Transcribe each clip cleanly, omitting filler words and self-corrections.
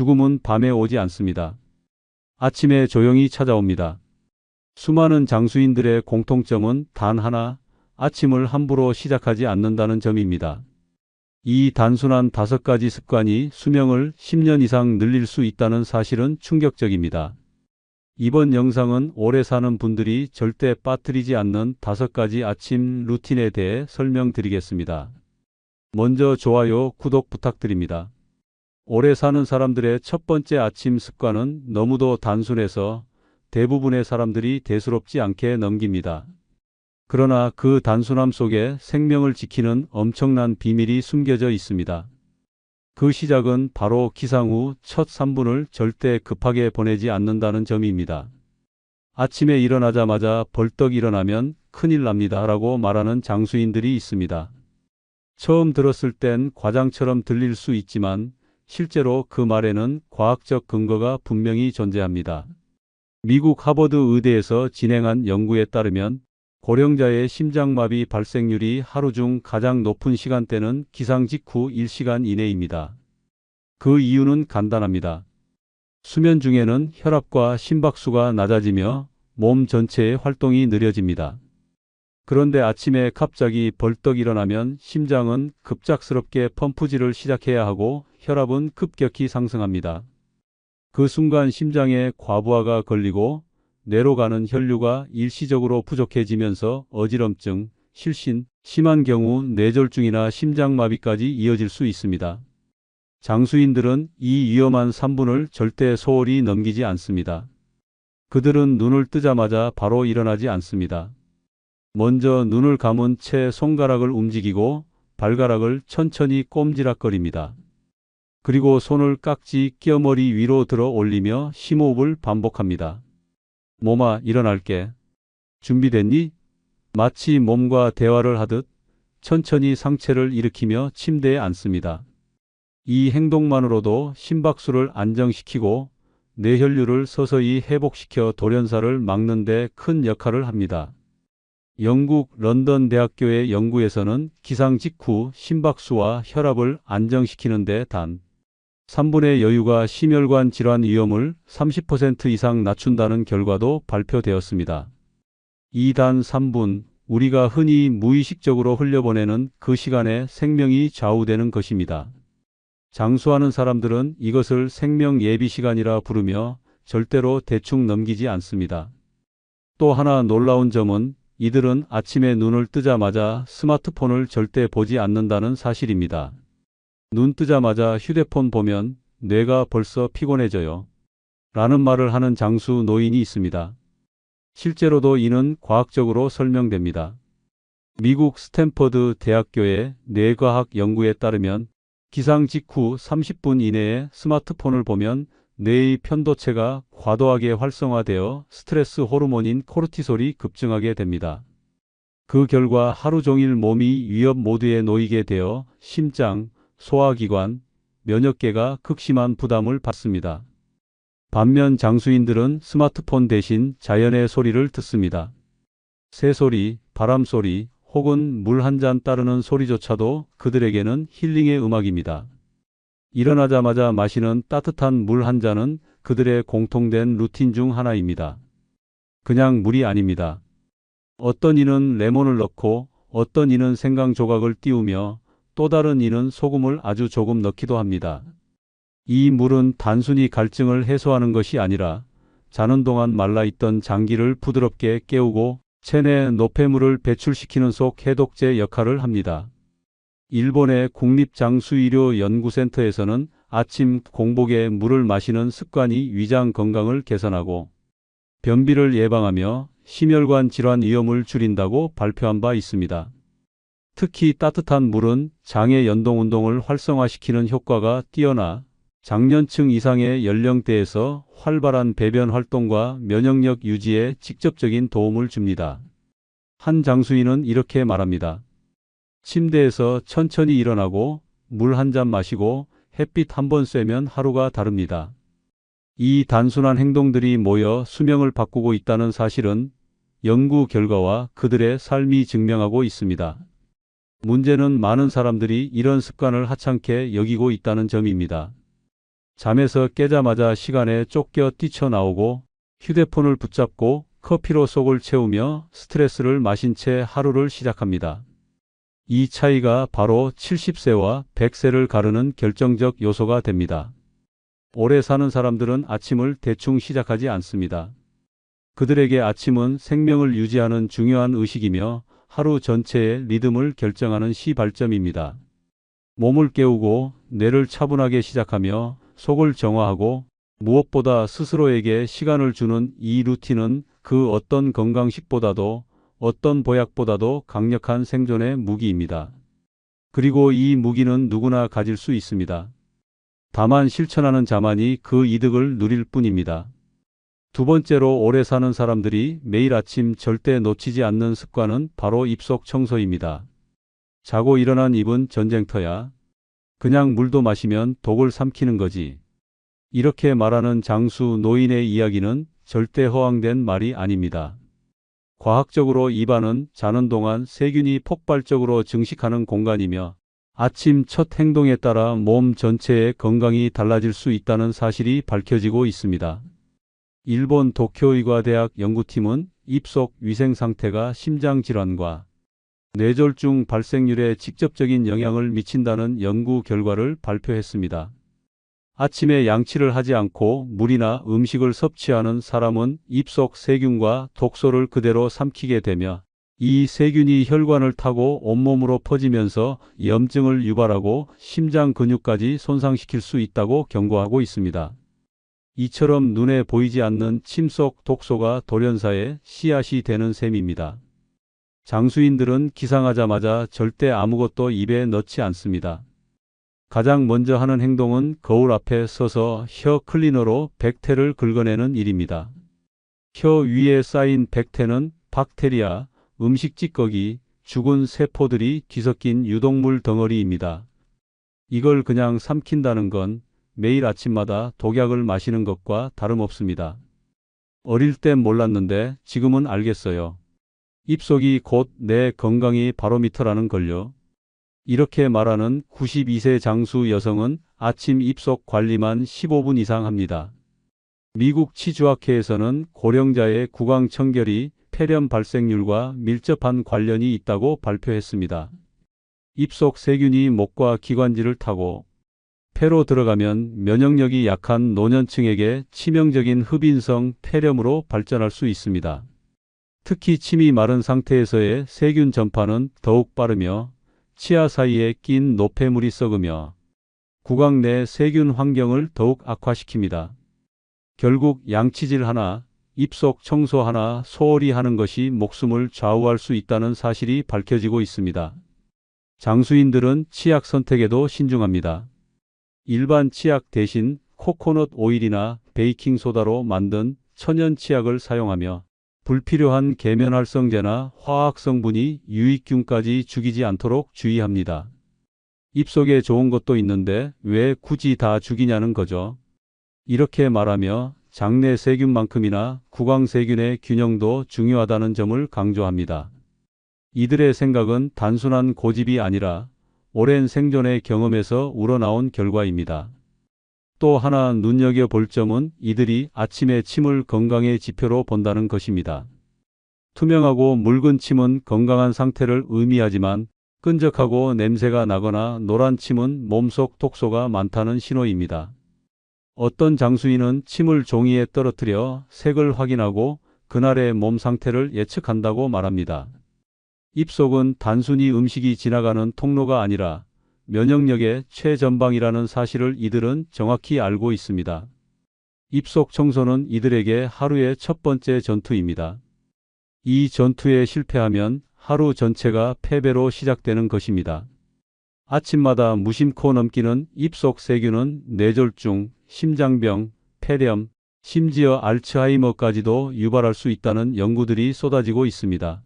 죽음은 밤에 오지 않습니다. 아침에 조용히 찾아옵니다. 수많은 장수인들의 공통점은 단 하나, 아침을 함부로 시작하지 않는다는 점입니다. 이 단순한 5가지 습관이 수명을 10년 이상 늘릴 수 있다는 사실은 충격적입니다. 이번 영상은 오래 사는 분들이 절대 빠뜨리지 않는 5가지 아침 루틴에 대해 설명드리겠습니다. 먼저 좋아요, 구독 부탁드립니다. 오래 사는 사람들의 첫 번째 아침 습관은 너무도 단순해서 대부분의 사람들이 대수롭지 않게 넘깁니다. 그러나 그 단순함 속에 생명을 지키는 엄청난 비밀이 숨겨져 있습니다. 그 시작은 바로 기상 후 첫 3분을 절대 급하게 보내지 않는다는 점입니다. 아침에 일어나자마자 벌떡 일어나면 큰일 납니다 라고 말하는 장수인들이 있습니다. 처음 들었을 땐 과장처럼 들릴 수 있지만 실제로 그 말에는 과학적 근거가 분명히 존재합니다. 미국 하버드 의대에서 진행한 연구에 따르면 고령자의 심장마비 발생률이 하루 중 가장 높은 시간대는 기상 직후 1시간 이내입니다. 그 이유는 간단합니다. 수면 중에는 혈압과 심박수가 낮아지며 몸 전체의 활동이 느려집니다. 그런데 아침에 갑자기 벌떡 일어나면 심장은 급작스럽게 펌프질을 시작해야 하고 혈압은 급격히 상승합니다. 그 순간 심장에 과부하가 걸리고 뇌로 가는 혈류가 일시적으로 부족해지면서 어지럼증, 실신, 심한 경우 뇌졸중이나 심장마비까지 이어질 수 있습니다. 장수인들은 이 위험한 3분을 절대 소홀히 넘기지 않습니다. 그들은 눈을 뜨자마자 바로 일어나지 않습니다. 먼저 눈을 감은 채 손가락을 움직이고 발가락을 천천히 꼼지락거립니다. 그리고 손을 깍지 껴 머리 위로 들어 올리며 심호흡을 반복합니다. 몸아, 일어날게. 준비됐니? 마치 몸과 대화를 하듯 천천히 상체를 일으키며 침대에 앉습니다. 이 행동만으로도 심박수를 안정시키고 뇌혈류를 서서히 회복시켜 돌연사를 막는 데 큰 역할을 합니다. 영국 런던 대학교의 연구에서는 기상 직후 심박수와 혈압을 안정시키는 데 단 3분의 여유가 심혈관 질환 위험을 30% 이상 낮춘다는 결과도 발표되었습니다. 이 단 3분, 우리가 흔히 무의식적으로 흘려보내는 그 시간에 생명이 좌우되는 것입니다. 장수하는 사람들은 이것을 생명 예비 시간이라 부르며 절대로 대충 넘기지 않습니다. 또 하나 놀라운 점은 이들은 아침에 눈을 뜨자마자 스마트폰을 절대 보지 않는다는 사실입니다. 눈 뜨자마자 휴대폰 보면 뇌가 벌써 피곤해져요 라는 말을 하는 장수 노인이 있습니다. 실제로도 이는 과학적으로 설명됩니다. 미국 스탠퍼드 대학교의 뇌과학 연구에 따르면 기상 직후 30분 이내에 스마트폰을 보면 뇌의 편도체가 과도하게 활성화되어 스트레스 호르몬인 코르티솔이 급증하게 됩니다. 그 결과 하루 종일 몸이 위협 모드에 놓이게 되어 심장, 소화기관, 면역계가 극심한 부담을 받습니다. 반면 장수인들은 스마트폰 대신 자연의 소리를 듣습니다. 새소리, 바람소리, 혹은 물 한 잔 따르는 소리조차도 그들에게는 힐링의 음악입니다. 일어나자마자 마시는 따뜻한 물 한 잔은 그들의 공통된 루틴 중 하나입니다. 그냥 물이 아닙니다. 어떤 이는 레몬을 넣고 어떤 이는 생강 조각을 띄우며 또 다른 이는 소금을 아주 조금 넣기도 합니다. 이 물은 단순히 갈증을 해소하는 것이 아니라 자는 동안 말라있던 장기를 부드럽게 깨우고 체내 노폐물을 배출시키는 속 해독제 역할을 합니다. 일본의 국립장수의료연구센터에서는 아침 공복에 물을 마시는 습관이 위장 건강을 개선하고 변비를 예방하며 심혈관 질환 위험을 줄인다고 발표한 바 있습니다. 특히 따뜻한 물은 장의 연동운동을 활성화시키는 효과가 뛰어나 장년층 이상의 연령대에서 활발한 배변 활동과 면역력 유지에 직접적인 도움을 줍니다. 한 장수인은 이렇게 말합니다. 침대에서 천천히 일어나고 물 한 잔 마시고 햇빛 한 번 쐬면 하루가 다릅니다. 이 단순한 행동들이 모여 수명을 바꾸고 있다는 사실은 연구 결과와 그들의 삶이 증명하고 있습니다. 문제는 많은 사람들이 이런 습관을 하찮게 여기고 있다는 점입니다. 잠에서 깨자마자 시간에 쫓겨 뛰쳐나오고 휴대폰을 붙잡고 커피로 속을 채우며 스트레스를 마신 채 하루를 시작합니다. 이 차이가 바로 70세와 100세를 가르는 결정적 요소가 됩니다. 오래 사는 사람들은 아침을 대충 시작하지 않습니다. 그들에게 아침은 생명을 유지하는 중요한 의식이며 하루 전체의 리듬을 결정하는 시발점입니다. 몸을 깨우고 뇌를 차분하게 시작하며 속을 정화하고 무엇보다 스스로에게 시간을 주는 이 루틴은 그 어떤 건강식보다도 어떤 보약보다도 강력한 생존의 무기입니다. 그리고 이 무기는 누구나 가질 수 있습니다. 다만 실천하는 자만이 그 이득을 누릴 뿐입니다. 두 번째로 오래 사는 사람들이 매일 아침 절대 놓치지 않는 습관은 바로 입속 청소입니다. 자고 일어난 입은 전쟁터야. 그냥 물도 마시면 독을 삼키는 거지. 이렇게 말하는 장수 노인의 이야기는 절대 허황된 말이 아닙니다. 과학적으로 입안은 자는 동안 세균이 폭발적으로 증식하는 공간이며 아침 첫 행동에 따라 몸 전체의 건강이 달라질 수 있다는 사실이 밝혀지고 있습니다. 일본 도쿄의과대학 연구팀은 입속 위생 상태가 심장질환과 뇌졸중 발생률에 직접적인 영향을 미친다는 연구 결과를 발표했습니다. 아침에 양치를 하지 않고 물이나 음식을 섭취하는 사람은 입속 세균과 독소를 그대로 삼키게 되며 이 세균이 혈관을 타고 온몸으로 퍼지면서 염증을 유발하고 심장 근육까지 손상시킬 수 있다고 경고하고 있습니다. 이처럼 눈에 보이지 않는 침속 독소가 돌연사의 씨앗이 되는 셈입니다. 장수인들은 기상하자마자 절대 아무것도 입에 넣지 않습니다. 가장 먼저 하는 행동은 거울 앞에 서서 혀 클리너로 백태를 긁어내는 일입니다. 혀 위에 쌓인 백태는 박테리아, 음식 찌꺼기, 죽은 세포들이 뒤섞인 유독물 덩어리입니다. 이걸 그냥 삼킨다는 건 매일 아침마다 독약을 마시는 것과 다름없습니다. 어릴 땐 몰랐는데 지금은 알겠어요. 입속이 곧 내 건강의 바로미터라는 걸요. 이렇게 말하는 92세 장수 여성은 아침 입속 관리만 15분 이상 합니다. 미국 치주학회에서는 고령자의 구강청결이 폐렴 발생률과 밀접한 관련이 있다고 발표했습니다. 입속 세균이 목과 기관지를 타고 폐로 들어가면 면역력이 약한 노년층에게 치명적인 흡인성 폐렴으로 발전할 수 있습니다. 특히 침이 마른 상태에서의 세균 전파는 더욱 빠르며 치아 사이에 낀 노폐물이 썩으며 구강 내 세균 환경을 더욱 악화시킵니다. 결국 양치질 하나, 입속 청소 하나 소홀히 하는 것이 목숨을 좌우할 수 있다는 사실이 밝혀지고 있습니다. 장수인들은 치약 선택에도 신중합니다. 일반 치약 대신 코코넛 오일이나 베이킹소다로 만든 천연 치약을 사용하며 불필요한 계면활성제나 화학성분이 유익균까지 죽이지 않도록 주의합니다. 입속에 좋은 것도 있는데 왜 굳이 다 죽이냐는 거죠. 이렇게 말하며 장내 세균만큼이나 구강 세균의 균형도 중요하다는 점을 강조합니다. 이들의 생각은 단순한 고집이 아니라 오랜 생존의 경험에서 우러나온 결과입니다. 또 하나 눈여겨볼 점은 이들이 아침의 침을 건강의 지표로 본다는 것입니다. 투명하고 묽은 침은 건강한 상태를 의미하지만 끈적하고 냄새가 나거나 노란 침은 몸속 독소가 많다는 신호입니다. 어떤 장수인은 침을 종이에 떨어뜨려 색을 확인하고 그날의 몸 상태를 예측한다고 말합니다. 입속은 단순히 음식이 지나가는 통로가 아니라 면역력의 최전방이라는 사실을 이들은 정확히 알고 있습니다. 입속 청소는 이들에게 하루의 첫 번째 전투입니다. 이 전투에 실패하면 하루 전체가 패배로 시작되는 것입니다. 아침마다 무심코 넘기는 입속 세균은 뇌졸중, 심장병, 폐렴, 심지어 알츠하이머까지도 유발할 수 있다는 연구들이 쏟아지고 있습니다.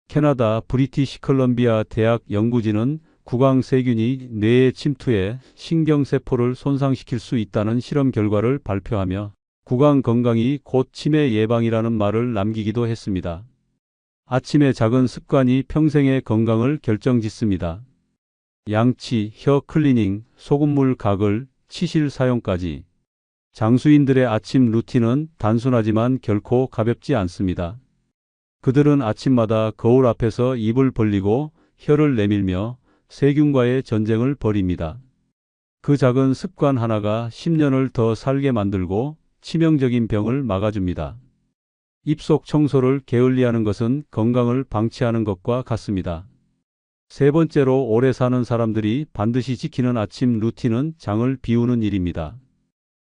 캐나다 브리티시 컬럼비아 대학 연구진은 구강 세균이 뇌에 침투해 신경세포를 손상시킬 수 있다는 실험 결과를 발표하며 구강 건강이 곧 치매 예방이라는 말을 남기기도 했습니다. 아침의 작은 습관이 평생의 건강을 결정짓습니다. 양치, 혀 클리닝, 소금물 가글, 치실 사용까지. 장수인들의 아침 루틴은 단순하지만 결코 가볍지 않습니다. 그들은 아침마다 거울 앞에서 입을 벌리고 혀를 내밀며 세균과의 전쟁을 벌입니다. 그 작은 습관 하나가 10년을 더 살게 만들고 치명적인 병을 막아줍니다. 입속 청소를 게을리하는 것은 건강을 방치하는 것과 같습니다. 세 번째로, 오래 사는 사람들이 반드시 지키는 아침 루틴은 장을 비우는 일입니다.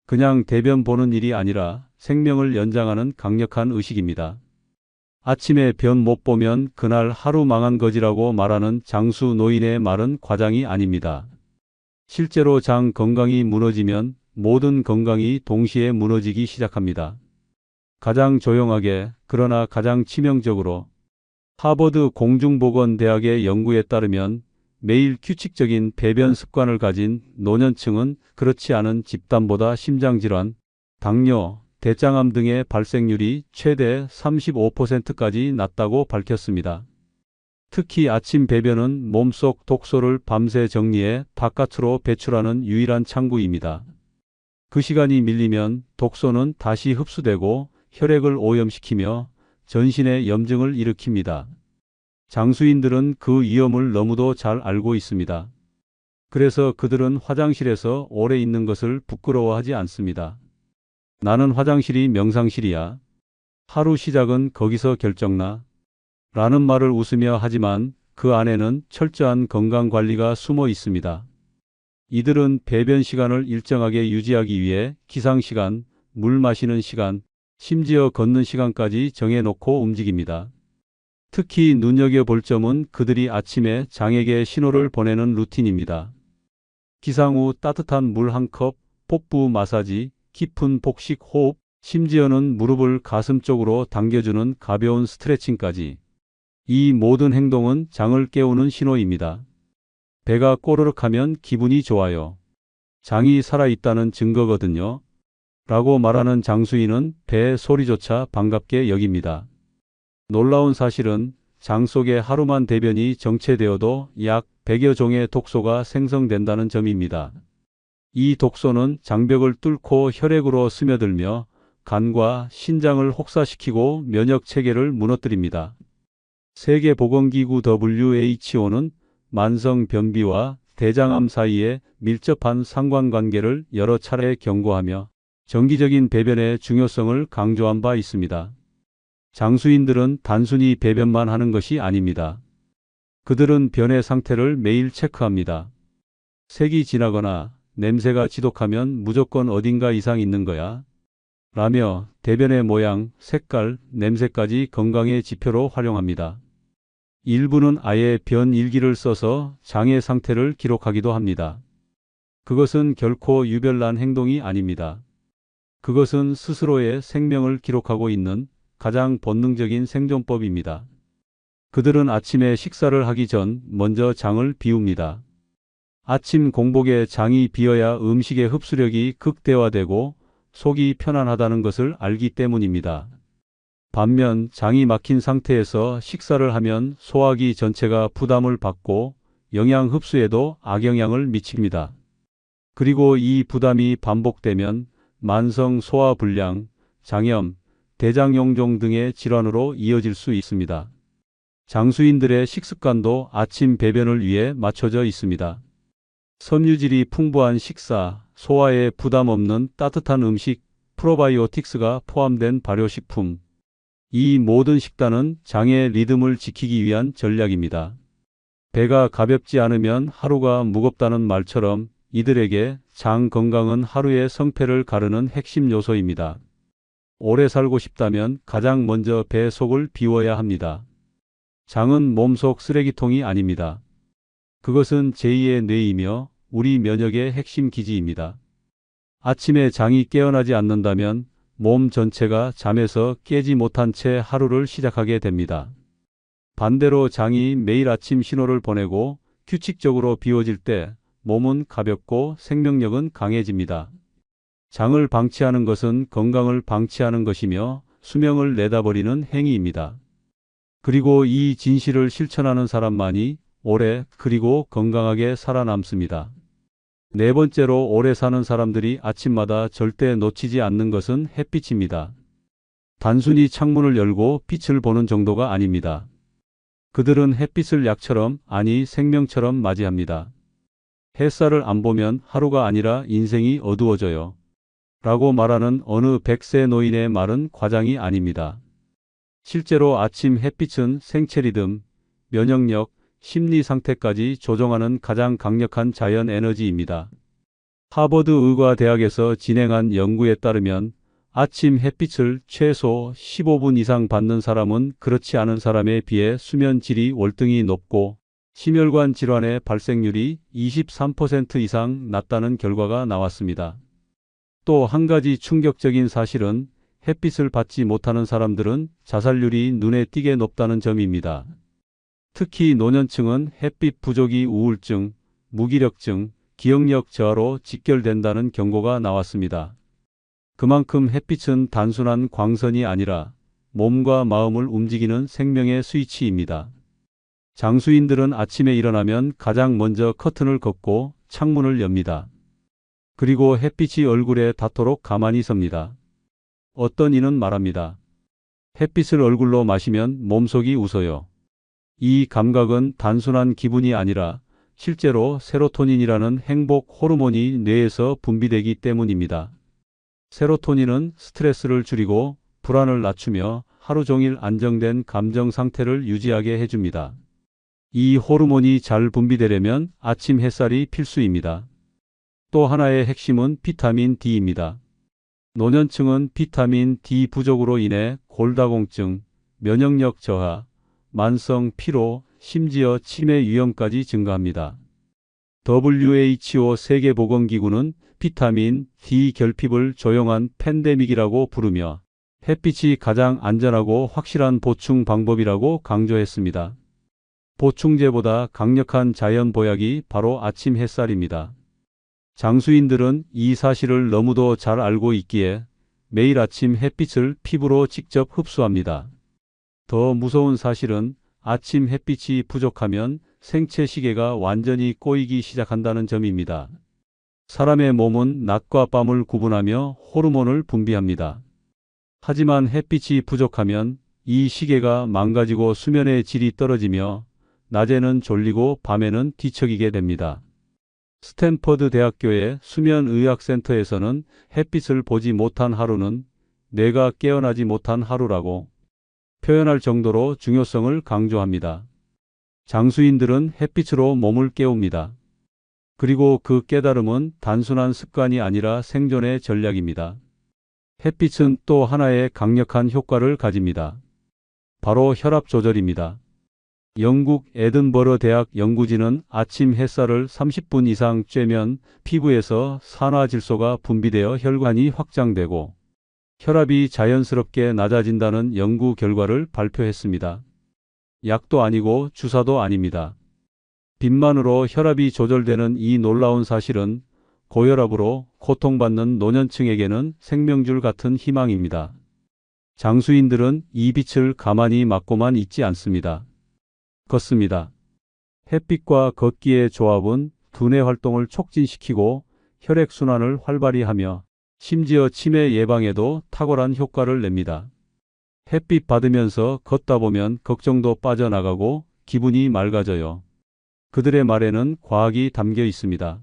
그냥 대변 보는 일이 아니라 생명을 연장하는 강력한 의식입니다. 아침에 변 못 보면 그날 하루 망한 거지라고 말하는 장수 노인의 말은 과장이 아닙니다. 실제로 장 건강이 무너지면 모든 건강이 동시에 무너지기 시작합니다. 가장 조용하게, 그러나 가장 치명적으로. 하버드 공중보건대학의 연구에 따르면 매일 규칙적인 배변 습관을 가진 노년층은 그렇지 않은 집단보다 심장질환, 당뇨, 대장암 등의 발생률이 최대 35%까지 낮다고 밝혔습니다. 특히 아침 배변은 몸속 독소를 밤새 정리해 바깥으로 배출하는 유일한 창구입니다. 그 시간이 밀리면 독소는 다시 흡수되고 혈액을 오염시키며 전신에 염증을 일으킵니다. 장수인들은 그 위험을 너무도 잘 알고 있습니다. 그래서 그들은 화장실에서 오래 있는 것을 부끄러워하지 않습니다. 나는 화장실이 명상실이야. 하루 시작은 거기서 결정나. 라는 말을 웃으며 하지만 그 안에는 철저한 건강관리가 숨어 있습니다. 이들은 배변 시간을 일정하게 유지하기 위해 기상시간, 물 마시는 시간, 심지어 걷는 시간까지 정해놓고 움직입니다. 특히 눈여겨볼 점은 그들이 아침에 장에게 신호를 보내는 루틴입니다. 기상 후 따뜻한 물 한 컵, 복부 마사지, 깊은 복식 호흡, 심지어는 무릎을 가슴 쪽으로 당겨주는 가벼운 스트레칭까지. 이 모든 행동은 장을 깨우는 신호입니다. 배가 꼬르륵하면 기분이 좋아요. 장이 살아있다는 증거거든요. 라고 말하는 장수인은 배의 소리조차 반갑게 여깁니다. 놀라운 사실은 장 속에 하루만 대변이 정체되어도 약 100여 종의 독소가 생성된다는 점입니다. 이 독소는 장벽을 뚫고 혈액으로 스며들며 간과 신장을 혹사시키고 면역 체계를 무너뜨립니다. 세계보건기구 WHO는 만성 변비와 대장암 사이에 밀접한 상관관계를 여러 차례 경고하며 정기적인 배변의 중요성을 강조한 바 있습니다. 장수인들은 단순히 배변만 하는 것이 아닙니다. 그들은 변의 상태를 매일 체크합니다. 색이 진하거나 냄새가 지독하면 무조건 어딘가 이상 있는 거야. 라며 대변의 모양, 색깔, 냄새까지 건강의 지표로 활용합니다. 일부는 아예 변 일기를 써서 장의 상태를 기록하기도 합니다. 그것은 결코 유별난 행동이 아닙니다. 그것은 스스로의 생명을 기록하고 있는 가장 본능적인 생존법입니다. 그들은 아침에 식사를 하기 전 먼저 장을 비웁니다. 아침 공복에 장이 비어야 음식의 흡수력이 극대화되고 속이 편안하다는 것을 알기 때문입니다. 반면 장이 막힌 상태에서 식사를 하면 소화기 전체가 부담을 받고 영양 흡수에도 악영향을 미칩니다. 그리고 이 부담이 반복되면 만성 소화불량, 장염, 대장용종 등의 질환으로 이어질 수 있습니다. 장수인들의 식습관도 아침 배변을 위해 맞춰져 있습니다. 섬유질이 풍부한 식사, 소화에 부담 없는 따뜻한 음식, 프로바이오틱스가 포함된 발효식품. 이 모든 식단은 장의 리듬을 지키기 위한 전략입니다. 배가 가볍지 않으면 하루가 무겁다는 말처럼 이들에게 장 건강은 하루의 성패를 가르는 핵심 요소입니다. 오래 살고 싶다면 가장 먼저 배 속을 비워야 합니다. 장은 몸속 쓰레기통이 아닙니다. 그것은 제2의 뇌이며 우리 면역의 핵심 기지입니다. 아침에 장이 깨어나지 않는다면 몸 전체가 잠에서 깨지 못한 채 하루를 시작하게 됩니다. 반대로 장이 매일 아침 신호를 보내고 규칙적으로 비워질 때 몸은 가볍고 생명력은 강해집니다. 장을 방치하는 것은 건강을 방치하는 것이며 수명을 내다버리는 행위입니다. 그리고 이 진실을 실천하는 사람만이 오래 그리고 건강하게 살아남습니다. 네 번째로 오래 사는 사람들이 아침마다 절대 놓치지 않는 것은 햇빛입니다. 단순히 창문을 열고 빛을 보는 정도가 아닙니다. 그들은 햇빛을 약처럼, 아니 생명처럼 맞이합니다. 햇살을 안 보면 하루가 아니라 인생이 어두워져요. 라고 말하는 어느 100세 노인의 말은 과장이 아닙니다. 실제로 아침 햇빛은 생체 리듬, 면역력, 심리 상태까지 조종하는 가장 강력한 자연 에너지입니다. 하버드 의과대학에서 진행한 연구에 따르면 아침 햇빛을 최소 15분 이상 받는 사람은 그렇지 않은 사람에 비해 수면 질이 월등히 높고 심혈관 질환의 발생률이 23% 이상 낮다는 결과가 나왔습니다. 또 한 가지 충격적인 사실은 햇빛을 받지 못하는 사람들은 자살률이 눈에 띄게 높다는 점입니다. 특히 노년층은 햇빛 부족이 우울증, 무기력증, 기억력 저하로 직결된다는 경고가 나왔습니다. 그만큼 햇빛은 단순한 광선이 아니라 몸과 마음을 움직이는 생명의 스위치입니다. 장수인들은 아침에 일어나면 가장 먼저 커튼을 걷고 창문을 엽니다. 그리고 햇빛이 얼굴에 닿도록 가만히 섭니다. 어떤 이는 말합니다. 햇빛을 얼굴로 마시면 몸속이 웃어요. 이 감각은 단순한 기분이 아니라 실제로 세로토닌이라는 행복 호르몬이 뇌에서 분비되기 때문입니다. 세로토닌은 스트레스를 줄이고 불안을 낮추며 하루 종일 안정된 감정 상태를 유지하게 해줍니다. 이 호르몬이 잘 분비되려면 아침 햇살이 필수입니다. 또 하나의 핵심은 비타민 D입니다. 노년층은 비타민 D 부족으로 인해 골다공증, 면역력 저하, 만성 피로, 심지어 치매 위험까지 증가합니다. WHO 세계보건기구는 비타민 D 결핍을 조용한 팬데믹이라고 부르며 햇빛이 가장 안전하고 확실한 보충 방법이라고 강조했습니다. 보충제보다 강력한 자연 보약이 바로 아침 햇살입니다. 장수인들은 이 사실을 너무도 잘 알고 있기에 매일 아침 햇빛을 피부로 직접 흡수합니다. 더 무서운 사실은 아침 햇빛이 부족하면 생체 시계가 완전히 꼬이기 시작한다는 점입니다. 사람의 몸은 낮과 밤을 구분하며 호르몬을 분비합니다. 하지만 햇빛이 부족하면 이 시계가 망가지고 수면의 질이 떨어지며 낮에는 졸리고 밤에는 뒤척이게 됩니다. 스탠퍼드 대학교의 수면의학센터에서는 햇빛을 보지 못한 하루는 뇌가 깨어나지 못한 하루라고 표현할 정도로 중요성을 강조합니다. 장수인들은 햇빛으로 몸을 깨웁니다. 그리고 그 깨달음은 단순한 습관이 아니라 생존의 전략입니다. 햇빛은 또 하나의 강력한 효과를 가집니다. 바로 혈압 조절입니다. 영국 에든버러 대학 연구진은 아침 햇살을 30분 이상 쬐면 피부에서 산화질소가 분비되어 혈관이 확장되고 혈압이 자연스럽게 낮아진다는 연구 결과를 발표했습니다. 약도 아니고 주사도 아닙니다. 빛만으로 혈압이 조절되는 이 놀라운 사실은 고혈압으로 고통받는 노년층에게는 생명줄 같은 희망입니다. 장수인들은 이 빛을 가만히 맞고만 있지 않습니다. 걷습니다. 햇빛과 걷기의 조합은 두뇌 활동을 촉진시키고 혈액순환을 활발히 하며 심지어 치매 예방에도 탁월한 효과를 냅니다. 햇빛 받으면서 걷다 보면 걱정도 빠져나가고 기분이 맑아져요. 그들의 말에는 과학이 담겨 있습니다.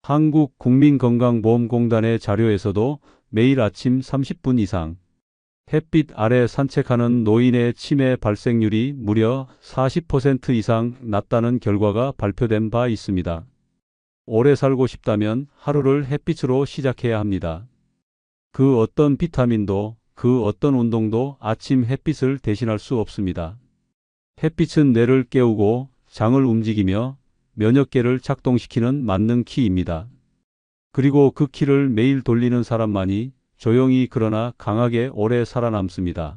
한국국민건강보험공단의 자료에서도 매일 아침 30분 이상 햇빛 아래 산책하는 노인의 치매 발생률이 무려 40% 이상 낮다는 결과가 발표된 바 있습니다. 오래 살고 싶다면 하루를 햇빛으로 시작해야 합니다. 그 어떤 비타민도, 그 어떤 운동도 아침 햇빛을 대신할 수 없습니다. 햇빛은 뇌를 깨우고 장을 움직이며 면역계를 작동시키는 만능 키입니다. 그리고 그 키를 매일 돌리는 사람만이 조용히 그러나 강하게 오래 살아남습니다.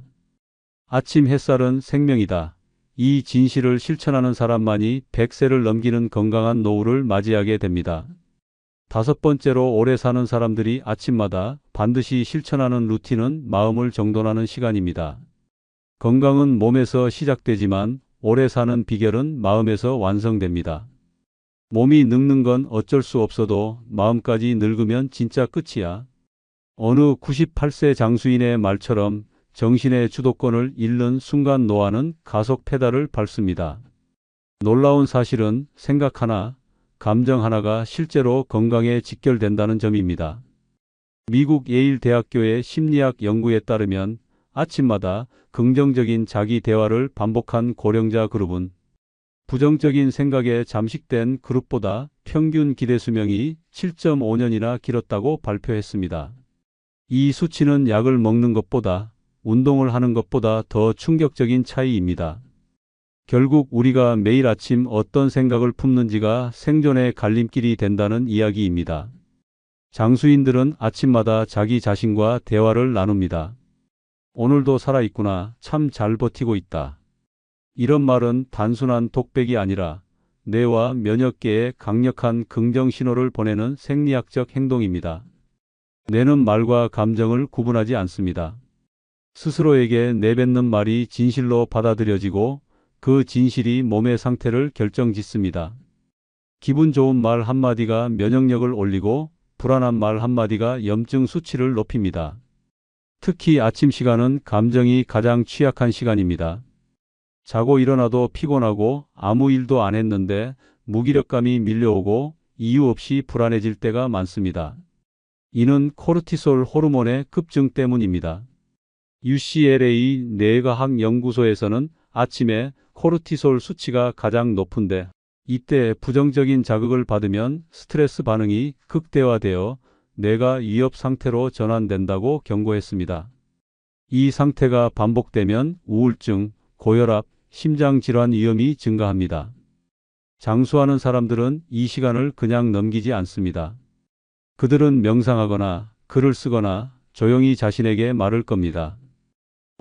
아침 햇살은 생명이다. 이 진실을 실천하는 사람만이 100세를 넘기는 건강한 노후를 맞이하게 됩니다. 다섯 번째로 오래 사는 사람들이 아침마다 반드시 실천하는 루틴은 마음을 정돈하는 시간입니다. 건강은 몸에서 시작되지만 오래 사는 비결은 마음에서 완성됩니다. 몸이 늙는 건 어쩔 수 없어도 마음까지 늙으면 진짜 끝이야. 어느 98세 장수인의 말처럼 정신의 주도권을 잃는 순간 노화는 가속 페달을 밟습니다. 놀라운 사실은 생각 하나, 감정 하나가 실제로 건강에 직결된다는 점입니다. 미국 예일 대학교의 심리학 연구에 따르면 아침마다 긍정적인 자기 대화를 반복한 고령자 그룹은 부정적인 생각에 잠식된 그룹보다 평균 기대 수명이 7.5년이나 길었다고 발표했습니다. 이 수치는 약을 먹는 것보다 운동을 하는 것보다 더 충격적인 차이입니다. 결국 우리가 매일 아침 어떤 생각을 품는지가 생존의 갈림길이 된다는 이야기입니다. 장수인들은 아침마다 자기 자신과 대화를 나눕니다. 오늘도 살아있구나. 참 잘 버티고 있다. 이런 말은 단순한 독백이 아니라 뇌와 면역계에 강력한 긍정 신호를 보내는 생리학적 행동입니다. 뇌는 말과 감정을 구분하지 않습니다. 스스로에게 내뱉는 말이 진실로 받아들여지고 그 진실이 몸의 상태를 결정짓습니다. 기분 좋은 말 한마디가 면역력을 올리고 불안한 말 한마디가 염증 수치를 높입니다. 특히 아침 시간은 감정이 가장 취약한 시간입니다. 자고 일어나도 피곤하고 아무 일도 안 했는데 무기력감이 밀려오고 이유 없이 불안해질 때가 많습니다. 이는 코르티솔 호르몬의 급증 때문입니다. UCLA 뇌과학 연구소에서는 아침에 코르티솔 수치가 가장 높은데 이때 부정적인 자극을 받으면 스트레스 반응이 극대화되어 뇌가 위협 상태로 전환된다고 경고했습니다. 이 상태가 반복되면 우울증, 고혈압, 심장질환 위험이 증가합니다. 장수하는 사람들은 이 시간을 그냥 넘기지 않습니다. 그들은 명상하거나 글을 쓰거나 조용히 자신에게 말할 겁니다.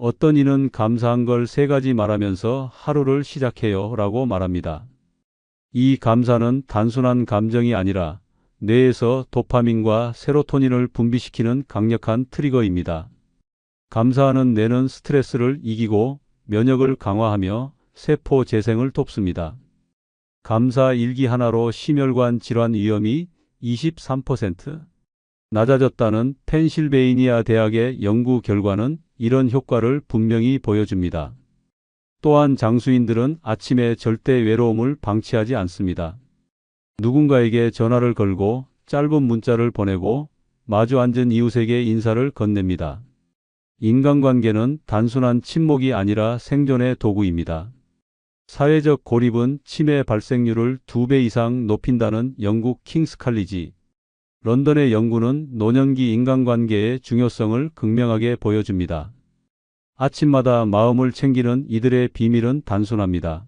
어떤 이는 감사한 걸 3가지 말하면서 하루를 시작해요 라고 말합니다. 이 감사는 단순한 감정이 아니라 뇌에서 도파민과 세로토닌을 분비시키는 강력한 트리거입니다. 감사하는 뇌는 스트레스를 이기고 면역을 강화하며 세포 재생을 돕습니다. 감사 일기 하나로 심혈관 질환 위험이 23% 낮아졌다는 펜실베이니아 대학의 연구 결과는 이런 효과를 분명히 보여줍니다. 또한 장수인들은 아침에 절대 외로움을 방치하지 않습니다. 누군가에게 전화를 걸고 짧은 문자를 보내고 마주 앉은 이웃에게 인사를 건넵니다. 인간관계는 단순한 침묵이 아니라 생존의 도구입니다. 사회적 고립은 치매 발생률을 2배 이상 높인다는 영국 킹스 칼리지 런던의 연구는 노년기 인간관계의 중요성을 극명하게 보여줍니다. 아침마다 마음을 챙기는 이들의 비밀은 단순합니다.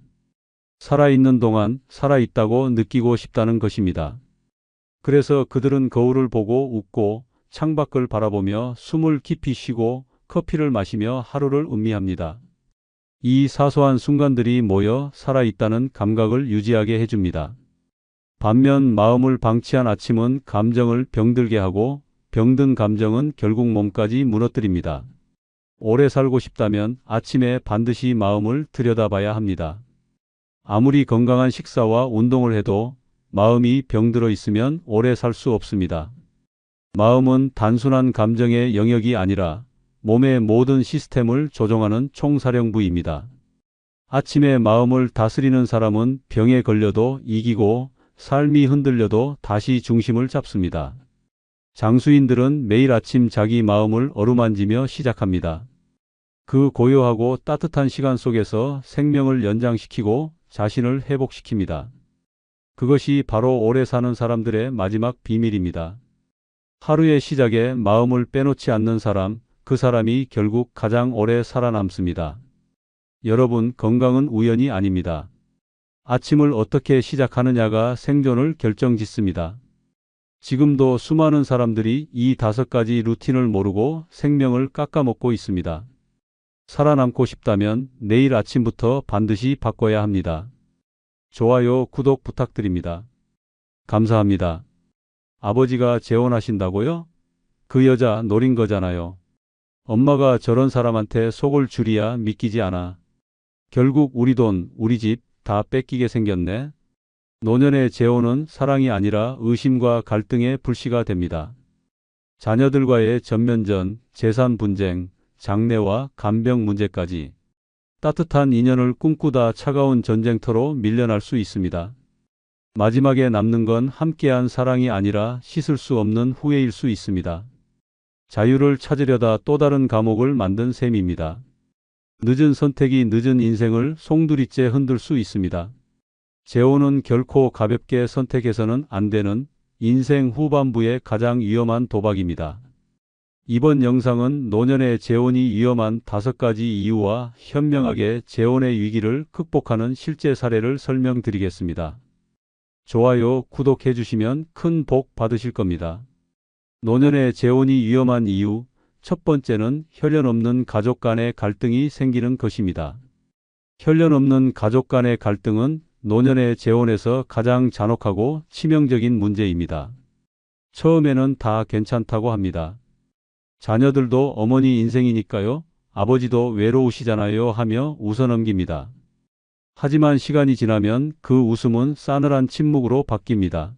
살아있는 동안 살아있다고 느끼고 싶다는 것입니다. 그래서 그들은 거울을 보고 웃고 창밖을 바라보며 숨을 깊이 쉬고 커피를 마시며 하루를 음미합니다. 이 사소한 순간들이 모여 살아있다는 감각을 유지하게 해줍니다. 반면 마음을 방치한 아침은 감정을 병들게 하고 병든 감정은 결국 몸까지 무너뜨립니다. 오래 살고 싶다면 아침에 반드시 마음을 들여다봐야 합니다. 아무리 건강한 식사와 운동을 해도 마음이 병들어 있으면 오래 살 수 없습니다. 마음은 단순한 감정의 영역이 아니라 몸의 모든 시스템을 조종하는 총사령부입니다. 아침에 마음을 다스리는 사람은 병에 걸려도 이기고 삶이 흔들려도 다시 중심을 잡습니다. 장수인들은 매일 아침 자기 마음을 어루만지며 시작합니다. 그 고요하고 따뜻한 시간 속에서 생명을 연장시키고 자신을 회복시킵니다. 그것이 바로 오래 사는 사람들의 마지막 비밀입니다. 하루의 시작에 마음을 빼놓지 않는 사람, 그 사람이 결국 가장 오래 살아남습니다. 여러분, 건강은 우연이 아닙니다. 아침을 어떻게 시작하느냐가 생존을 결정짓습니다. 지금도 수많은 사람들이 이 5가지 루틴을 모르고 생명을 깎아먹고 있습니다. 살아남고 싶다면 내일 아침부터 반드시 바꿔야 합니다. 좋아요, 구독 부탁드립니다. 감사합니다. 아버지가 재혼하신다고요? 그 여자 노린 거잖아요. 엄마가 저런 사람한테 속을 줄이야 믿기지 않아. 결국 우리 돈, 우리 집 다 뺏기게 생겼네. 노년의 재혼은 사랑이 아니라 의심과 갈등의 불씨가 됩니다. 자녀들과의 전면전, 재산 분쟁, 장래와 간병 문제까지 따뜻한 인연을 꿈꾸다 차가운 전쟁터로 밀려날 수 있습니다. 마지막에 남는 건 함께한 사랑이 아니라 씻을 수 없는 후회일 수 있습니다. 자유를 찾으려다 또 다른 감옥을 만든 셈입니다. 늦은 선택이 늦은 인생을 송두리째 흔들 수 있습니다. 재혼은 결코 가볍게 선택해서는 안 되는 인생 후반부의 가장 위험한 도박입니다. 이번 영상은 노년의 재혼이 위험한 5가지 이유와 현명하게 재혼의 위기를 극복하는 실제 사례를 설명드리겠습니다. 좋아요, 구독해 주시면 큰 복 받으실 겁니다. 노년의 재혼이 위험한 이유, 첫 번째는 혈연 없는 가족 간의 갈등이 생기는 것입니다. 혈연 없는 가족 간의 갈등은 노년의 재혼에서 가장 잔혹하고 치명적인 문제입니다. 처음에는 다 괜찮다고 합니다. 자녀들도 어머니 인생이니까요, 아버지도 외로우시잖아요 하며 웃어넘깁니다. 하지만 시간이 지나면 그 웃음은 싸늘한 침묵으로 바뀝니다.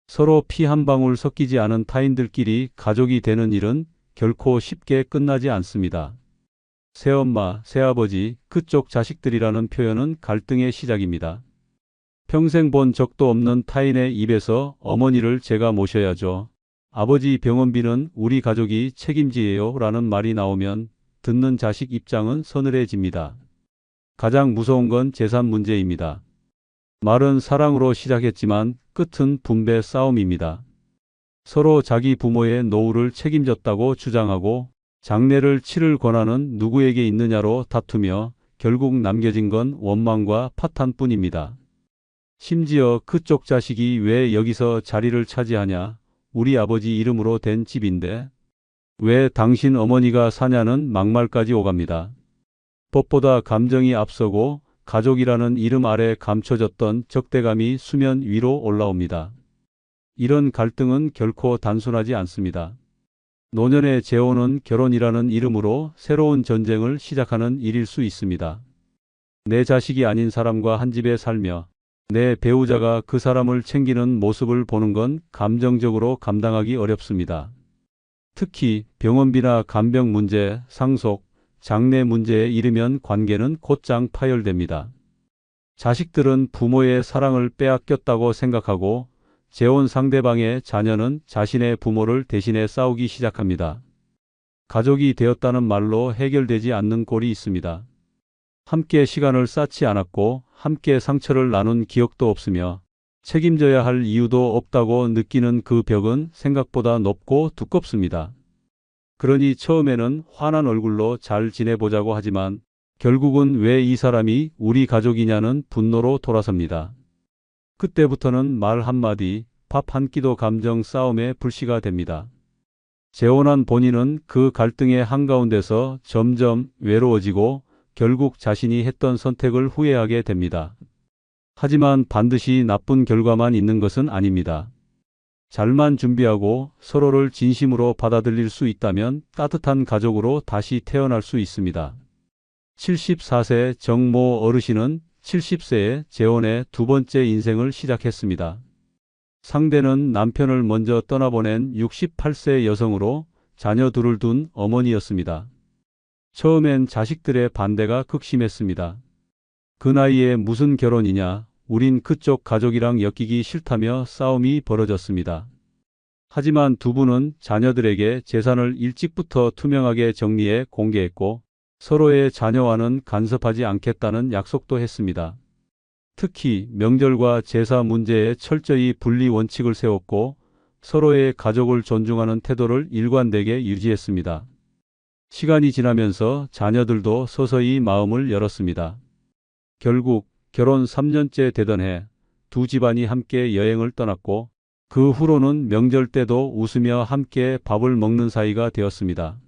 서로 피 한 방울 섞이지 않은 타인들끼리 가족이 되는 일은 결코 쉽게 끝나지 않습니다. 새엄마, 새아버지, 그쪽 자식들이라는 표현은 갈등의 시작입니다. 평생 본 적도 없는 타인의 입에서 어머니를 제가 모셔야죠. 아버지 병원비는 우리 가족이 책임지예요 라는 말이 나오면 듣는 자식 입장은 서늘해집니다. 가장 무서운 건 재산 문제입니다. 말은 사랑으로 시작했지만 끝은 분배 싸움입니다. 서로 자기 부모의 노후를 책임졌다고 주장하고 장례를 치를 권한은 누구에게 있느냐로 다투며 결국 남겨진 건 원망과 파탄뿐입니다. 심지어 그쪽 자식이 왜 여기서 자리를 차지하냐, 우리 아버지 이름으로 된 집인데 왜 당신 어머니가 사냐는 막말까지 오갑니다. 법보다 감정이 앞서고 가족이라는 이름 아래 감춰졌던 적대감이 수면 위로 올라옵니다. 이런 갈등은 결코 단순하지 않습니다. 노년의 재혼은 결혼이라는 이름으로 새로운 전쟁을 시작하는 일일 수 있습니다. 내 자식이 아닌 사람과 한 집에 살며 내 배우자가 그 사람을 챙기는 모습을 보는 건 감정적으로 감당하기 어렵습니다. 특히 병원비나 간병 문제, 상속, 장래 문제에 이르면 관계는 곧장 파열됩니다. 자식들은 부모의 사랑을 빼앗겼다고 생각하고 재혼 상대방의 자녀는 자신의 부모를 대신해 싸우기 시작합니다. 가족이 되었다는 말로 해결되지 않는 꼴이 있습니다. 함께 시간을 쌓지 않았고 함께 상처를 나눈 기억도 없으며 책임져야 할 이유도 없다고 느끼는 그 벽은 생각보다 높고 두껍습니다. 그러니 처음에는 환한 얼굴로 잘 지내보자고 하지만 결국은 왜 이 사람이 우리 가족이냐는 분노로 돌아섭니다. 그때부터는 말 한마디, 밥 한 끼도 감정 싸움의 불씨가 됩니다. 재혼한 본인은 그 갈등의 한가운데서 점점 외로워지고 결국 자신이 했던 선택을 후회하게 됩니다. 하지만 반드시 나쁜 결과만 있는 것은 아닙니다. 잘만 준비하고 서로를 진심으로 받아들일 수 있다면 따뜻한 가족으로 다시 태어날 수 있습니다. 74세 정모 어르신은 70세에 재혼의 두 번째 인생을 시작했습니다. 상대는 남편을 먼저 떠나보낸 68세 여성으로 자녀 둘을 둔 어머니였습니다. 처음엔 자식들의 반대가 극심했습니다. 그 나이에 무슨 결혼이냐, 우린 그쪽 가족이랑 엮이기 싫다며 싸움이 벌어졌습니다. 하지만 두 분은 자녀들에게 재산을 일찍부터 투명하게 정리해 공개했고 서로의 자녀와는 간섭하지 않겠다는 약속도 했습니다. 특히 명절과 제사 문제에 철저히 분리 원칙을 세웠고 서로의 가족을 존중하는 태도를 일관되게 유지했습니다. 시간이 지나면서 자녀들도 서서히 마음을 열었습니다. 결국 결혼 3년째 되던 해 두 집안이 함께 여행을 떠났고 그 후로는 명절 때도 웃으며 함께 밥을 먹는 사이가 되었습니다.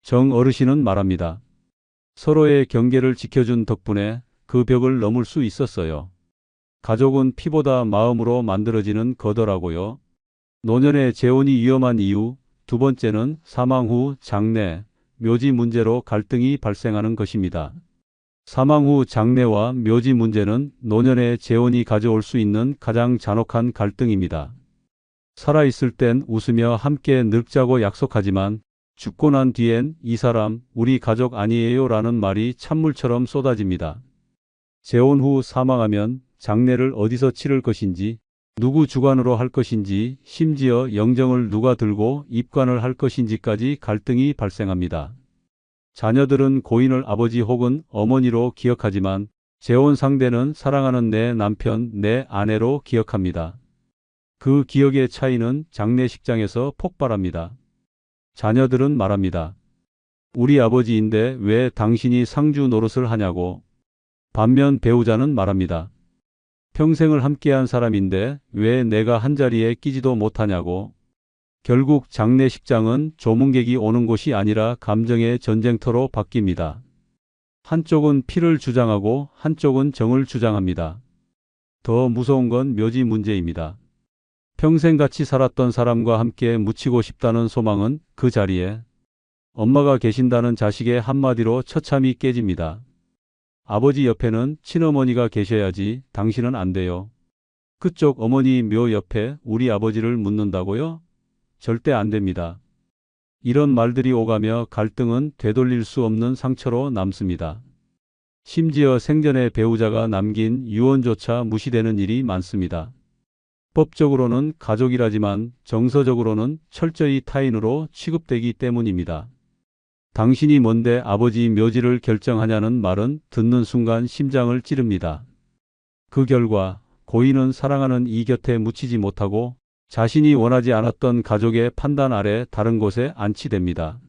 정 어르신은 말합니다. 서로의 경계를 지켜준 덕분에 그 벽을 넘을 수 있었어요. 가족은 피보다 마음으로 만들어지는 거더라고요. 노년의 재혼이 위험한 이유, 두 번째는 사망 후 장례, 묘지 문제로 갈등이 발생하는 것입니다. 사망 후 장례와 묘지 문제는 노년의 재혼이 가져올 수 있는 가장 잔혹한 갈등입니다. 살아있을 땐 웃으며 함께 늙자고 약속하지만 죽고 난 뒤엔 이 사람 우리 가족 아니에요 라는 말이 찬물처럼 쏟아집니다. 재혼 후 사망하면 장례를 어디서 치를 것인지, 누구 주관으로 할 것인지, 심지어 영정을 누가 들고 입관을 할 것인지까지 갈등이 발생합니다. 자녀들은 고인을 아버지 혹은 어머니로 기억하지만 재혼 상대는 사랑하는 내 남편, 내 아내로 기억합니다. 그 기억의 차이는 장례식장에서 폭발합니다. 자녀들은 말합니다. 우리 아버지인데 왜 당신이 상주 노릇을 하냐고. 반면 배우자는 말합니다. 평생을 함께한 사람인데 왜 내가 한자리에 끼지도 못하냐고. 결국 장례식장은 조문객이 오는 곳이 아니라 감정의 전쟁터로 바뀝니다. 한쪽은 피를 주장하고 한쪽은 정을 주장합니다. 더 무서운 건 묘지 문제입니다. 평생 같이 살았던 사람과 함께 묻히고 싶다는 소망은 그 자리에 엄마가 계신다는 자식의 한마디로 처참히 깨집니다. 아버지 옆에는 친어머니가 계셔야지 당신은 안 돼요. 그쪽 어머니 묘 옆에 우리 아버지를 묻는다고요? 절대 안 됩니다. 이런 말들이 오가며 갈등은 되돌릴 수 없는 상처로 남습니다. 심지어 생전에 배우자가 남긴 유언조차 무시되는 일이 많습니다. 법적으로는 가족이라지만 정서적으로는 철저히 타인으로 취급되기 때문입니다. 당신이 뭔데 아버지 묘지를 결정하냐는 말은 듣는 순간 심장을 찌릅니다. 그 결과 고인은 사랑하는 이 곁에 묻히지 못하고 자신이 원하지 않았던 가족의 판단 아래 다른 곳에 안치됩니다.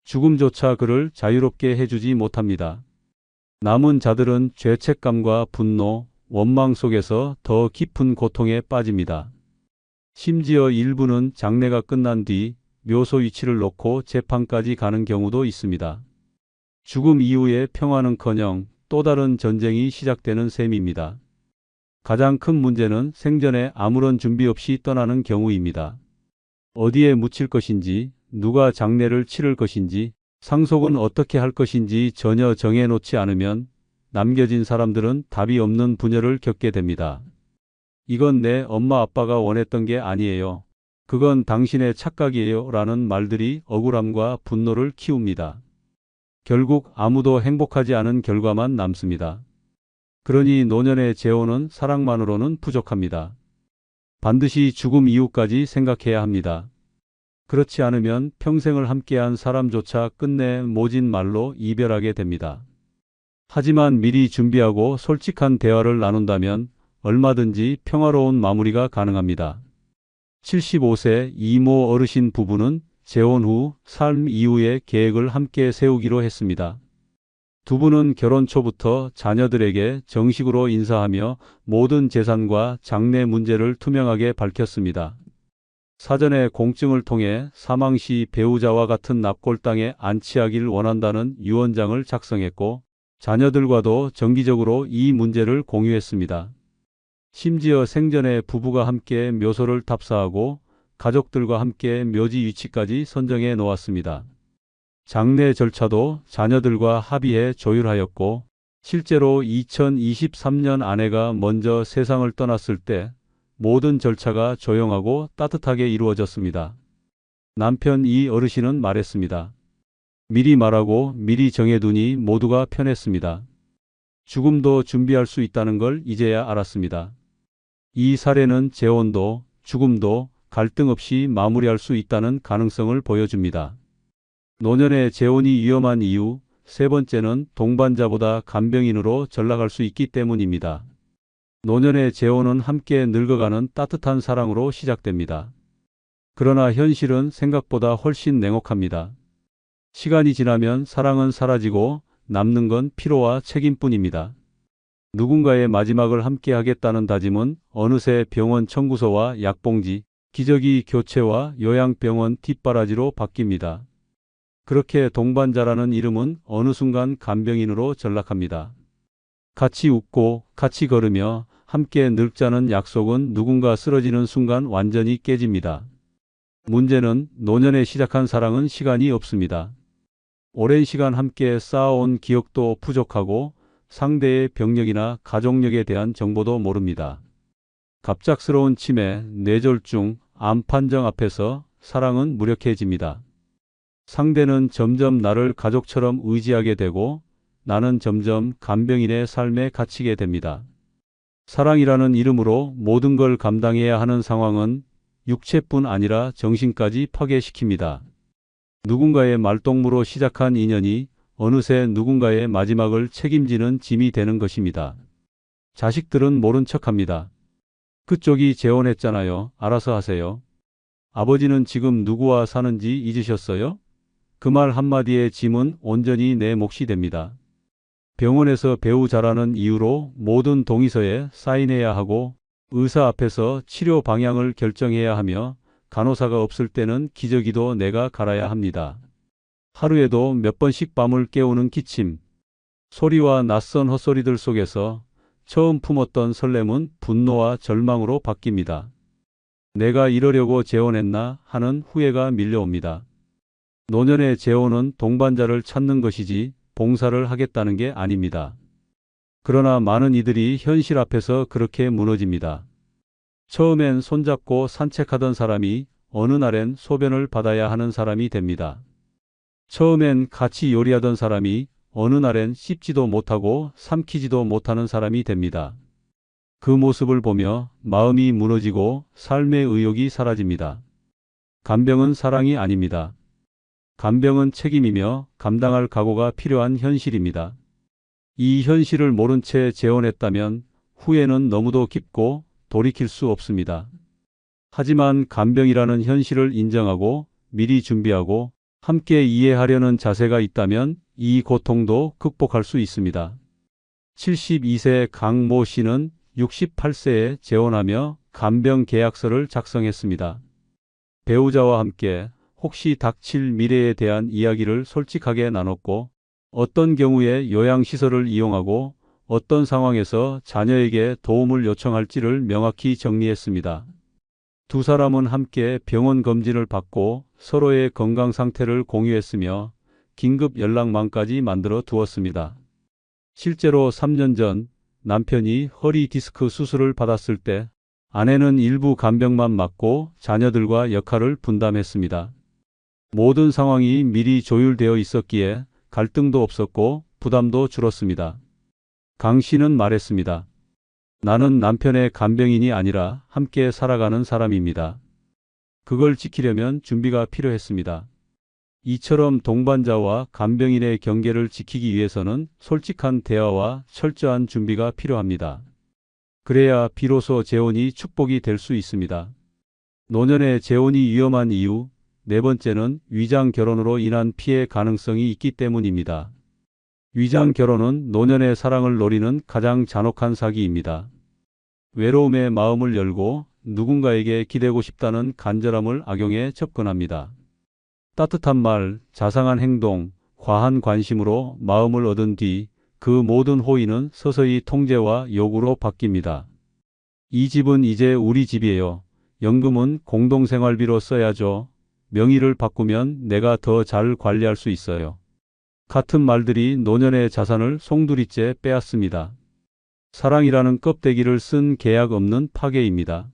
죽음조차 그를 자유롭게 해주지 못합니다. 남은 자들은 죄책감과 분노, 원망 속에서 더 깊은 고통에 빠집니다. 심지어 일부는 장례가 끝난 뒤 묘소 위치를 놓고 재판까지 가는 경우도 있습니다. 죽음 이후의 평화는커녕 또 다른 전쟁이 시작되는 셈입니다. 가장 큰 문제는 생전에 아무런 준비 없이 떠나는 경우입니다. 어디에 묻힐 것인지, 누가 장례를 치를 것인지, 상속은 어떻게 할 것인지 전혀 정해놓지 않으면 남겨진 사람들은 답이 없는 분열을 겪게 됩니다. 이건 내 엄마 아빠가 원했던 게 아니에요. 그건 당신의 착각이에요 라는 말들이 억울함과 분노를 키웁니다. 결국 아무도 행복하지 않은 결과만 남습니다. 그러니 노년의 재혼은 사랑만으로는 부족합니다. 반드시 죽음 이후까지 생각해야 합니다. 그렇지 않으면 평생을 함께한 사람조차 끝내 모진 말로 이별하게 됩니다. 하지만 미리 준비하고 솔직한 대화를 나눈다면 얼마든지 평화로운 마무리가 가능합니다. 75세 이모 어르신 부부는 재혼 후 삶 이후의 계획을 함께 세우기로 했습니다. 두 분은 결혼 초부터 자녀들에게 정식으로 인사하며 모든 재산과 장래 문제를 투명하게 밝혔습니다. 사전에 공증을 통해 사망 시 배우자와 같은 납골당에 안치하길 원한다는 유언장을 작성했고 자녀들과도 정기적으로 이 문제를 공유했습니다. 심지어 생전에 부부가 함께 묘소를 탑사하고 가족들과 함께 묘지 위치까지 선정해 놓았습니다. 장례 절차도 자녀들과 합의해 조율하였고 실제로 2023년 아내가 먼저 세상을 떠났을 때 모든 절차가 조용하고 따뜻하게 이루어졌습니다. 남편 이 어르신은 말했습니다. 미리 말하고 미리 정해두니 모두가 편했습니다. 죽음도 준비할 수 있다는 걸 이제야 알았습니다. 이 사례는 재혼도 죽음도 갈등 없이 마무리할 수 있다는 가능성을 보여줍니다. 노년의 재혼이 위험한 이유 세 번째는 동반자보다 간병인으로 전락할 수 있기 때문입니다. 노년의 재혼은 함께 늙어가는 따뜻한 사랑으로 시작됩니다. 그러나 현실은 생각보다 훨씬 냉혹합니다. 시간이 지나면 사랑은 사라지고 남는 건 피로와 책임뿐입니다. 누군가의 마지막을 함께 하겠다는 다짐은 어느새 병원 청구서와 약봉지, 기저귀 교체와 요양병원 뒷바라지로 바뀝니다. 그렇게 동반자라는 이름은 어느 순간 간병인으로 전락합니다. 같이 웃고 같이 걸으며 함께 늙자는 약속은 누군가 쓰러지는 순간 완전히 깨집니다. 문제는 노년에 시작한 사랑은 시간이 없습니다. 오랜 시간 함께 쌓아온 기억도 부족하고 상대의 병력이나 가족력에 대한 정보도 모릅니다. 갑작스러운 치매, 뇌졸중, 암 판정 앞에서 사랑은 무력해집니다. 상대는 점점 나를 가족처럼 의지하게 되고 나는 점점 간병인의 삶에 갇히게 됩니다. 사랑이라는 이름으로 모든 걸 감당해야 하는 상황은 육체뿐 아니라 정신까지 파괴시킵니다. 누군가의 말동무로 시작한 인연이 어느새 누군가의 마지막을 책임지는 짐이 되는 것입니다. 자식들은 모른 척합니다. 그쪽이 재혼했잖아요. 알아서 하세요. 아버지는 지금 누구와 사는지 잊으셨어요? 그 말 한마디의 짐은 온전히 내 몫이 됩니다. 병원에서 배우자라는 이유로 모든 동의서에 사인해야 하고 의사 앞에서 치료 방향을 결정해야 하며 간호사가 없을 때는 기저귀도 내가 갈아야 합니다. 하루에도 몇 번씩 밤을 깨우는 기침, 소리와 낯선 헛소리들 속에서 처음 품었던 설렘은 분노와 절망으로 바뀝니다. 내가 이러려고 재혼했나 하는 후회가 밀려옵니다. 노년의 재혼은 동반자를 찾는 것이지 봉사를 하겠다는 게 아닙니다. 그러나 많은 이들이 현실 앞에서 그렇게 무너집니다. 처음엔 손잡고 산책하던 사람이 어느 날엔 소변을 받아야 하는 사람이 됩니다. 처음엔 같이 요리하던 사람이 어느 날엔 씹지도 못하고 삼키지도 못하는 사람이 됩니다. 그 모습을 보며 마음이 무너지고 삶의 의욕이 사라집니다. 간병은 사랑이 아닙니다. 간병은 책임이며 감당할 각오가 필요한 현실입니다. 이 현실을 모른 채 재혼했다면 후회는 너무도 깊고 돌이킬 수 없습니다. 하지만 간병이라는 현실을 인정하고 미리 준비하고 함께 이해하려는 자세가 있다면 이 고통도 극복할 수 있습니다. 72세 강모 씨는 68세에 재혼하며 간병 계약서를 작성했습니다. 배우자와 함께 혹시 닥칠 미래에 대한 이야기를 솔직하게 나눴고 어떤 경우에 요양시설을 이용하고 어떤 상황에서 자녀에게 도움을 요청할지를 명확히 정리했습니다. 두 사람은 함께 병원 검진을 받고 서로의 건강 상태를 공유했으며 긴급 연락망까지 만들어 두었습니다. 실제로 3년 전 남편이 허리 디스크 수술을 받았을 때 아내는 일부 간병만 맡고 자녀들과 역할을 분담했습니다. 모든 상황이 미리 조율되어 있었기에 갈등도 없었고 부담도 줄었습니다. 강 씨는 말했습니다. 나는 남편의 간병인이 아니라 함께 살아가는 사람입니다. 그걸 지키려면 준비가 필요했습니다. 이처럼 동반자와 간병인의 경계를 지키기 위해서는 솔직한 대화와 철저한 준비가 필요합니다. 그래야 비로소 재혼이 축복이 될 수 있습니다. 노년의 재혼이 위험한 이유, 네 번째는 위장 결혼으로 인한 피해 가능성이 있기 때문입니다. 위장 결혼은 노년의 사랑을 노리는 가장 잔혹한 사기입니다. 외로움의 마음을 열고 누군가에게 기대고 싶다는 간절함을 악용해 접근합니다. 따뜻한 말, 자상한 행동, 과한 관심으로 마음을 얻은 뒤 그 모든 호의는 서서히 통제와 요구로 바뀝니다. 이 집은 이제 우리 집이에요. 연금은 공동생활비로 써야죠. 명의를 바꾸면 내가 더 잘 관리할 수 있어요. 같은 말들이 노년의 자산을 송두리째 빼앗습니다. 사랑이라는 껍데기를 쓴 계약 없는 파괴입니다.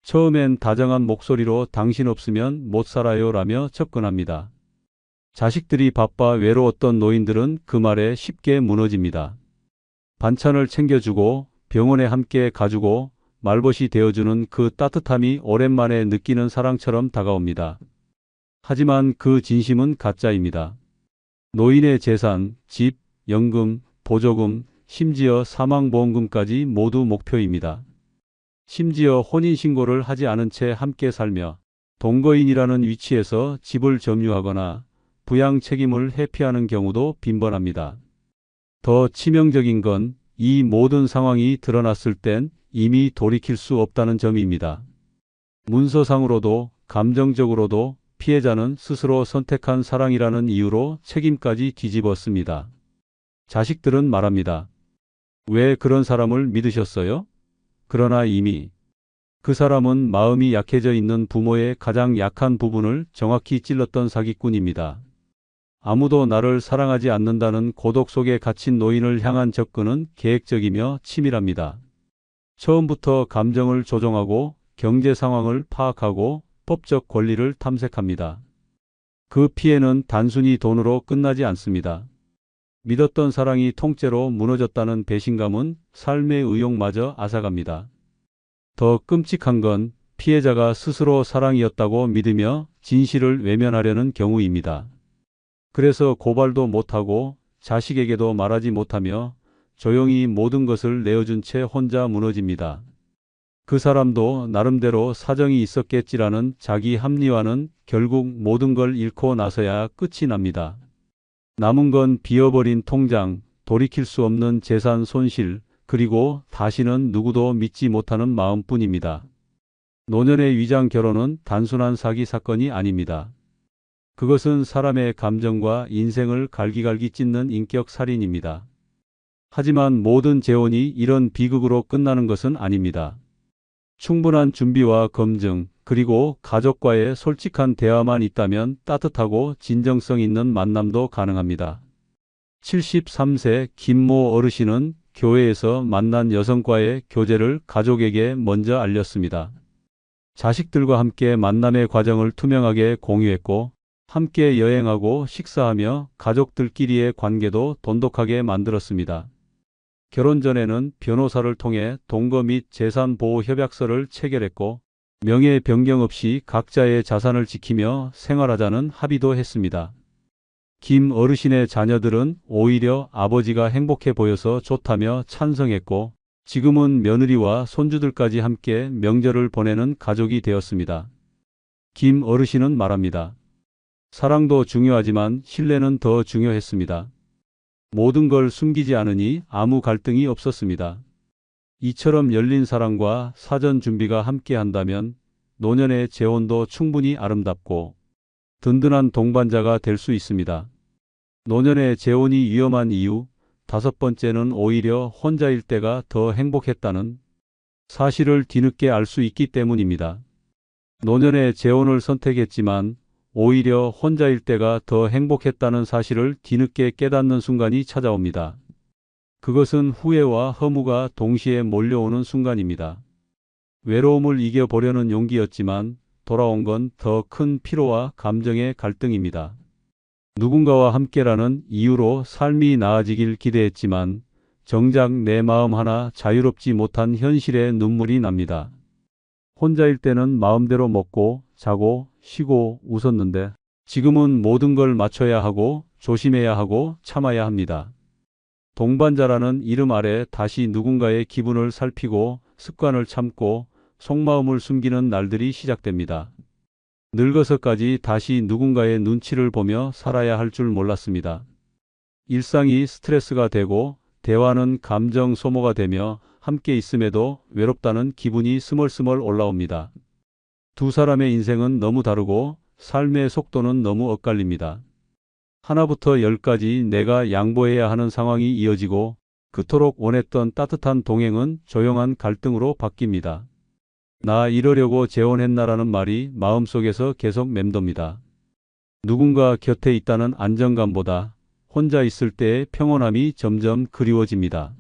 처음엔 다정한 목소리로 당신 없으면 못 살아요 라며 접근합니다. 자식들이 바빠 외로웠던 노인들은 그 말에 쉽게 무너집니다. 반찬을 챙겨주고 병원에 함께 가주고 말벗이 되어주는 그 따뜻함이 오랜만에 느끼는 사랑처럼 다가옵니다. 하지만 그 진심은 가짜입니다. 노인의 재산, 집, 연금, 보조금, 심지어 사망보험금까지 모두 목표입니다. 심지어 혼인신고를 하지 않은 채 함께 살며 동거인이라는 위치에서 집을 점유하거나 부양 책임을 회피하는 경우도 빈번합니다. 더 치명적인 건 이 모든 상황이 드러났을 땐 이미 돌이킬 수 없다는 점입니다. 문서상으로도 감정적으로도 피해자는 스스로 선택한 사랑이라는 이유로 책임까지 뒤집었습니다. 자식들은 말합니다. 왜 그런 사람을 믿으셨어요? 그러나 이미 그 사람은 마음이 약해져 있는 부모의 가장 약한 부분을 정확히 찔렀던 사기꾼입니다. 아무도 나를 사랑하지 않는다는 고독 속에 갇힌 노인을 향한 접근은 계획적이며 치밀합니다. 처음부터 감정을 조종하고 경제 상황을 파악하고 법적 권리를 탐색합니다. 그 피해는 단순히 돈으로 끝나지 않습니다. 믿었던 사랑이 통째로 무너졌다는 배신감은 삶의 의욕마저 앗아갑니다. 더 끔찍한 건 피해자가 스스로 사랑이었다고 믿으며 진실을 외면하려는 경우입니다. 그래서 고발도 못하고 자식에게도 말하지 못하며 조용히 모든 것을 내어준 채 혼자 무너집니다. 그 사람도 나름대로 사정이 있었겠지라는 자기 합리화는 결국 모든 걸 잃고 나서야 끝이 납니다. 남은 건 비어버린 통장, 돌이킬 수 없는 재산 손실, 그리고 다시는 누구도 믿지 못하는 마음뿐입니다. 노년의 위장 결혼은 단순한 사기 사건이 아닙니다. 그것은 사람의 감정과 인생을 갈기갈기 찢는 인격 살인입니다. 하지만 모든 재혼이 이런 비극으로 끝나는 것은 아닙니다. 충분한 준비와 검증, 그리고 가족과의 솔직한 대화만 있다면 따뜻하고 진정성 있는 만남도 가능합니다. 73세 김모 어르신은 교회에서 만난 여성과의 교제를 가족에게 먼저 알렸습니다. 자식들과 함께 만남의 과정을 투명하게 공유했고, 함께 여행하고 식사하며 가족들끼리의 관계도 돈독하게 만들었습니다. 결혼 전에는 변호사를 통해 동거 및 재산 보호 협약서를 체결했고, 명예 변경 없이 각자의 자산을 지키며 생활하자는 합의도 했습니다. 김 어르신의 자녀들은 오히려 아버지가 행복해 보여서 좋다며 찬성했고, 지금은 며느리와 손주들까지 함께 명절을 보내는 가족이 되었습니다. 김 어르신은 말합니다. 사랑도 중요하지만 신뢰는 더 중요했습니다. 모든 걸 숨기지 않으니 아무 갈등이 없었습니다. 이처럼 열린 사랑과 사전 준비가 함께한다면 노년의 재혼도 충분히 아름답고 든든한 동반자가 될 수 있습니다. 노년의 재혼이 위험한 이유, 5번째는 오히려 혼자일 때가 더 행복했다는 사실을 뒤늦게 알 수 있기 때문입니다. 노년의 재혼을 선택했지만 오히려 혼자일 때가 더 행복했다는 사실을 뒤늦게 깨닫는 순간이 찾아옵니다. 그것은 후회와 허무가 동시에 몰려오는 순간입니다. 외로움을 이겨보려는 용기였지만 돌아온 건 더 큰 피로와 감정의 갈등입니다. 누군가와 함께라는 이유로 삶이 나아지길 기대했지만 정작 내 마음 하나 자유롭지 못한 현실에 눈물이 납니다. 혼자일 때는 마음대로 먹고 자고 쉬고 웃었는데 지금은 모든 걸 맞춰야 하고 조심해야 하고 참아야 합니다. 동반자라는 이름 아래 다시 누군가의 기분을 살피고 습관을 참고 속마음을 숨기는 날들이 시작됩니다. 늙어서까지 다시 누군가의 눈치를 보며 살아야 할 줄 몰랐습니다. 일상이 스트레스가 되고 대화는 감정 소모가 되며 함께 있음에도 외롭다는 기분이 스멀스멀 올라옵니다. 두 사람의 인생은 너무 다르고 삶의 속도는 너무 엇갈립니다. 하나부터 10까지 내가 양보해야 하는 상황이 이어지고 그토록 원했던 따뜻한 동행은 조용한 갈등으로 바뀝니다. 나 이러려고 재혼했나라는 말이 마음속에서 계속 맴돕니다. 누군가 곁에 있다는 안정감보다 혼자 있을 때의 평온함이 점점 그리워집니다.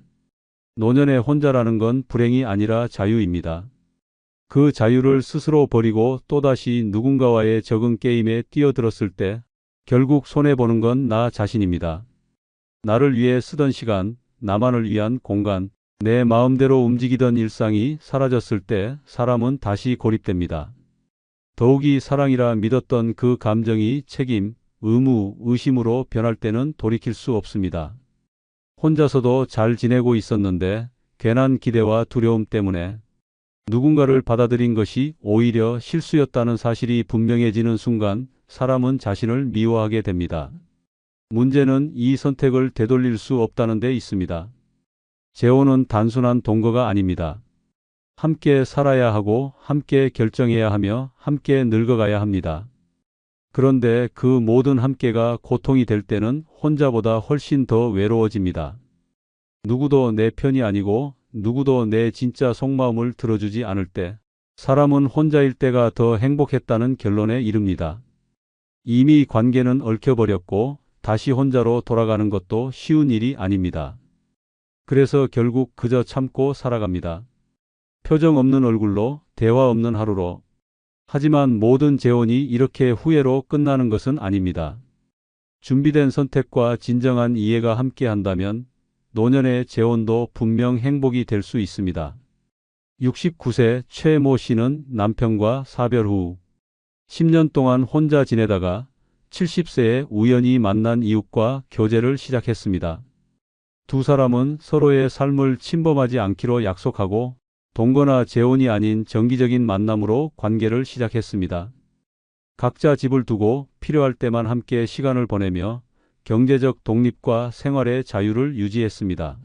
노년의 혼자라는 건 불행이 아니라 자유입니다. 그 자유를 스스로 버리고 또다시 누군가와의 적응 게임에 뛰어들었을 때 결국 손해보는 건 나 자신입니다. 나를 위해 쓰던 시간, 나만을 위한 공간, 내 마음대로 움직이던 일상이 사라졌을 때 사람은 다시 고립됩니다. 더욱이 사랑이라 믿었던 그 감정이 책임, 의무, 의심으로 변할 때는 돌이킬 수 없습니다. 혼자서도 잘 지내고 있었는데 괜한 기대와 두려움 때문에 누군가를 받아들인 것이 오히려 실수였다는 사실이 분명해지는 순간 사람은 자신을 미워하게 됩니다. 문제는 이 선택을 되돌릴 수 없다는 데 있습니다. 재혼은 단순한 동거가 아닙니다. 함께 살아야 하고 함께 결정해야 하며 함께 늙어가야 합니다. 그런데 그 모든 함께가 고통이 될 때는 혼자보다 훨씬 더 외로워집니다. 누구도 내 편이 아니고 누구도 내 진짜 속마음을 들어주지 않을 때 사람은 혼자일 때가 더 행복했다는 결론에 이릅니다. 이미 관계는 얽혀버렸고 다시 혼자로 돌아가는 것도 쉬운 일이 아닙니다. 그래서 결국 그저 참고 살아갑니다. 표정 없는 얼굴로, 대화 없는 하루로. 하지만 모든 재혼이 이렇게 후회로 끝나는 것은 아닙니다. 준비된 선택과 진정한 이해가 함께한다면 노년의 재혼도 분명 행복이 될 수 있습니다. 69세 최모 씨는 남편과 사별 후 10년 동안 혼자 지내다가 70세에 우연히 만난 이웃과 교제를 시작했습니다. 두 사람은 서로의 삶을 침범하지 않기로 약속하고 동거나 재혼이 아닌 정기적인 만남으로 관계를 시작했습니다. 각자 집을 두고 필요할 때만 함께 시간을 보내며 경제적 독립과 생활의 자유를 유지했습니다.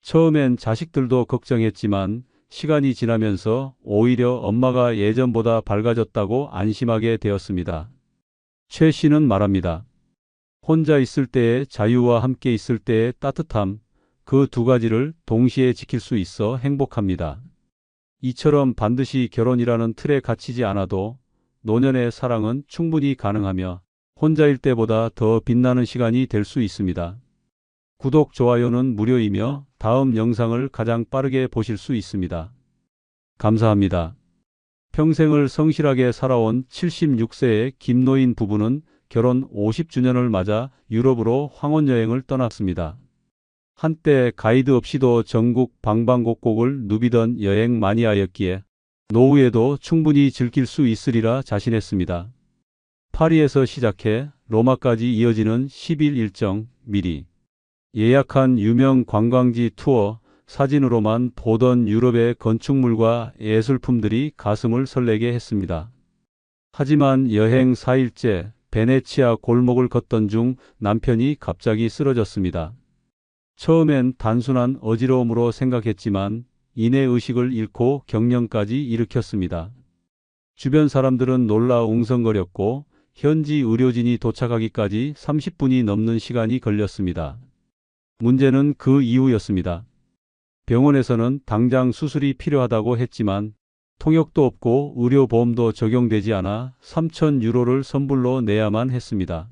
처음엔 자식들도 걱정했지만 시간이 지나면서 오히려 엄마가 예전보다 밝아졌다고 안심하게 되었습니다. 최 씨는 말합니다. 혼자 있을 때의 자유와 함께 있을 때의 따뜻함, 그 두 가지를 동시에 지킬 수 있어 행복합니다. 이처럼 반드시 결혼이라는 틀에 갇히지 않아도 노년의 사랑은 충분히 가능하며 혼자일 때보다 더 빛나는 시간이 될 수 있습니다. 구독, 좋아요는 무료이며 다음 영상을 가장 빠르게 보실 수 있습니다. 감사합니다. 평생을 성실하게 살아온 76세의 김노인 부부는 결혼 50주년을 맞아 유럽으로 황혼여행을 떠났습니다. 한때 가이드 없이도 전국 방방곡곡을 누비던 여행 마니아였기에 노후에도 충분히 즐길 수 있으리라 자신했습니다. 파리에서 시작해 로마까지 이어지는 10일 일정 미리 예약한 유명 관광지 투어, 사진으로만 보던 유럽의 건축물과 예술품들이 가슴을 설레게 했습니다. 하지만 여행 4일째 베네치아 골목을 걷던 중 남편이 갑자기 쓰러졌습니다. 처음엔 단순한 어지러움으로 생각했지만 이내 의식을 잃고 경련까지 일으켰습니다. 주변 사람들은 놀라 웅성거렸고 현지 의료진이 도착하기까지 30분이 넘는 시간이 걸렸습니다. 문제는 그 이후였습니다. 병원에서는 당장 수술이 필요하다고 했지만 통역도 없고 의료보험도 적용되지 않아 3,000유로를 선불로 내야만 했습니다.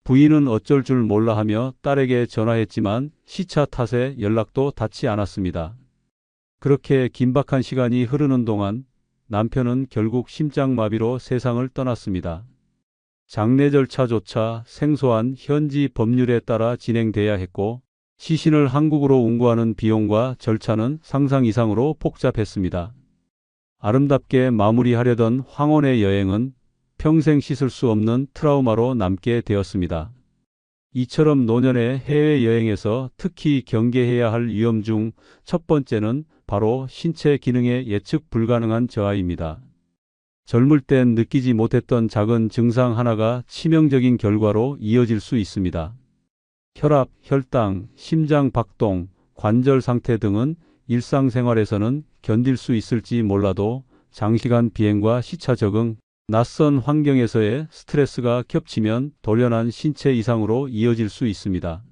부인은 어쩔 줄 몰라 하며 딸에게 전화했지만 시차 탓에 연락도 닿지 않았습니다. 그렇게 긴박한 시간이 흐르는 동안 남편은 결국 심장마비로 세상을 떠났습니다. 장례 절차조차 생소한 현지 법률에 따라 진행돼야 했고 시신을 한국으로 운구하는 비용과 절차는 상상 이상으로 복잡했습니다. 아름답게 마무리하려던 황혼의 여행은 평생 씻을 수 없는 트라우마로 남게 되었습니다. 이처럼 노년의 해외여행에서 특히 경계해야 할 위험 중 첫 번째는 바로 신체 기능의 예측 불가능한 저하입니다. 젊을 땐 느끼지 못했던 작은 증상 하나가 치명적인 결과로 이어질 수 있습니다. 혈압, 혈당, 심장 박동, 관절 상태 등은 일상생활에서는 견딜 수 있을지 몰라도 장시간 비행과 시차 적응, 낯선 환경에서의 스트레스가 겹치면 돌연한 신체 이상으로 이어질 수 있습니다.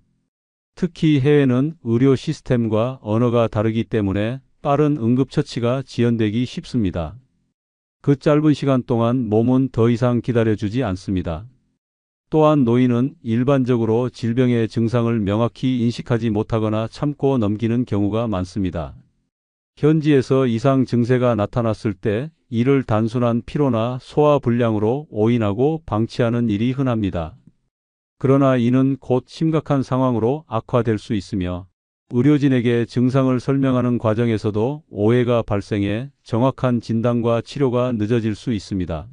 특히 해외는 의료 시스템과 언어가 다르기 때문에 빠른 응급처치가 지연되기 쉽습니다. 그 짧은 시간 동안 몸은 더 이상 기다려주지 않습니다. 또한 노인은 일반적으로 질병의 증상을 명확히 인식하지 못하거나 참고 넘기는 경우가 많습니다. 현지에서 이상 증세가 나타났을 때 이를 단순한 피로나 소화불량으로 오인하고 방치하는 일이 흔합니다. 그러나 이는 곧 심각한 상황으로 악화될 수 있으며 의료진에게 증상을 설명하는 과정에서도 오해가 발생해 정확한 진단과 치료가 늦어질 수 있습니다.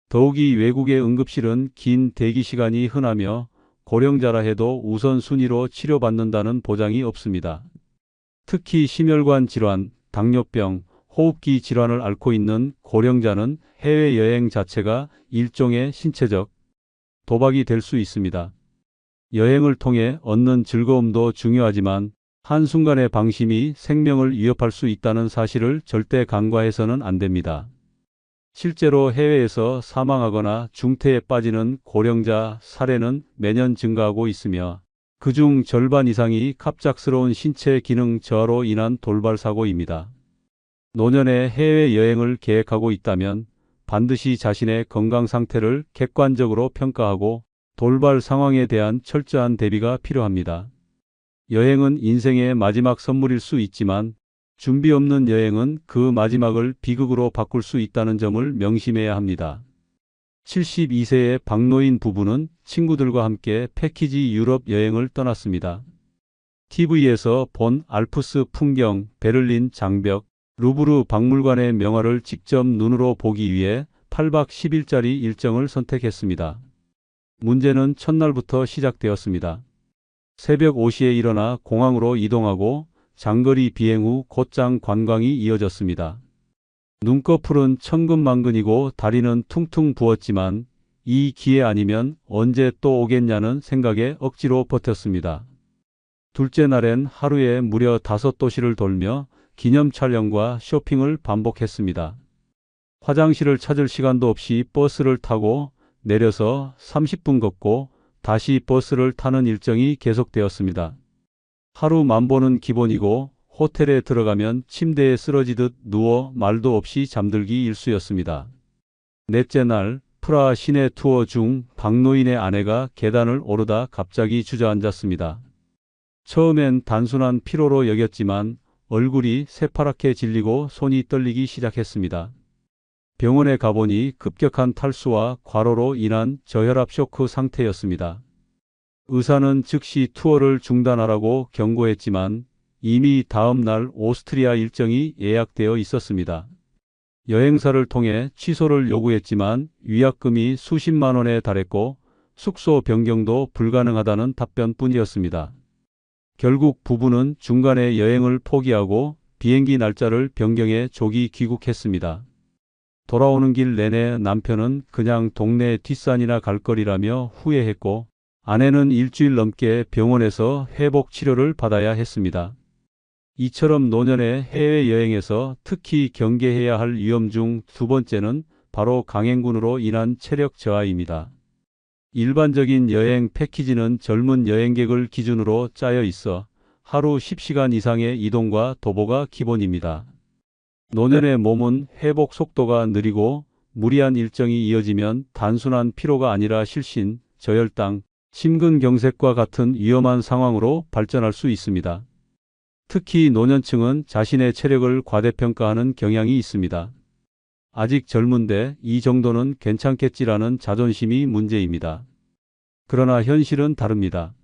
더욱이 외국의 응급실은 긴 대기 시간이 흔하며 고령자라 해도 우선순위로 치료받는다는 보장이 없습니다. 특히 심혈관 질환, 당뇨병, 호흡기 질환을 앓고 있는 고령자는 해외여행 자체가 일종의 신체적 도박이 될 수 있습니다. 여행을 통해 얻는 즐거움도 중요하지만 한순간의 방심이 생명을 위협할 수 있다는 사실을 절대 간과해서는 안 됩니다. 실제로 해외에서 사망하거나 중태에 빠지는 고령자 사례는 매년 증가하고 있으며 그중 절반 이상이 갑작스러운 신체 기능 저하로 인한 돌발 사고입니다. 노년에 해외여행을 계획하고 있다면 반드시 자신의 건강 상태를 객관적으로 평가하고 돌발 상황에 대한 철저한 대비가 필요합니다. 여행은 인생의 마지막 선물일 수 있지만 준비 없는 여행은 그 마지막을 비극으로 바꿀 수 있다는 점을 명심해야 합니다. 72세의 박노인 부부는 친구들과 함께 패키지 유럽 여행을 떠났습니다. TV에서 본 알프스 풍경, 베를린 장벽, 루브르 박물관의 명화를 직접 눈으로 보기 위해 8박 10일짜리 일정을 선택했습니다. 문제는 첫날부터 시작되었습니다. 새벽 5시에 일어나 공항으로 이동하고 장거리 비행 후 곧장 관광이 이어졌습니다. 눈꺼풀은 천근만근이고 다리는 퉁퉁 부었지만 이 기회 아니면 언제 또 오겠냐는 생각에 억지로 버텼습니다. 둘째 날엔 하루에 무려 5도시를 돌며 기념 촬영과 쇼핑을 반복했습니다. 화장실을 찾을 시간도 없이 버스를 타고 내려서 30분 걷고 다시 버스를 타는 일정이 계속되었습니다. 하루 만보는 기본이고 호텔에 들어가면 침대에 쓰러지듯 누워 말도 없이 잠들기 일쑤였습니다. 넷째 날 프라하 시내 투어 중 박노인의 아내가 계단을 오르다 갑자기 주저앉았습니다. 처음엔 단순한 피로로 여겼지만 얼굴이 새파랗게 질리고 손이 떨리기 시작했습니다. 병원에 가보니 급격한 탈수와 과로로 인한 저혈압 쇼크 상태였습니다. 의사는 즉시 투어를 중단하라고 경고했지만 이미 다음 날 오스트리아 일정이 예약되어 있었습니다. 여행사를 통해 취소를 요구했지만 위약금이 수십만 원에 달했고 숙소 변경도 불가능하다는 답변뿐이었습니다. 결국 부부는 중간에 여행을 포기하고 비행기 날짜를 변경해 조기 귀국했습니다. 돌아오는 길 내내 남편은 그냥 동네 뒷산이나 갈 거리라며 후회했고 아내는 일주일 넘게 병원에서 회복 치료를 받아야 했습니다. 이처럼 노년의 해외여행에서 특히 경계해야 할 위험 중 두 번째는 바로 강행군으로 인한 체력 저하입니다. 일반적인 여행 패키지는 젊은 여행객을 기준으로 짜여 있어 하루 10시간 이상의 이동과 도보가 기본입니다. 노년의 몸은 회복 속도가 느리고 무리한 일정이 이어지면 단순한 피로가 아니라 실신, 저혈당, 심근경색과 같은 위험한 상황으로 발전할 수 있습니다. 특히 노년층은 자신의 체력을 과대평가하는 경향이 있습니다. 아직 젊은데 이 정도는 괜찮겠지라는 자존심이 문제입니다. 그러나 현실은 다릅니다.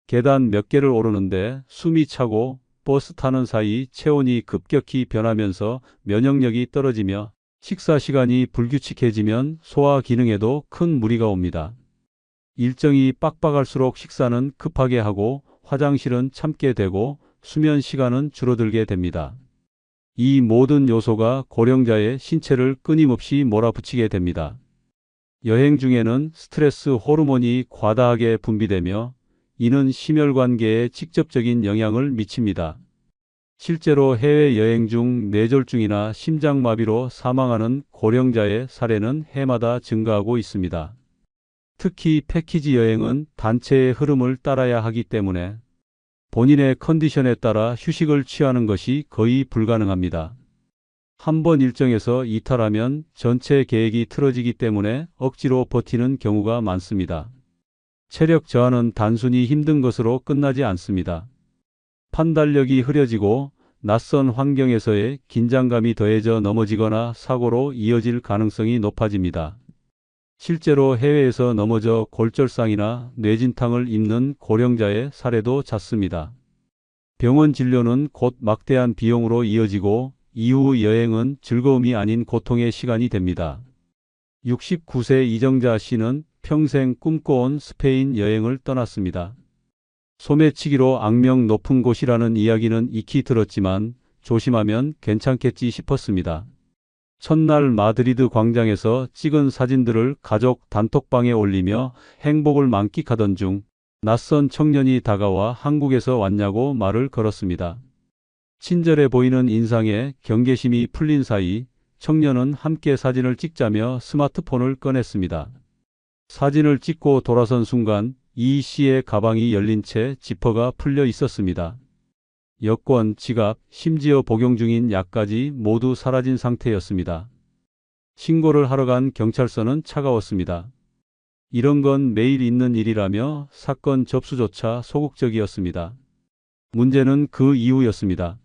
계단 몇 개를 오르는데 숨이 차고 버스 타는 사이 체온이 급격히 변하면서 면역력이 떨어지며 식사 시간이 불규칙해지면 소화 기능에도 큰 무리가 옵니다. 일정이 빡빡할수록 식사는 급하게 하고 화장실은 참게 되고 수면 시간은 줄어들게 됩니다. 이 모든 요소가 고령자의 신체를 끊임없이 몰아붙이게 됩니다. 여행 중에는 스트레스 호르몬이 과다하게 분비되며 이는 심혈관계에 직접적인 영향을 미칩니다. 실제로 해외여행 중 뇌졸중이나 심장마비로 사망하는 고령자의 사례는 해마다 증가하고 있습니다. 특히 패키지 여행은 단체의 흐름을 따라야 하기 때문에 본인의 컨디션에 따라 휴식을 취하는 것이 거의 불가능합니다. 한 번 일정에서 이탈하면 전체 계획이 틀어지기 때문에 억지로 버티는 경우가 많습니다. 체력 저하는 단순히 힘든 것으로 끝나지 않습니다. 판단력이 흐려지고 낯선 환경에서의 긴장감이 더해져 넘어지거나 사고로 이어질 가능성이 높아집니다. 실제로 해외에서 넘어져 골절상이나 뇌진탕을 입는 고령자의 사례도 잦습니다. 병원 진료는 곧 막대한 비용으로 이어지고 이후 여행은 즐거움이 아닌 고통의 시간이 됩니다. 69세 이정자 씨는 평생 꿈꿔온 스페인 여행을 떠났습니다. 소매치기로 악명 높은 곳이라는 이야기는 익히 들었지만 조심하면 괜찮겠지 싶었습니다. 첫날 마드리드 광장에서 찍은 사진들을 가족 단톡방에 올리며 행복을 만끽하던 중 낯선 청년이 다가와 한국에서 왔냐고 말을 걸었습니다. 친절해 보이는 인상에 경계심이 풀린 사이 청년은 함께 사진을 찍자며 스마트폰을 꺼냈습니다. 사진을 찍고 돌아선 순간 이 씨의 가방이 열린 채 지퍼가 풀려 있었습니다. 여권, 지갑, 심지어 복용 중인 약까지 모두 사라진 상태였습니다. 신고를 하러 간 경찰서는 차가웠습니다. 이런 건 매일 있는 일이라며 사건 접수조차 소극적이었습니다. 문제는 그 이후였습니다.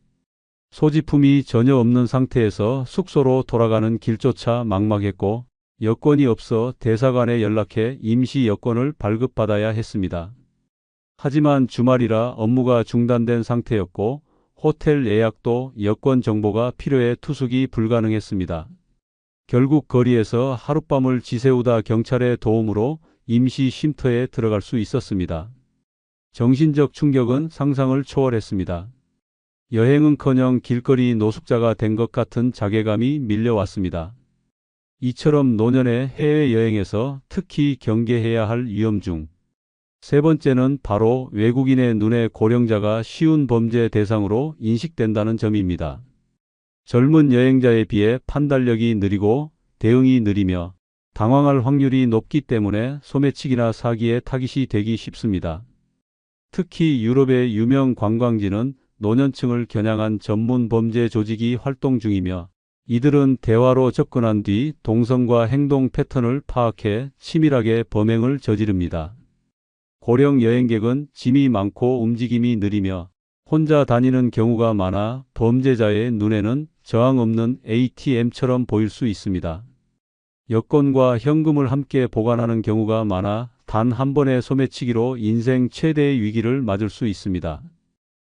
소지품이 전혀 없는 상태에서 숙소로 돌아가는 길조차 막막했고 여권이 없어 대사관에 연락해 임시 여권을 발급받아야 했습니다. 하지만 주말이라 업무가 중단된 상태였고 호텔 예약도 여권 정보가 필요해 투숙이 불가능했습니다. 결국 거리에서 하룻밤을 지새우다 경찰의 도움으로 임시 쉼터에 들어갈 수 있었습니다. 정신적 충격은 상상을 초월했습니다. 여행은커녕 길거리 노숙자가 된 것 같은 자괴감이 밀려왔습니다. 이처럼 노년의 해외여행에서 특히 경계해야 할 위험 중 세 번째는 바로 외국인의 눈에 고령자가 쉬운 범죄 대상으로 인식된다는 점입니다. 젊은 여행자에 비해 판단력이 느리고 대응이 느리며 당황할 확률이 높기 때문에 소매치기나 사기의 타깃이 되기 쉽습니다. 특히 유럽의 유명 관광지는 노년층을 겨냥한 전문 범죄 조직이 활동 중이며 이들은 대화로 접근한 뒤 동선과 행동 패턴을 파악해 치밀하게 범행을 저지릅니다. 고령 여행객은 짐이 많고 움직임이 느리며 혼자 다니는 경우가 많아 범죄자의 눈에는 저항 없는 ATM처럼 보일 수 있습니다. 여권과 현금을 함께 보관하는 경우가 많아 단 한 번의 소매치기로 인생 최대의 위기를 맞을 수 있습니다.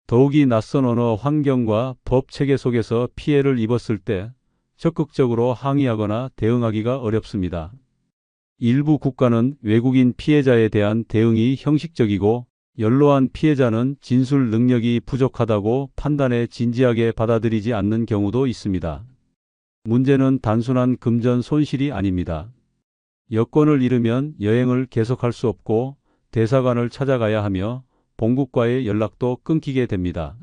더욱이 낯선 언어 환경과 법 체계 속에서 피해를 입었을 때 적극적으로 항의하거나 대응하기가 어렵습니다. 일부 국가는 외국인 피해자에 대한 대응이 형식적이고 연로한 피해자는 진술 능력이 부족하다고 판단해 진지하게 받아들이지 않는 경우도 있습니다. 문제는 단순한 금전 손실이 아닙니다. 여권을 잃으면 여행을 계속할 수 없고 대사관을 찾아가야 하며 본국과의 연락도 끊기게 됩니다.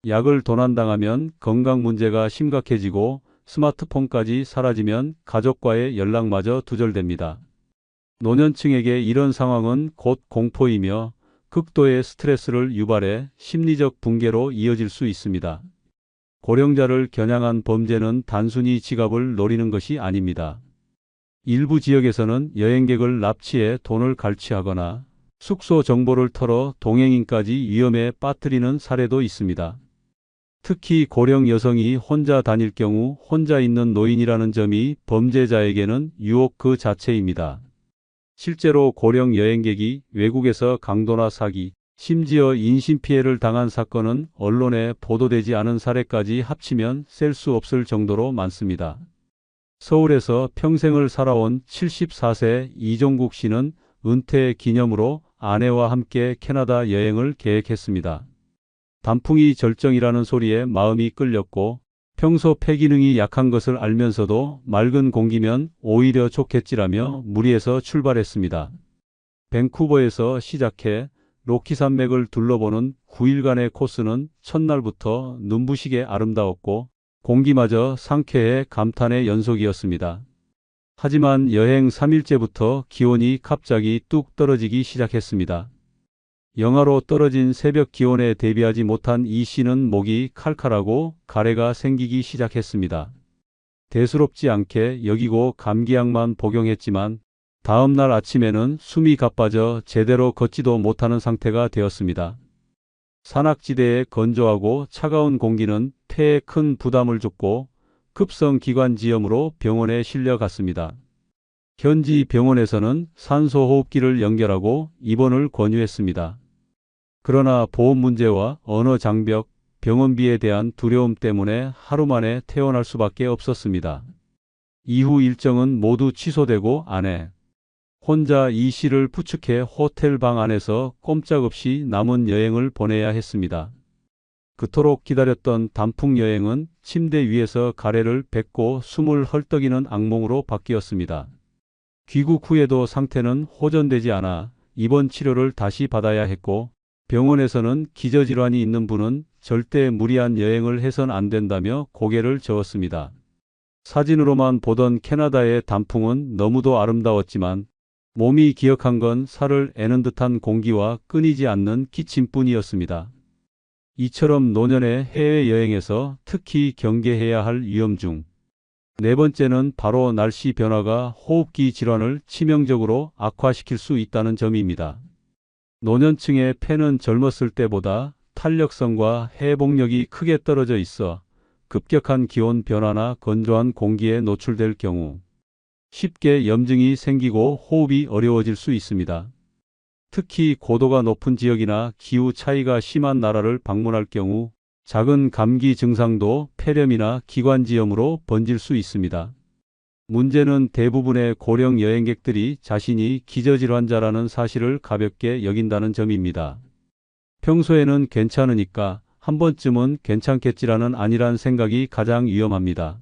약을 도난당하면 건강 문제가 심각해지고 스마트폰까지 사라지면 가족과의 연락마저 두절됩니다. 노년층에게 이런 상황은 곧 공포이며 극도의 스트레스를 유발해 심리적 붕괴로 이어질 수 있습니다. 고령자를 겨냥한 범죄는 단순히 지갑을 노리는 것이 아닙니다. 일부 지역에서는 여행객을 납치해 돈을 갈취하거나 숙소 정보를 털어 동행인까지 위험에 빠뜨리는 사례도 있습니다. 특히 고령 여성이 혼자 다닐 경우 혼자 있는 노인이라는 점이 범죄자에게는 유혹 그 자체입니다. 실제로 고령 여행객이 외국에서 강도나 사기, 심지어 인신피해를 당한 사건은 언론에 보도되지 않은 사례까지 합치면 셀 수 없을 정도로 많습니다. 서울에서 평생을 살아온 74세 이종국 씨는 은퇴 기념으로 아내와 함께 캐나다 여행을 계획했습니다. 단풍이 절정이라는 소리에 마음이 끌렸고 평소 폐기능이 약한 것을 알면서도 맑은 공기면 오히려 좋겠지라며 무리해서 출발했습니다. 밴쿠버에서 시작해 로키 산맥을 둘러보는 9일간의 코스는 첫날부터 눈부시게 아름다웠고 공기마저 상쾌해 감탄의 연속이었습니다. 하지만 여행 3일째부터 기온이 갑자기 뚝 떨어지기 시작했습니다. 영하로 떨어진 새벽 기온에 대비하지 못한 이 씨는 목이 칼칼하고 가래가 생기기 시작했습니다. 대수롭지 않게 여기고 감기약만 복용했지만 다음 날 아침에는 숨이 가빠져 제대로 걷지도 못하는 상태가 되었습니다. 산악지대의 건조하고 차가운 공기는 폐에 큰 부담을 줬고 급성 기관지염으로 병원에 실려갔습니다. 현지 병원에서는 산소호흡기를 연결하고 입원을 권유했습니다. 그러나 보험 문제와 언어 장벽, 병원비에 대한 두려움 때문에 하루 만에 퇴원할 수밖에 없었습니다. 이후 일정은 모두 취소되고 아내 혼자 이 씨를 부축해 호텔 방 안에서 꼼짝없이 남은 여행을 보내야 했습니다. 그토록 기다렸던 단풍 여행은 침대 위에서 가래를 뱉고 숨을 헐떡이는 악몽으로 바뀌었습니다. 귀국 후에도 상태는 호전되지 않아 입원 치료를 다시 받아야 했고 병원에서는 기저질환이 있는 분은 절대 무리한 여행을 해선 안 된다며 고개를 저었습니다. 사진으로만 보던 캐나다의 단풍은 너무도 아름다웠지만 몸이 기억한 건 살을 애는 듯한 공기와 끊이지 않는 기침뿐이었습니다. 이처럼 노년의 해외여행에서 특히 경계해야 할 위험 중 네 번째는 바로 날씨 변화가 호흡기 질환을 치명적으로 악화시킬 수 있다는 점입니다. 노년층의 폐는 젊었을 때보다 탄력성과 회복력이 크게 떨어져 있어 급격한 기온 변화나 건조한 공기에 노출될 경우 쉽게 염증이 생기고 호흡이 어려워질 수 있습니다. 특히 고도가 높은 지역이나 기후 차이가 심한 나라를 방문할 경우 작은 감기 증상도 폐렴이나 기관지염으로 번질 수 있습니다. 문제는 대부분의 고령 여행객들이 자신이 기저질환자라는 사실을 가볍게 여긴다는 점입니다. 평소에는 괜찮으니까 한 번쯤은 괜찮겠지라는 안일한 생각이 가장 위험합니다.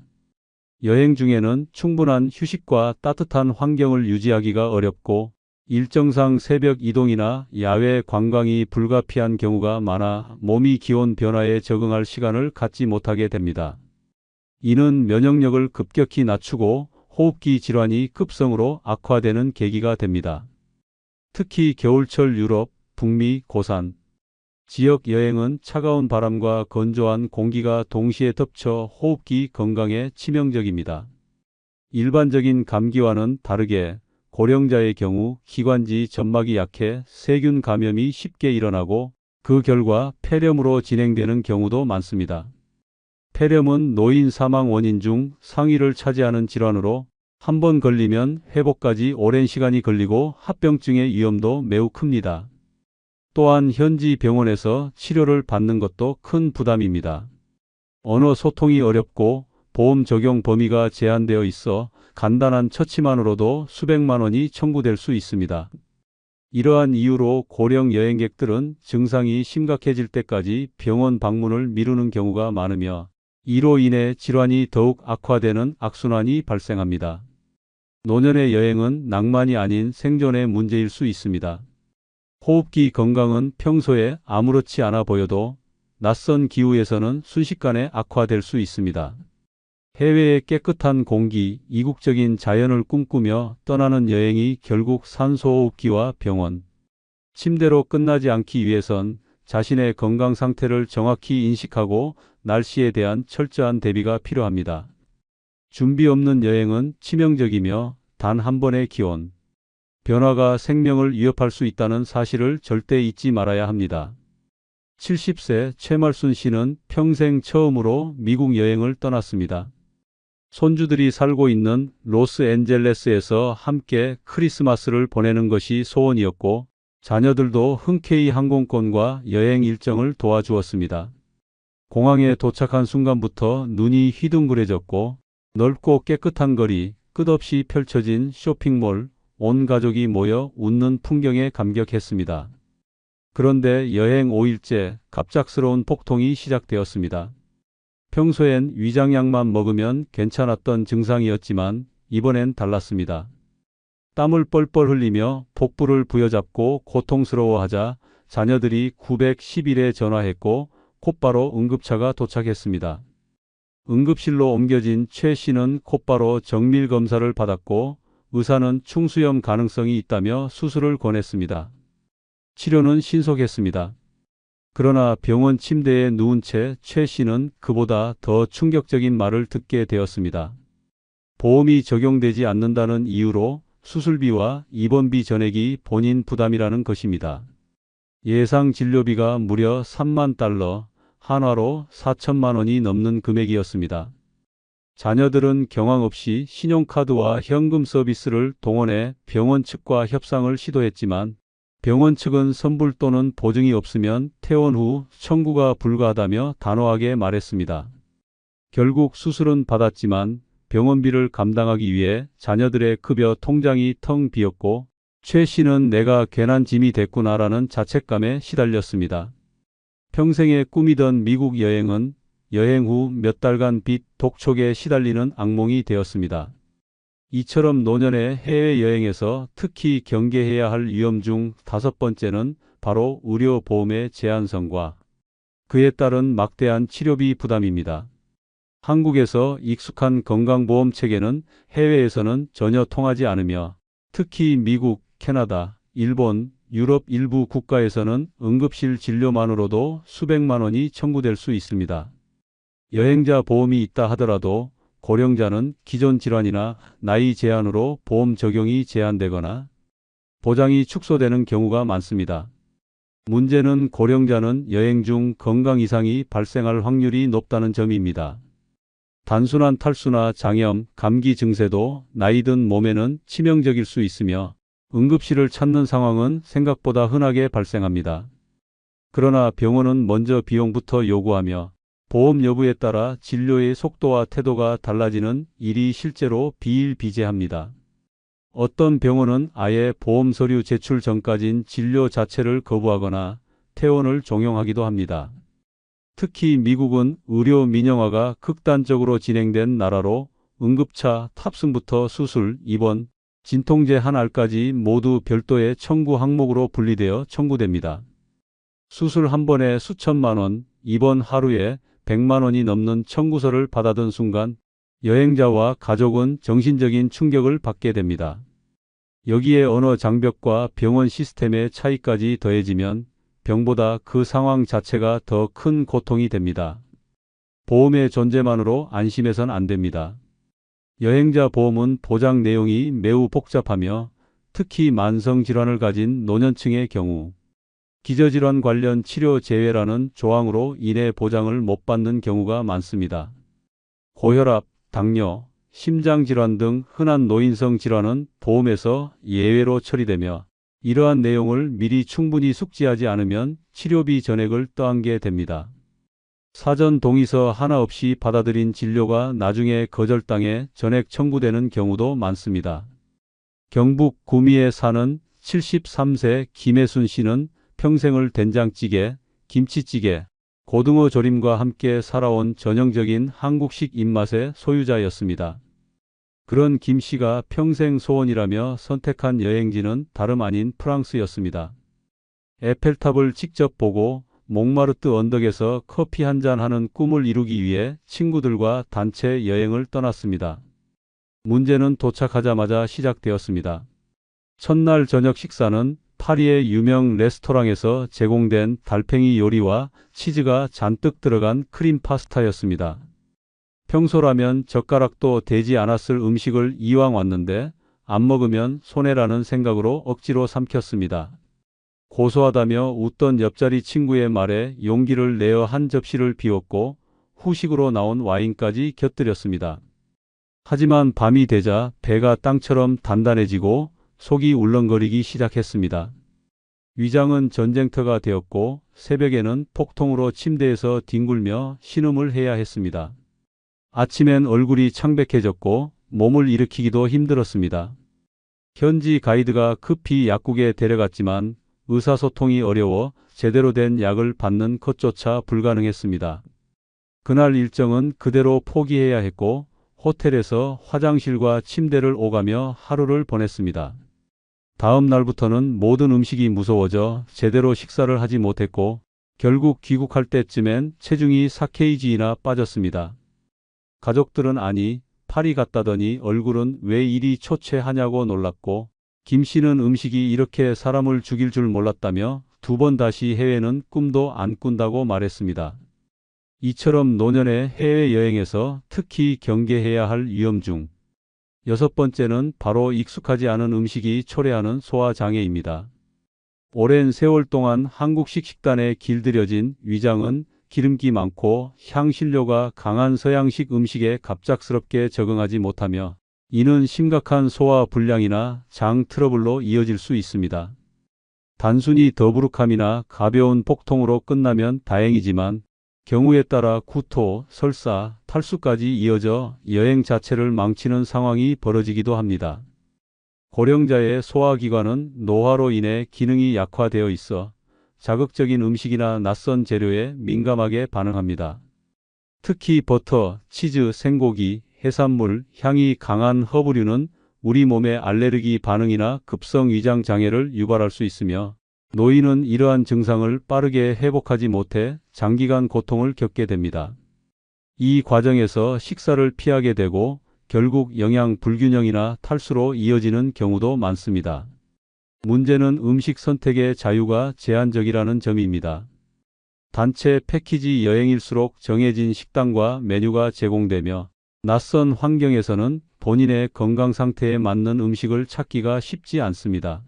여행 중에는 충분한 휴식과 따뜻한 환경을 유지하기가 어렵고 일정상 새벽 이동이나 야외 관광이 불가피한 경우가 많아 몸이 기온 변화에 적응할 시간을 갖지 못하게 됩니다. 이는 면역력을 급격히 낮추고 호흡기 질환이 급성으로 악화되는 계기가 됩니다. 특히 겨울철 유럽, 북미, 고산 지역 여행은 차가운 바람과 건조한 공기가 동시에 덮쳐 호흡기 건강에 치명적입니다. 일반적인 감기와는 다르게 고령자의 경우 기관지 점막이 약해 세균 감염이 쉽게 일어나고 그 결과 폐렴으로 진행되는 경우도 많습니다. 폐렴은 노인 사망 원인 중 상위를 차지하는 질환으로 한 번 걸리면 회복까지 오랜 시간이 걸리고 합병증의 위험도 매우 큽니다. 또한 현지 병원에서 치료를 받는 것도 큰 부담입니다. 언어 소통이 어렵고 보험 적용 범위가 제한되어 있어 간단한 처치만으로도 수백만 원이 청구될 수 있습니다. 이러한 이유로 고령 여행객들은 증상이 심각해질 때까지 병원 방문을 미루는 경우가 많으며 이로 인해 질환이 더욱 악화되는 악순환이 발생합니다. 노년의 여행은 낭만이 아닌 생존의 문제일 수 있습니다. 호흡기 건강은 평소에 아무렇지 않아 보여도 낯선 기후에서는 순식간에 악화될 수 있습니다. 해외의 깨끗한 공기, 이국적인 자연을 꿈꾸며 떠나는 여행이 결국 산소호흡기와 병원, 침대로 끝나지 않기 위해선 자신의 건강 상태를 정확히 인식하고 날씨에 대한 철저한 대비가 필요합니다. 준비 없는 여행은 치명적이며 단 한 번의 기온 변화가 생명을 위협할 수 있다는 사실을 절대 잊지 말아야 합니다. 70세 최말순 씨는 평생 처음으로 미국 여행을 떠났습니다. 손주들이 살고 있는 로스앤젤레스에서 함께 크리스마스를 보내는 것이 소원이었고 자녀들도 흔쾌히 항공권과 여행 일정을 도와주었습니다. 공항에 도착한 순간부터 눈이 휘둥그레졌고 넓고 깨끗한 거리, 끝없이 펼쳐진 쇼핑몰, 온 가족이 모여 웃는 풍경에 감격했습니다. 그런데 여행 5일째 갑작스러운 폭통이 시작되었습니다. 평소엔 위장약만 먹으면 괜찮았던 증상이었지만 이번엔 달랐습니다. 땀을 뻘뻘 흘리며 복부를 부여잡고 고통스러워하자 자녀들이 911에 전화했고 곧바로 응급차가 도착했습니다. 응급실로 옮겨진 최 씨는 곧바로 정밀 검사를 받았고 의사는 충수염 가능성이 있다며 수술을 권했습니다. 치료는 신속했습니다. 그러나 병원 침대에 누운 채 최 씨는 그보다 더 충격적인 말을 듣게 되었습니다. 보험이 적용되지 않는다는 이유로 수술비와 입원비 전액이 본인 부담이라는 것입니다. 예상 진료비가 무려 3만 달러, 한화로 4천만 원이 넘는 금액이었습니다. 자녀들은 경황 없이 신용카드와 현금 서비스를 동원해 병원 측과 협상을 시도했지만 병원 측은 선불 또는 보증이 없으면 퇴원 후 청구가 불가하다며 단호하게 말했습니다. 결국 수술은 받았지만 병원비를 감당하기 위해 자녀들의 급여 통장이 텅 비었고 최 씨는 내가 괜한 짐이 됐구나라는 자책감에 시달렸습니다. 평생에 꾸미던 미국 여행은 여행 후 몇 달간 빚 독촉에 시달리는 악몽이 되었습니다. 이처럼 노년의 해외여행에서 특히 경계해야 할 위험 중 5번째는 바로 의료보험의 제한성과 그에 따른 막대한 치료비 부담입니다. 한국에서 익숙한 건강보험 체계는 해외에서는 전혀 통하지 않으며 특히 미국, 캐나다, 일본, 유럽 일부 국가에서는 응급실 진료만으로도 수백만 원이 청구될 수 있습니다. 여행자 보험이 있다 하더라도 고령자는 기존 질환이나 나이 제한으로 보험 적용이 제한되거나 보장이 축소되는 경우가 많습니다. 문제는 고령자는 여행 중 건강 이상이 발생할 확률이 높다는 점입니다. 단순한 탈수나 장염, 감기 증세도 나이 든 몸에는 치명적일 수 있으며 응급실을 찾는 상황은 생각보다 흔하게 발생합니다. 그러나 병원은 먼저 비용부터 요구하며 보험 여부에 따라 진료의 속도와 태도가 달라지는 일이 실제로 비일비재합니다. 어떤 병원은 아예 보험 서류 제출 전까진 진료 자체를 거부하거나 퇴원을 종용하기도 합니다. 특히 미국은 의료 민영화가 극단적으로 진행된 나라로 응급차 탑승부터 수술, 입원, 진통제 한 알까지 모두 별도의 청구 항목으로 분리되어 청구됩니다. 수술 한 번에 수천만 원, 입원 하루에 100만 원이 넘는 청구서를 받아든 순간 여행자와 가족은 정신적인 충격을 받게 됩니다. 여기에 언어 장벽과 병원 시스템의 차이까지 더해지면 병보다 그 상황 자체가 더 큰 고통이 됩니다. 보험의 존재만으로 안심해선 안 됩니다. 여행자 보험은 보장 내용이 매우 복잡하며 특히 만성질환을 가진 노년층의 경우 기저질환 관련 치료 제외라는 조항으로 인해 보장을 못 받는 경우가 많습니다. 고혈압, 당뇨, 심장질환 등 흔한 노인성 질환은 보험에서 예외로 처리되며 이러한 내용을 미리 충분히 숙지하지 않으면 치료비 전액을 떠안게 됩니다. 사전 동의서 하나 없이 받아들인 진료가 나중에 거절당해 전액 청구되는 경우도 많습니다. 경북 구미에 사는 73세 김혜순 씨는 평생을 된장찌개, 김치찌개, 고등어 조림과 함께 살아온 전형적인 한국식 입맛의 소유자였습니다. 그런 김 씨가 평생 소원이라며 선택한 여행지는 다름 아닌 프랑스였습니다. 에펠탑을 직접 보고 몽마르트 언덕에서 커피 한잔 하는 꿈을 이루기 위해 친구들과 단체 여행을 떠났습니다. 문제는 도착하자마자 시작되었습니다. 첫날 저녁 식사는 파리의 유명 레스토랑에서 제공된 달팽이 요리와 치즈가 잔뜩 들어간 크림 파스타였습니다. 평소라면 젓가락도 대지 않았을 음식을 이왕 왔는데 안 먹으면 손해라는 생각으로 억지로 삼켰습니다. 고소하다며 웃던 옆자리 친구의 말에 용기를 내어 한 접시를 비웠고 후식으로 나온 와인까지 곁들였습니다. 하지만 밤이 되자 배가 땅처럼 단단해지고 속이 울렁거리기 시작했습니다. 위장은 전쟁터가 되었고 새벽에는 폭통으로 침대에서 뒹굴며 신음을 해야 했습니다. 아침엔 얼굴이 창백해졌고 몸을 일으키기도 힘들었습니다. 현지 가이드가 급히 약국에 데려갔지만 의사소통이 어려워 제대로 된 약을 받는 것조차 불가능했습니다. 그날 일정은 그대로 포기해야 했고 호텔에서 화장실과 침대를 오가며 하루를 보냈습니다. 다음 날부터는 모든 음식이 무서워져 제대로 식사를 하지 못했고 결국 귀국할 때쯤엔 체중이 4kg나 빠졌습니다. 가족들은 아니 파리 갔다더니 얼굴은 왜 이리 초췌하냐고 놀랐고 김 씨는 음식이 이렇게 사람을 죽일 줄 몰랐다며 2번 다시 해외는 꿈도 안 꾼다고 말했습니다. 이처럼 노년의 해외여행에서 특히 경계해야 할 위험 중 6번째는 바로 익숙하지 않은 음식이 초래하는 소화장애입니다. 오랜 세월 동안 한국식 식단에 길들여진 위장은 기름기 많고 향신료가 강한 서양식 음식에 갑작스럽게 적응하지 못하며 이는 심각한 소화 불량이나 장 트러블로 이어질 수 있습니다. 단순히 더부룩함이나 가벼운 복통으로 끝나면 다행이지만 경우에 따라 구토, 설사, 탈수까지 이어져 여행 자체를 망치는 상황이 벌어지기도 합니다. 고령자의 소화기관은 노화로 인해 기능이 약화되어 있어 자극적인 음식이나 낯선 재료에 민감하게 반응합니다. 특히 버터, 치즈, 생고기, 해산물, 향이 강한 허브류는 우리 몸의 알레르기 반응이나 급성 위장 장애를 유발할 수 있으며 노인은 이러한 증상을 빠르게 회복하지 못해 장기간 고통을 겪게 됩니다. 이 과정에서 식사를 피하게 되고 결국 영양 불균형이나 탈수로 이어지는 경우도 많습니다. 문제는 음식 선택의 자유가 제한적이라는 점입니다. 단체 패키지 여행일수록 정해진 식단과 메뉴가 제공되며 낯선 환경에서는 본인의 건강 상태에 맞는 음식을 찾기가 쉽지 않습니다.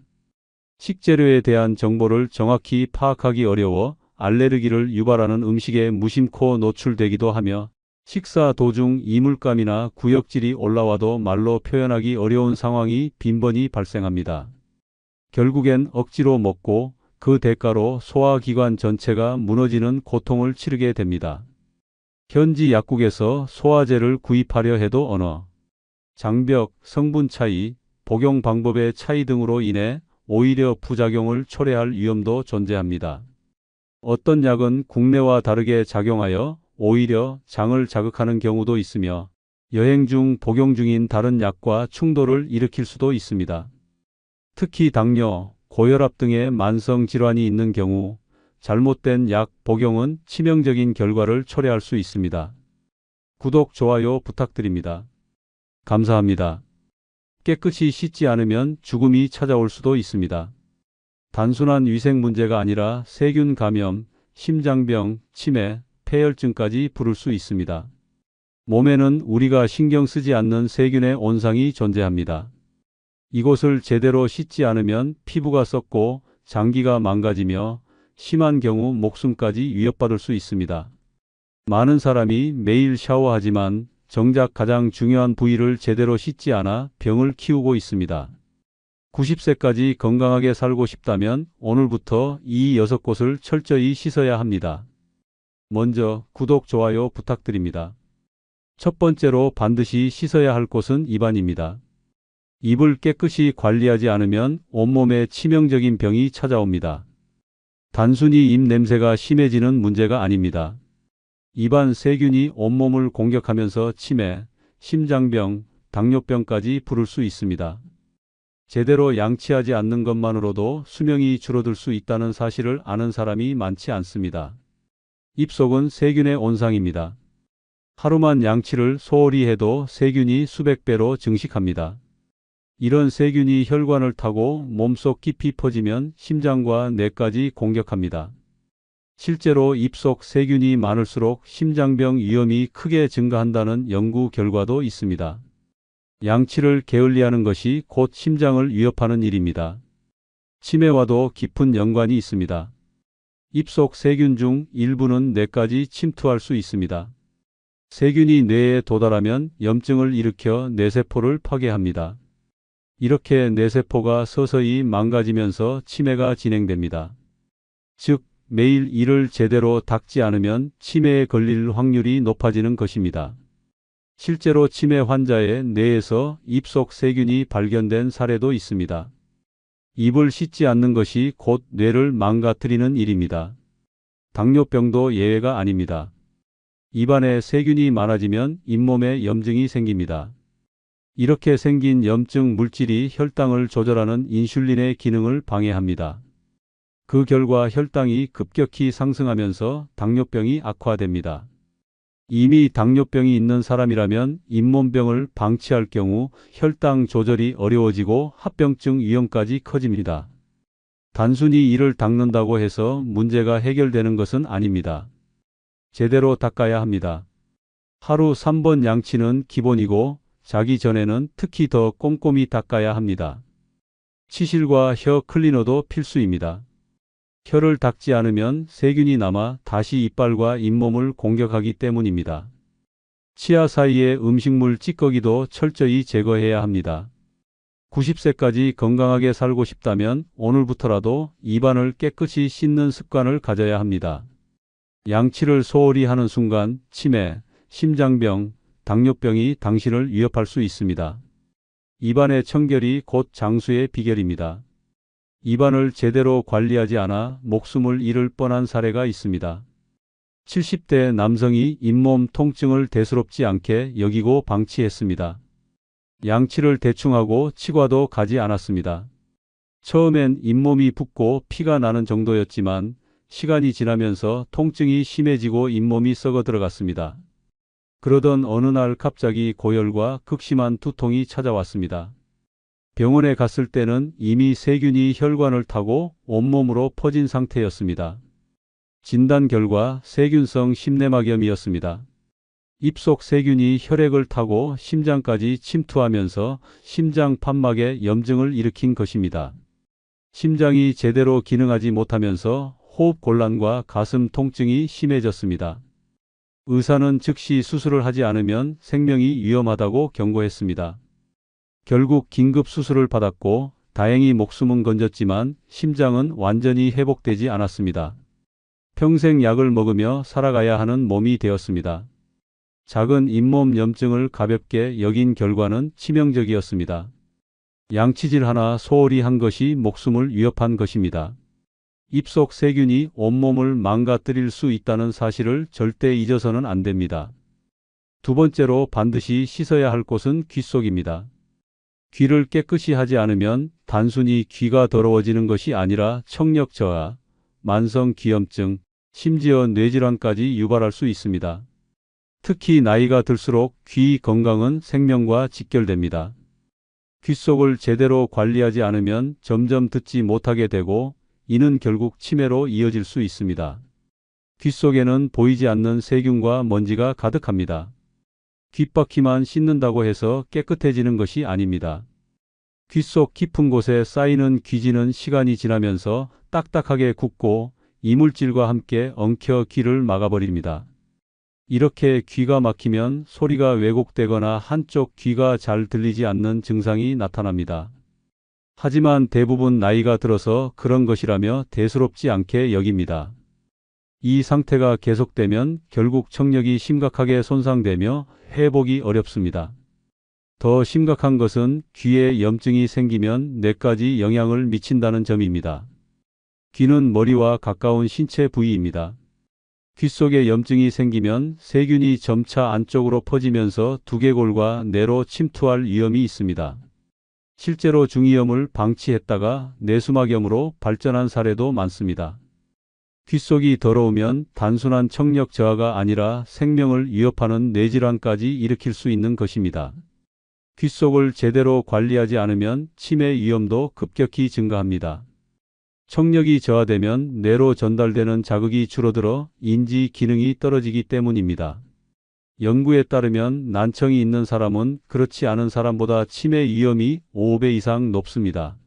식재료에 대한 정보를 정확히 파악하기 어려워 알레르기를 유발하는 음식에 무심코 노출되기도 하며 식사 도중 이물감이나 구역질이 올라와도 말로 표현하기 어려운 상황이 빈번히 발생합니다. 결국엔 억지로 먹고 그 대가로 소화기관 전체가 무너지는 고통을 치르게 됩니다. 현지 약국에서 소화제를 구입하려 해도 언어, 장벽, 성분 차이, 복용 방법의 차이 등으로 인해 오히려 부작용을 초래할 위험도 존재합니다. 어떤 약은 국내와 다르게 작용하여 오히려 장을 자극하는 경우도 있으며 여행 중 복용 중인 다른 약과 충돌을 일으킬 수도 있습니다. 특히 당뇨, 고혈압 등의 만성 질환이 있는 경우 잘못된 약 복용은 치명적인 결과를 초래할 수 있습니다. 구독, 좋아요 부탁드립니다. 감사합니다. 깨끗이 씻지 않으면 죽음이 찾아올 수도 있습니다. 단순한 위생 문제가 아니라 세균 감염, 심장병, 치매, 폐혈증까지 부를 수 있습니다. 몸에는 우리가 신경 쓰지 않는 세균의 온상이 존재합니다. 이곳을 제대로 씻지 않으면 피부가 썩고 장기가 망가지며 심한 경우 목숨까지 위협받을 수 있습니다. 많은 사람이 매일 샤워하지만 정작 가장 중요한 부위를 제대로 씻지 않아 병을 키우고 있습니다. 90세까지 건강하게 살고 싶다면 오늘부터 이 6곳을 철저히 씻어야 합니다. 먼저 구독, 좋아요 부탁드립니다. 첫 번째로 반드시 씻어야 할 곳은 입안입니다. 입을 깨끗이 관리하지 않으면 온몸에 치명적인 병이 찾아옵니다. 단순히 입 냄새가 심해지는 문제가 아닙니다. 입안 세균이 온몸을 공격하면서 치매, 심장병, 당뇨병까지 부를 수 있습니다. 제대로 양치하지 않는 것만으로도 수명이 줄어들 수 있다는 사실을 아는 사람이 많지 않습니다. 입속은 세균의 온상입니다. 하루만 양치를 소홀히 해도 세균이 수백 배로 증식합니다. 이런 세균이 혈관을 타고 몸속 깊이 퍼지면 심장과 뇌까지 공격합니다. 실제로 입속 세균이 많을수록 심장병 위험이 크게 증가한다는 연구 결과도 있습니다. 양치를 게을리하는 것이 곧 심장을 위협하는 일입니다. 치매와도 깊은 연관이 있습니다. 입속 세균 중 일부는 뇌까지 침투할 수 있습니다. 세균이 뇌에 도달하면 염증을 일으켜 뇌세포를 파괴합니다. 이렇게 뇌세포가 서서히 망가지면서 치매가 진행됩니다. 즉, 매일 이를 제대로 닦지 않으면 치매에 걸릴 확률이 높아지는 것입니다. 실제로 치매 환자의 뇌에서 입속 세균이 발견된 사례도 있습니다. 입을 씻지 않는 것이 곧 뇌를 망가뜨리는 일입니다. 당뇨병도 예외가 아닙니다. 입안에 세균이 많아지면 잇몸에 염증이 생깁니다. 이렇게 생긴 염증 물질이 혈당을 조절하는 인슐린의 기능을 방해합니다. 그 결과 혈당이 급격히 상승하면서 당뇨병이 악화됩니다. 이미 당뇨병이 있는 사람이라면 잇몸병을 방치할 경우 혈당 조절이 어려워지고 합병증 위험까지 커집니다. 단순히 이를 닦는다고 해서 문제가 해결되는 것은 아닙니다. 제대로 닦아야 합니다. 하루 3번 양치는 기본이고 자기 전에는 특히 더 꼼꼼히 닦아야 합니다. 치실과 혀 클리너도 필수입니다. 혀를 닦지 않으면 세균이 남아 다시 이빨과 잇몸을 공격하기 때문입니다. 치아 사이의 음식물 찌꺼기도 철저히 제거해야 합니다. 90세까지 건강하게 살고 싶다면 오늘부터라도 입안을 깨끗이 씻는 습관을 가져야 합니다. 양치를 소홀히 하는 순간 치매, 심장병, 당뇨병이 당신을 위협할 수 있습니다. 입안의 청결이 곧 장수의 비결입니다. 입안을 제대로 관리하지 않아 목숨을 잃을 뻔한 사례가 있습니다. 70대 남성이 잇몸 통증을 대수롭지 않게 여기고 방치했습니다. 양치를 대충 하고 치과도 가지 않았습니다. 처음엔 잇몸이 붓고 피가 나는 정도였지만 시간이 지나면서 통증이 심해지고 잇몸이 썩어 들어갔습니다. 그러던 어느 날 갑자기 고열과 극심한 두통이 찾아왔습니다. 병원에 갔을 때는 이미 세균이 혈관을 타고 온몸으로 퍼진 상태였습니다. 진단 결과 세균성 심내막염이었습니다. 입속 세균이 혈액을 타고 심장까지 침투하면서 심장 판막에 염증을 일으킨 것입니다. 심장이 제대로 기능하지 못하면서 호흡 곤란과 가슴 통증이 심해졌습니다. 의사는 즉시 수술을 하지 않으면 생명이 위험하다고 경고했습니다. 결국 긴급 수술을 받았고 다행히 목숨은 건졌지만 심장은 완전히 회복되지 않았습니다. 평생 약을 먹으며 살아가야 하는 몸이 되었습니다. 작은 잇몸 염증을 가볍게 여긴 결과는 치명적이었습니다. 양치질 하나 소홀히 한 것이 목숨을 위협한 것입니다. 입속 세균이 온몸을 망가뜨릴 수 있다는 사실을 절대 잊어서는 안 됩니다. 두 번째로 반드시 씻어야 할 곳은 귀 속입니다. 귀를 깨끗이 하지 않으면 단순히 귀가 더러워지는 것이 아니라 청력 저하, 만성 기염증, 심지어 뇌질환까지 유발할 수 있습니다. 특히 나이가 들수록 귀 건강은 생명과 직결됩니다. 귀 속을 제대로 관리하지 않으면 점점 듣지 못하게 되고 이는 결국 치매로 이어질 수 있습니다. 귀 속에는 보이지 않는 세균과 먼지가 가득합니다. 귓바퀴만 씻는다고 해서 깨끗해지는 것이 아닙니다. 귀 속 깊은 곳에 쌓이는 귀지는 시간이 지나면서 딱딱하게 굳고 이물질과 함께 엉켜 귀를 막아버립니다. 이렇게 귀가 막히면 소리가 왜곡되거나 한쪽 귀가 잘 들리지 않는 증상이 나타납니다. 하지만 대부분 나이가 들어서 그런 것이라며 대수롭지 않게 여깁니다. 이 상태가 계속되면 결국 청력이 심각하게 손상되며 회복이 어렵습니다. 더 심각한 것은 귀에 염증이 생기면 뇌까지 영향을 미친다는 점입니다. 귀는 머리와 가까운 신체 부위입니다. 귀 속에 염증이 생기면 세균이 점차 안쪽으로 퍼지면서 두개골과 뇌로 침투할 위험이 있습니다. 실제로 중이염을 방치했다가 뇌수막염으로 발전한 사례도 많습니다. 귀 속이 더러우면 단순한 청력 저하가 아니라 생명을 위협하는 뇌질환까지 일으킬 수 있는 것입니다. 귀 속을 제대로 관리하지 않으면 치매 위험도 급격히 증가합니다. 청력이 저하되면 뇌로 전달되는 자극이 줄어들어 인지 기능이 떨어지기 때문입니다. 연구에 따르면 난청이 있는 사람은 그렇지 않은 사람보다 치매 위험이 5배 이상 높습니다.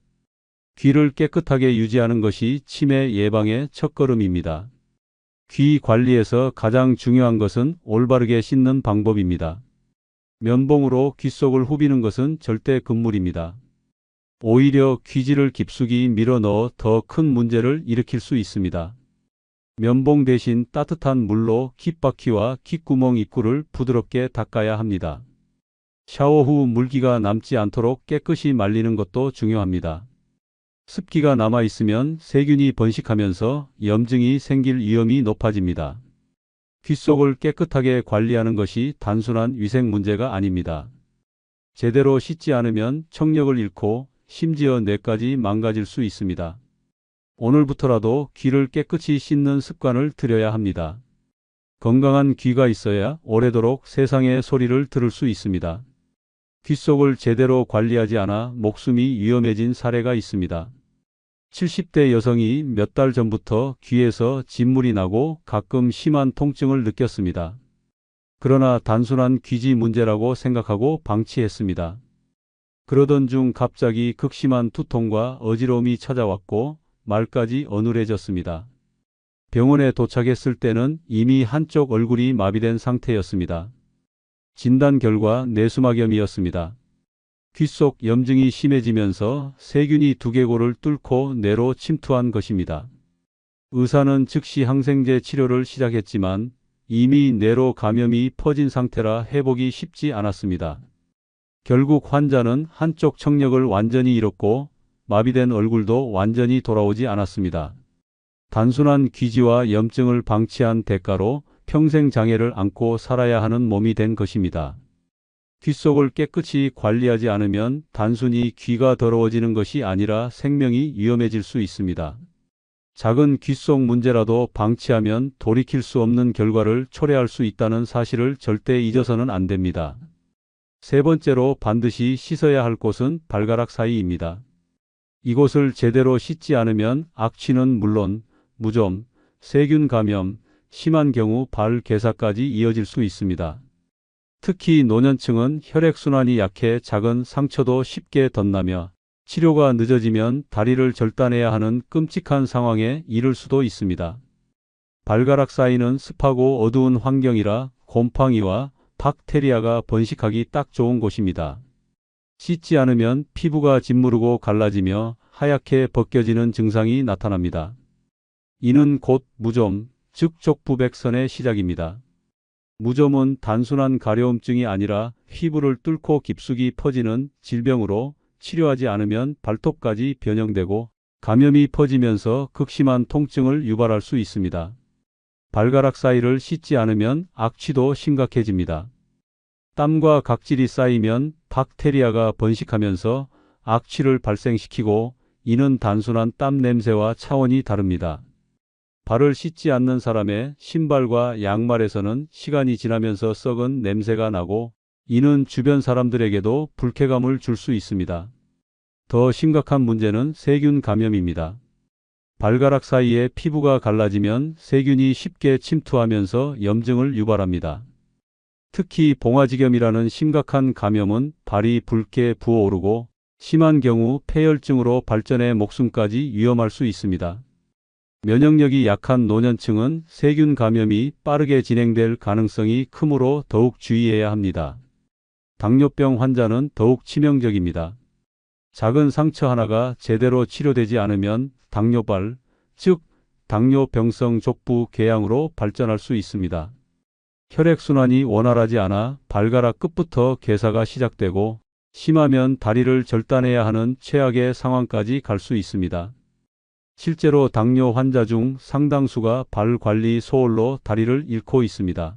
귀를 깨끗하게 유지하는 것이 치매 예방의 첫걸음입니다. 귀 관리에서 가장 중요한 것은 올바르게 씻는 방법입니다. 면봉으로 귀 속을 후비는 것은 절대 금물입니다. 오히려 귀지를 깊숙이 밀어넣어 더 큰 문제를 일으킬 수 있습니다. 면봉 대신 따뜻한 물로 귓바퀴와 귓구멍 입구를 부드럽게 닦아야 합니다. 샤워 후 물기가 남지 않도록 깨끗이 말리는 것도 중요합니다. 습기가 남아있으면 세균이 번식하면서 염증이 생길 위험이 높아집니다. 귀 속을 깨끗하게 관리하는 것이 단순한 위생 문제가 아닙니다. 제대로 씻지 않으면 청력을 잃고 심지어 뇌까지 망가질 수 있습니다. 오늘부터라도 귀를 깨끗이 씻는 습관을 들여야 합니다. 건강한 귀가 있어야 오래도록 세상의 소리를 들을 수 있습니다. 귀 속을 제대로 관리하지 않아 목숨이 위험해진 사례가 있습니다. 70대 여성이 몇 달 전부터 귀에서 진물이 나고 가끔 심한 통증을 느꼈습니다. 그러나 단순한 귀지 문제라고 생각하고 방치했습니다. 그러던 중 갑자기 극심한 두통과 어지러움이 찾아왔고 말까지 어눌해졌습니다. 병원에 도착했을 때는 이미 한쪽 얼굴이 마비된 상태였습니다. 진단 결과 뇌수막염이었습니다. 귀 속 염증이 심해지면서 세균이 두개골을 뚫고 뇌로 침투한 것입니다. 의사는 즉시 항생제 치료를 시작했지만 이미 뇌로 감염이 퍼진 상태라 회복이 쉽지 않았습니다. 결국 환자는 한쪽 청력을 완전히 잃었고 마비된 얼굴도 완전히 돌아오지 않았습니다. 단순한 귀지와 염증을 방치한 대가로 평생 장애를 안고 살아야 하는 몸이 된 것입니다. 귀 속을 깨끗이 관리하지 않으면 단순히 귀가 더러워지는 것이 아니라 생명이 위험해질 수 있습니다. 작은 귀 속 문제라도 방치하면 돌이킬 수 없는 결과를 초래할 수 있다는 사실을 절대 잊어서는 안 됩니다. 세 번째로 반드시 씻어야 할 곳은 발가락 사이입니다. 이곳을 제대로 씻지 않으면 악취는 물론 무좀, 세균 감염, 심한 경우 발 괴사까지 이어질 수 있습니다. 특히 노년층은 혈액순환이 약해 작은 상처도 쉽게 덧나며 치료가 늦어지면 다리를 절단해야 하는 끔찍한 상황에 이를 수도 있습니다. 발가락 사이는 습하고 어두운 환경이라 곰팡이와 박테리아가 번식하기 딱 좋은 곳입니다. 씻지 않으면 피부가 짓무르고 갈라지며 하얗게 벗겨지는 증상이 나타납니다. 이는 곧 무좀, 즉 족부백선의 시작입니다. 무좀은 단순한 가려움증이 아니라 피부를 뚫고 깊숙이 퍼지는 질병으로 치료하지 않으면 발톱까지 변형되고 감염이 퍼지면서 극심한 통증을 유발할 수 있습니다. 발가락 사이를 씻지 않으면 악취도 심각해집니다. 땀과 각질이 쌓이면 박테리아가 번식하면서 악취를 발생시키고 이는 단순한 땀 냄새와 차원이 다릅니다. 발을 씻지 않는 사람의 신발과 양말에서는 시간이 지나면서 썩은 냄새가 나고 이는 주변 사람들에게도 불쾌감을 줄 수 있습니다. 더 심각한 문제는 세균 감염입니다. 발가락 사이에 피부가 갈라지면 세균이 쉽게 침투하면서 염증을 유발합니다. 특히 봉화지겸이라는 심각한 감염은 발이 붉게 부어오르고 심한 경우 폐혈증으로 발전해 목숨까지 위험할 수 있습니다. 면역력이 약한 노년층은 세균 감염이 빠르게 진행될 가능성이 크므로 더욱 주의해야 합니다. 당뇨병 환자는 더욱 치명적입니다. 작은 상처 하나가 제대로 치료되지 않으면 당뇨발, 즉 당뇨병성 족부 궤양으로 발전할 수 있습니다. 혈액순환이 원활하지 않아 발가락 끝부터 괴사가 시작되고 심하면 다리를 절단해야 하는 최악의 상황까지 갈 수 있습니다. 실제로 당뇨 환자 중 상당수가 발 관리 소홀로 다리를 잃고 있습니다.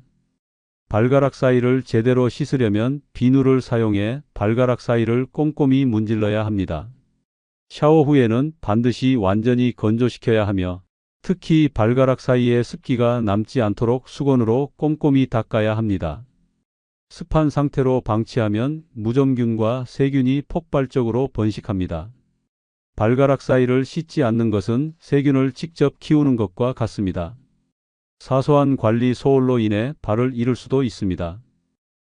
발가락 사이를 제대로 씻으려면 비누를 사용해 발가락 사이를 꼼꼼히 문질러야 합니다. 샤워 후에는 반드시 완전히 건조시켜야 하며 특히 발가락 사이에 습기가 남지 않도록 수건으로 꼼꼼히 닦아야 합니다. 습한 상태로 방치하면 무좀균과 세균이 폭발적으로 번식합니다. 발가락 사이를 씻지 않는 것은 세균을 직접 키우는 것과 같습니다. 사소한 관리 소홀로 인해 발을 잃을 수도 있습니다.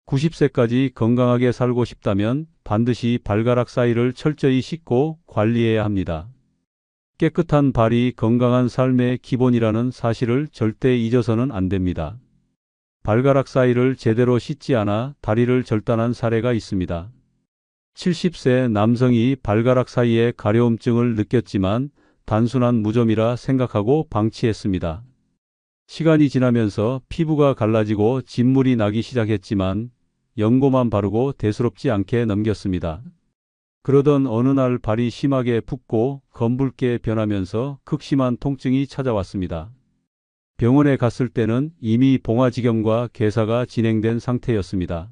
90세까지 건강하게 살고 싶다면 반드시 발가락 사이를 철저히 씻고 관리해야 합니다. 깨끗한 발이 건강한 삶의 기본이라는 사실을 절대 잊어서는 안 됩니다. 발가락 사이를 제대로 씻지 않아 다리를 절단한 사례가 있습니다. 70세 남성이 발가락 사이에 가려움증을 느꼈지만 단순한 무좀이라 생각하고 방치했습니다. 시간이 지나면서 피부가 갈라지고 진물이 나기 시작했지만 연고만 바르고 대수롭지 않게 넘겼습니다. 그러던 어느 날 발이 심하게 붓고 검붉게 변하면서 극심한 통증이 찾아왔습니다. 병원에 갔을 때는 이미 봉화지겸과 괴사가 진행된 상태였습니다.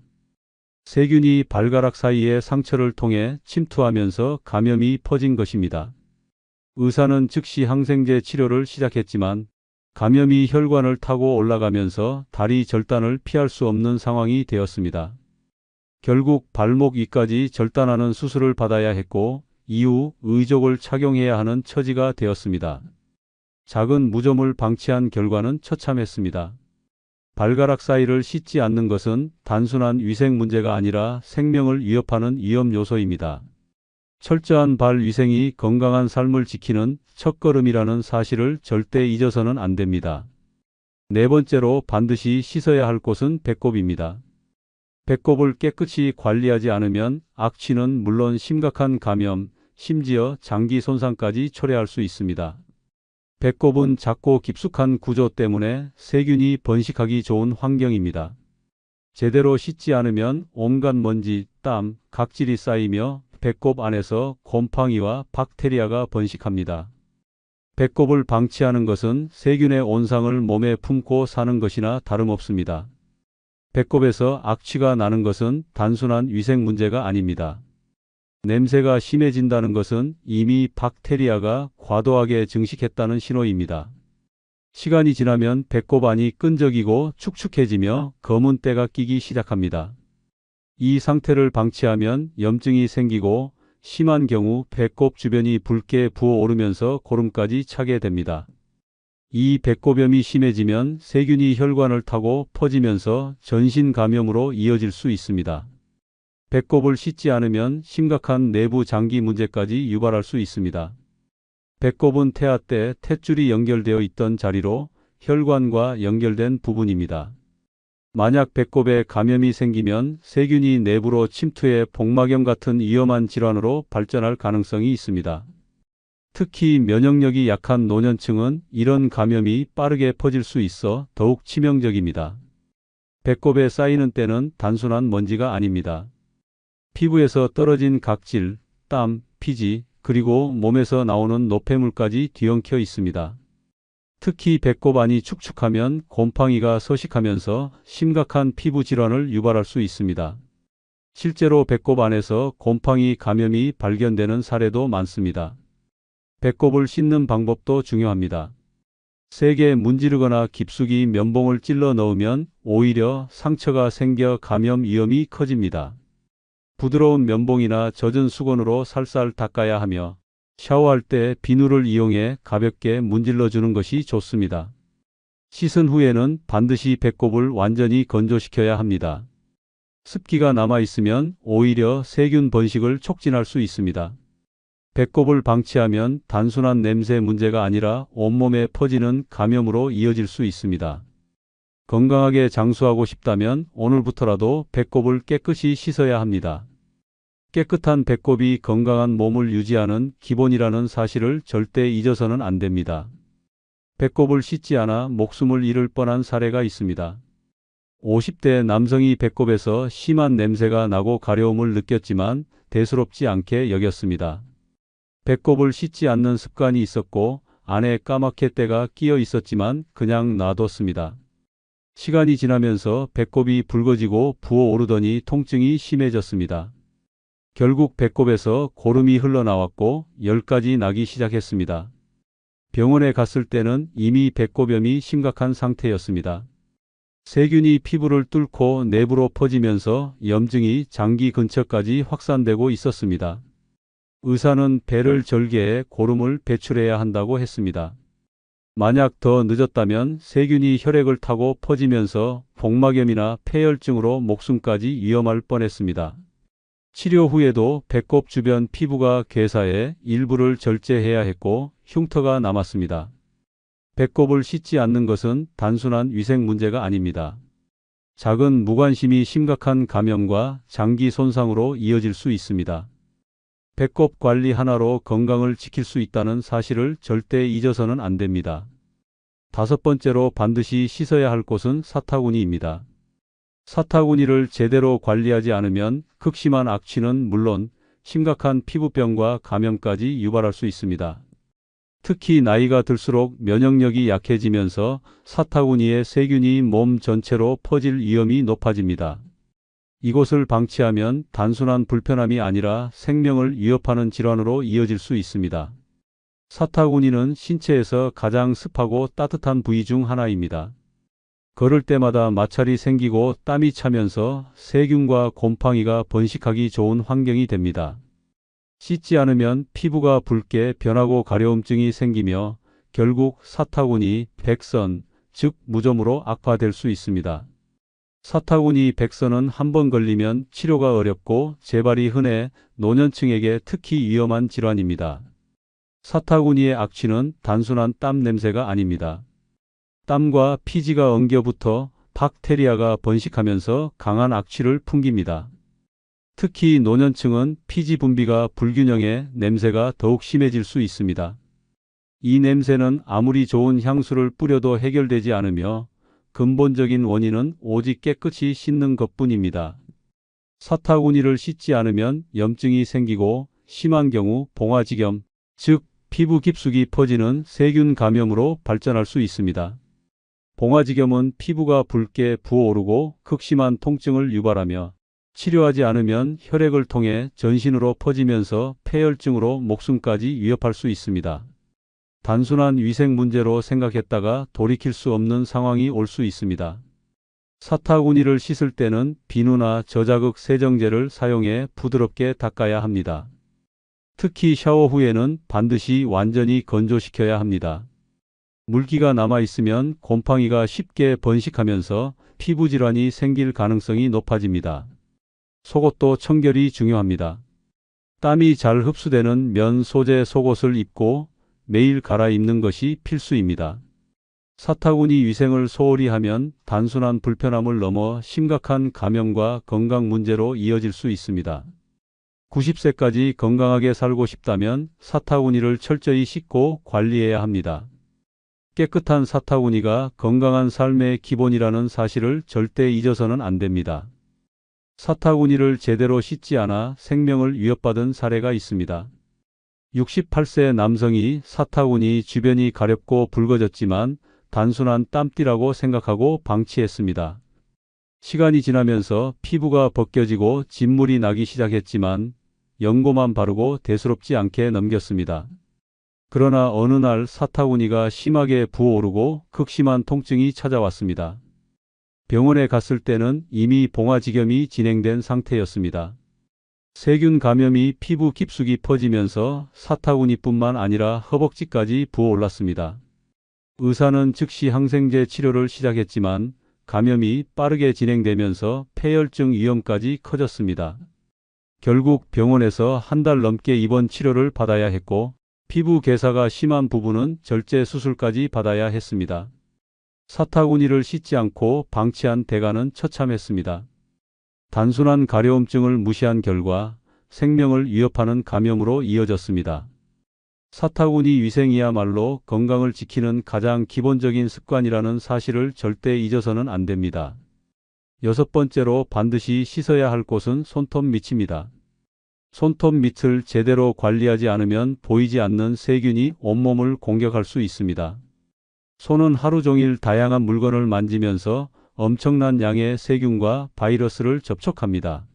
세균이 발가락 사이의 상처를 통해 침투하면서 감염이 퍼진 것입니다. 의사는 즉시 항생제 치료를 시작했지만 감염이 혈관을 타고 올라가면서 다리 절단을 피할 수 없는 상황이 되었습니다. 결국 발목 위까지 절단하는 수술을 받아야 했고 이후 의족을 착용해야 하는 처지가 되었습니다. 작은 무좀을 방치한 결과는 처참했습니다. 발가락 사이를 씻지 않는 것은 단순한 위생 문제가 아니라 생명을 위협하는 위험 요소입니다. 철저한 발 위생이 건강한 삶을 지키는 첫걸음이라는 사실을 절대 잊어서는 안 됩니다. 네 번째로 반드시 씻어야 할 곳은 배꼽입니다. 배꼽을 깨끗이 관리하지 않으면 악취는 물론 심각한 감염, 심지어 장기 손상까지 초래할 수 있습니다. 배꼽은 작고 깊숙한 구조 때문에 세균이 번식하기 좋은 환경입니다. 제대로 씻지 않으면 온갖 먼지, 땀, 각질이 쌓이며 배꼽 안에서 곰팡이와 박테리아가 번식합니다. 배꼽을 방치하는 것은 세균의 온상을 몸에 품고 사는 것이나 다름없습니다. 배꼽에서 악취가 나는 것은 단순한 위생 문제가 아닙니다. 냄새가 심해진다는 것은 이미 박테리아가 과도하게 증식했다는 신호입니다. 시간이 지나면 배꼽 안이 끈적이고 축축해지며 검은 때가 끼기 시작합니다. 이 상태를 방치하면 염증이 생기고 심한 경우 배꼽 주변이 붉게 부어오르면서 고름까지 차게 됩니다. 이 배꼽염이 심해지면 세균이 혈관을 타고 퍼지면서 전신 감염으로 이어질 수 있습니다. 배꼽을 씻지 않으면 심각한 내부 장기 문제까지 유발할 수 있습니다. 배꼽은 태아 때 탯줄이 연결되어 있던 자리로 혈관과 연결된 부분입니다. 만약 배꼽에 감염이 생기면 세균이 내부로 침투해 복막염 같은 위험한 질환으로 발전할 가능성이 있습니다. 특히 면역력이 약한 노년층은 이런 감염이 빠르게 퍼질 수 있어 더욱 치명적입니다. 배꼽에 쌓이는 때는 단순한 먼지가 아닙니다. 피부에서 떨어진 각질, 땀, 피지, 그리고 몸에서 나오는 노폐물까지 뒤엉켜 있습니다. 특히 배꼽 안이 축축하면 곰팡이가 서식하면서 심각한 피부 질환을 유발할 수 있습니다. 실제로 배꼽 안에서 곰팡이 감염이 발견되는 사례도 많습니다. 배꼽을 씻는 방법도 중요합니다. 세게 문지르거나 깊숙이 면봉을 찔러 넣으면 오히려 상처가 생겨 감염 위험이 커집니다. 부드러운 면봉이나 젖은 수건으로 살살 닦아야 하며 샤워할 때 비누를 이용해 가볍게 문질러 주는 것이 좋습니다. 씻은 후에는 반드시 배꼽을 완전히 건조시켜야 합니다. 습기가 남아 있으면 오히려 세균 번식을 촉진할 수 있습니다. 배꼽을 방치하면 단순한 냄새 문제가 아니라 온몸에 퍼지는 감염으로 이어질 수 있습니다. 건강하게 장수하고 싶다면 오늘부터라도 배꼽을 깨끗이 씻어야 합니다. 깨끗한 배꼽이 건강한 몸을 유지하는 기본이라는 사실을 절대 잊어서는 안 됩니다. 배꼽을 씻지 않아 목숨을 잃을 뻔한 사례가 있습니다. 50대 남성이 배꼽에서 심한 냄새가 나고 가려움을 느꼈지만 대수롭지 않게 여겼습니다. 배꼽을 씻지 않는 습관이 있었고 안에 까맣게 때가 끼어 있었지만 그냥 놔뒀습니다. 시간이 지나면서 배꼽이 붉어지고 부어오르더니 통증이 심해졌습니다. 결국 배꼽에서 고름이 흘러나왔고 열까지 나기 시작했습니다. 병원에 갔을 때는 이미 배꼽염이 심각한 상태였습니다. 세균이 피부를 뚫고 내부로 퍼지면서 염증이 장기 근처까지 확산되고 있었습니다. 의사는 배를 절개해 고름을 배출해야 한다고 했습니다. 만약 더 늦었다면 세균이 혈액을 타고 퍼지면서 복막염이나 폐혈증으로 목숨까지 위험할 뻔했습니다. 치료 후에도 배꼽 주변 피부가 괴사해 일부를 절제해야 했고 흉터가 남았습니다. 배꼽을 씻지 않는 것은 단순한 위생 문제가 아닙니다. 작은 무관심이 심각한 감염과 장기 손상으로 이어질 수 있습니다. 배꼽 관리 하나로 건강을 지킬 수 있다는 사실을 절대 잊어서는 안 됩니다. 5번째로 반드시 씻어야 할 곳은 사타구니입니다. 사타구니를 제대로 관리하지 않으면 극심한 악취는 물론 심각한 피부병과 감염까지 유발할 수 있습니다. 특히 나이가 들수록 면역력이 약해지면서 사타구니의 세균이 몸 전체로 퍼질 위험이 높아집니다. 이곳을 방치하면 단순한 불편함이 아니라 생명을 위협하는 질환으로 이어질 수 있습니다. 사타구니는 신체에서 가장 습하고 따뜻한 부위 중 하나입니다. 걸을 때마다 마찰이 생기고 땀이 차면서 세균과 곰팡이가 번식하기 좋은 환경이 됩니다. 씻지 않으면 피부가 붉게 변하고 가려움증이 생기며 결국 사타구니, 백선, 즉 무좀으로 악화될 수 있습니다. 사타구니 백선은 한번 걸리면 치료가 어렵고 재발이 흔해 노년층에게 특히 위험한 질환입니다. 사타구니의 악취는 단순한 땀 냄새가 아닙니다. 땀과 피지가 엉겨붙어 박테리아가 번식하면서 강한 악취를 풍깁니다. 특히 노년층은 피지 분비가 불균형해 냄새가 더욱 심해질 수 있습니다. 이 냄새는 아무리 좋은 향수를 뿌려도 해결되지 않으며 근본적인 원인은 오직 깨끗이 씻는 것뿐입니다. 사타구니를 씻지 않으면 염증이 생기고 심한 경우 봉화지겸, 즉 피부 깊숙이 퍼지는 세균 감염으로 발전할 수 있습니다. 봉화지겸은 피부가 붉게 부어오르고 극심한 통증을 유발하며 치료하지 않으면 혈액을 통해 전신으로 퍼지면서 폐혈증으로 목숨까지 위협할 수 있습니다. 단순한 위생 문제로 생각했다가 돌이킬 수 없는 상황이 올 수 있습니다. 사타구니를 씻을 때는 비누나 저자극 세정제를 사용해 부드럽게 닦아야 합니다. 특히 샤워 후에는 반드시 완전히 건조시켜야 합니다. 물기가 남아있으면 곰팡이가 쉽게 번식하면서 피부 질환이 생길 가능성이 높아집니다. 속옷도 청결이 중요합니다. 땀이 잘 흡수되는 면 소재 속옷을 입고 매일 갈아입는 것이 필수입니다. 사타구니 위생을 소홀히 하면 단순한 불편함을 넘어 심각한 감염과 건강 문제로 이어질 수 있습니다. 90세까지 건강하게 살고 싶다면 사타구니를 철저히 씻고 관리해야 합니다. 깨끗한 사타구니가 건강한 삶의 기본이라는 사실을 절대 잊어서는 안 됩니다. 사타구니를 제대로 씻지 않아 생명을 위협받은 사례가 있습니다. 68세 남성이 사타구니 주변이 가렵고 붉어졌지만 단순한 땀띠라고 생각하고 방치했습니다. 시간이 지나면서 피부가 벗겨지고 진물이 나기 시작했지만 연고만 바르고 대수롭지 않게 넘겼습니다. 그러나 어느 날 사타구니가 심하게 부어오르고 극심한 통증이 찾아왔습니다. 병원에 갔을 때는 이미 봉화지겸이 진행된 상태였습니다. 세균 감염이 피부 깊숙이 퍼지면서 사타구니뿐만 아니라 허벅지까지 부어올랐습니다. 의사는 즉시 항생제 치료를 시작했지만 감염이 빠르게 진행되면서 폐혈증 위험까지 커졌습니다. 결국 병원에서 한 달 넘게 입원 치료를 받아야 했고 피부 괴사가 심한 부분은 절제 수술까지 받아야 했습니다. 사타구니를 씻지 않고 방치한 대가는 처참했습니다. 단순한 가려움증을 무시한 결과 생명을 위협하는 감염으로 이어졌습니다. 사타구니 위생이야말로 건강을 지키는 가장 기본적인 습관이라는 사실을 절대 잊어서는 안 됩니다. 6번째로 반드시 씻어야 할 곳은 손톱 밑입니다. 손톱 밑을 제대로 관리하지 않으면 보이지 않는 세균이 온몸을 공격할 수 있습니다. 손은 하루 종일 다양한 물건을 만지면서 엄청난 양의 세균과 바이러스를 접촉합니다.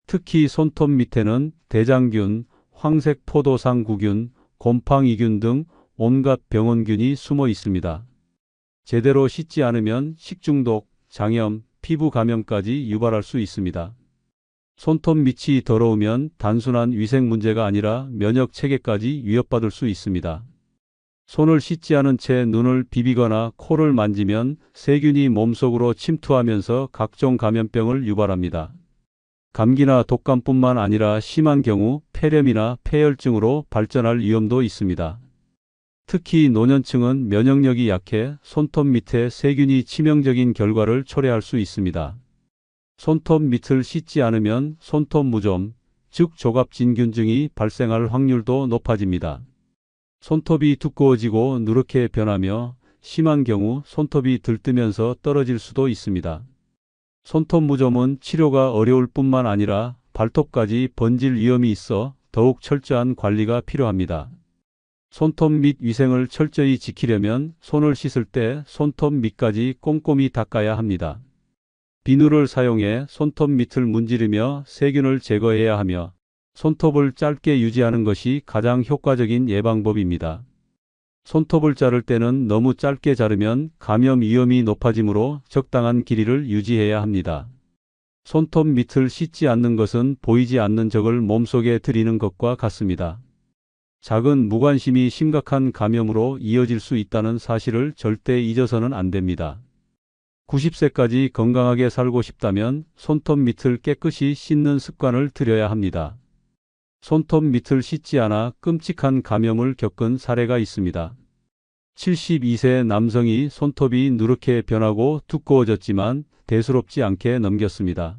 특히 손톱 밑에는 대장균, 황색 포도상구균, 곰팡이균 등 온갖 병원균이 숨어 있습니다. 제대로 씻지 않으면 식중독, 장염, 피부 감염까지 유발할 수 있습니다. 손톱 밑이 더러우면 단순한 위생 문제가 아니라 면역 체계까지 위협받을 수 있습니다. 손을 씻지 않은 채 눈을 비비거나 코를 만지면 세균이 몸속으로 침투하면서 각종 감염병을 유발합니다. 감기나 독감뿐만 아니라 심한 경우 폐렴이나 폐혈증으로 발전할 위험도 있습니다. 특히 노년층은 면역력이 약해 손톱 밑에 세균이 치명적인 결과를 초래할 수 있습니다. 손톱 밑을 씻지 않으면 손톱 무좀, 즉 조갑진균증이 발생할 확률도 높아집니다. 손톱이 두꺼워지고 누렇게 변하며 심한 경우 손톱이 들뜨면서 떨어질 수도 있습니다. 손톱 무좀은 치료가 어려울 뿐만 아니라 발톱까지 번질 위험이 있어 더욱 철저한 관리가 필요합니다. 손톱 밑 위생을 철저히 지키려면 손을 씻을 때 손톱 밑까지 꼼꼼히 닦아야 합니다. 비누를 사용해 손톱 밑을 문지르며 세균을 제거해야 하며 손톱을 짧게 유지하는 것이 가장 효과적인 예방법입니다. 손톱을 자를 때는 너무 짧게 자르면 감염 위험이 높아지므로 적당한 길이를 유지해야 합니다. 손톱 밑을 씻지 않는 것은 보이지 않는 적을 몸속에 들이는 것과 같습니다. 작은 무관심이 심각한 감염으로 이어질 수 있다는 사실을 절대 잊어서는 안 됩니다. 90세까지 건강하게 살고 싶다면 손톱 밑을 깨끗이 씻는 습관을 들여야 합니다. 손톱 밑을 씻지 않아 끔찍한 감염을 겪은 사례가 있습니다. 72세 남성이 손톱이 누렇게 변하고 두꺼워졌지만 대수롭지 않게 넘겼습니다.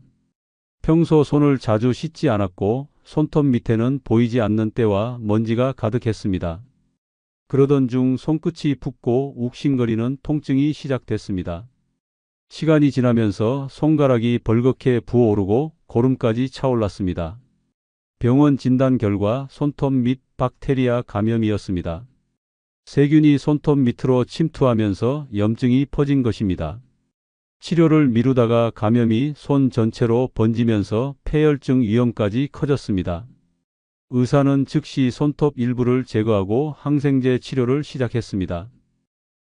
평소 손을 자주 씻지 않았고 손톱 밑에는 보이지 않는 때와 먼지가 가득했습니다. 그러던 중 손끝이 붓고 욱신거리는 통증이 시작됐습니다. 시간이 지나면서 손가락이 벌겋게 부어오르고 고름까지 차올랐습니다. 병원 진단 결과 손톱 밑 박테리아 감염이었습니다. 세균이 손톱 밑으로 침투하면서 염증이 퍼진 것입니다. 치료를 미루다가 감염이 손 전체로 번지면서 폐혈증 위험까지 커졌습니다. 의사는 즉시 손톱 일부를 제거하고 항생제 치료를 시작했습니다.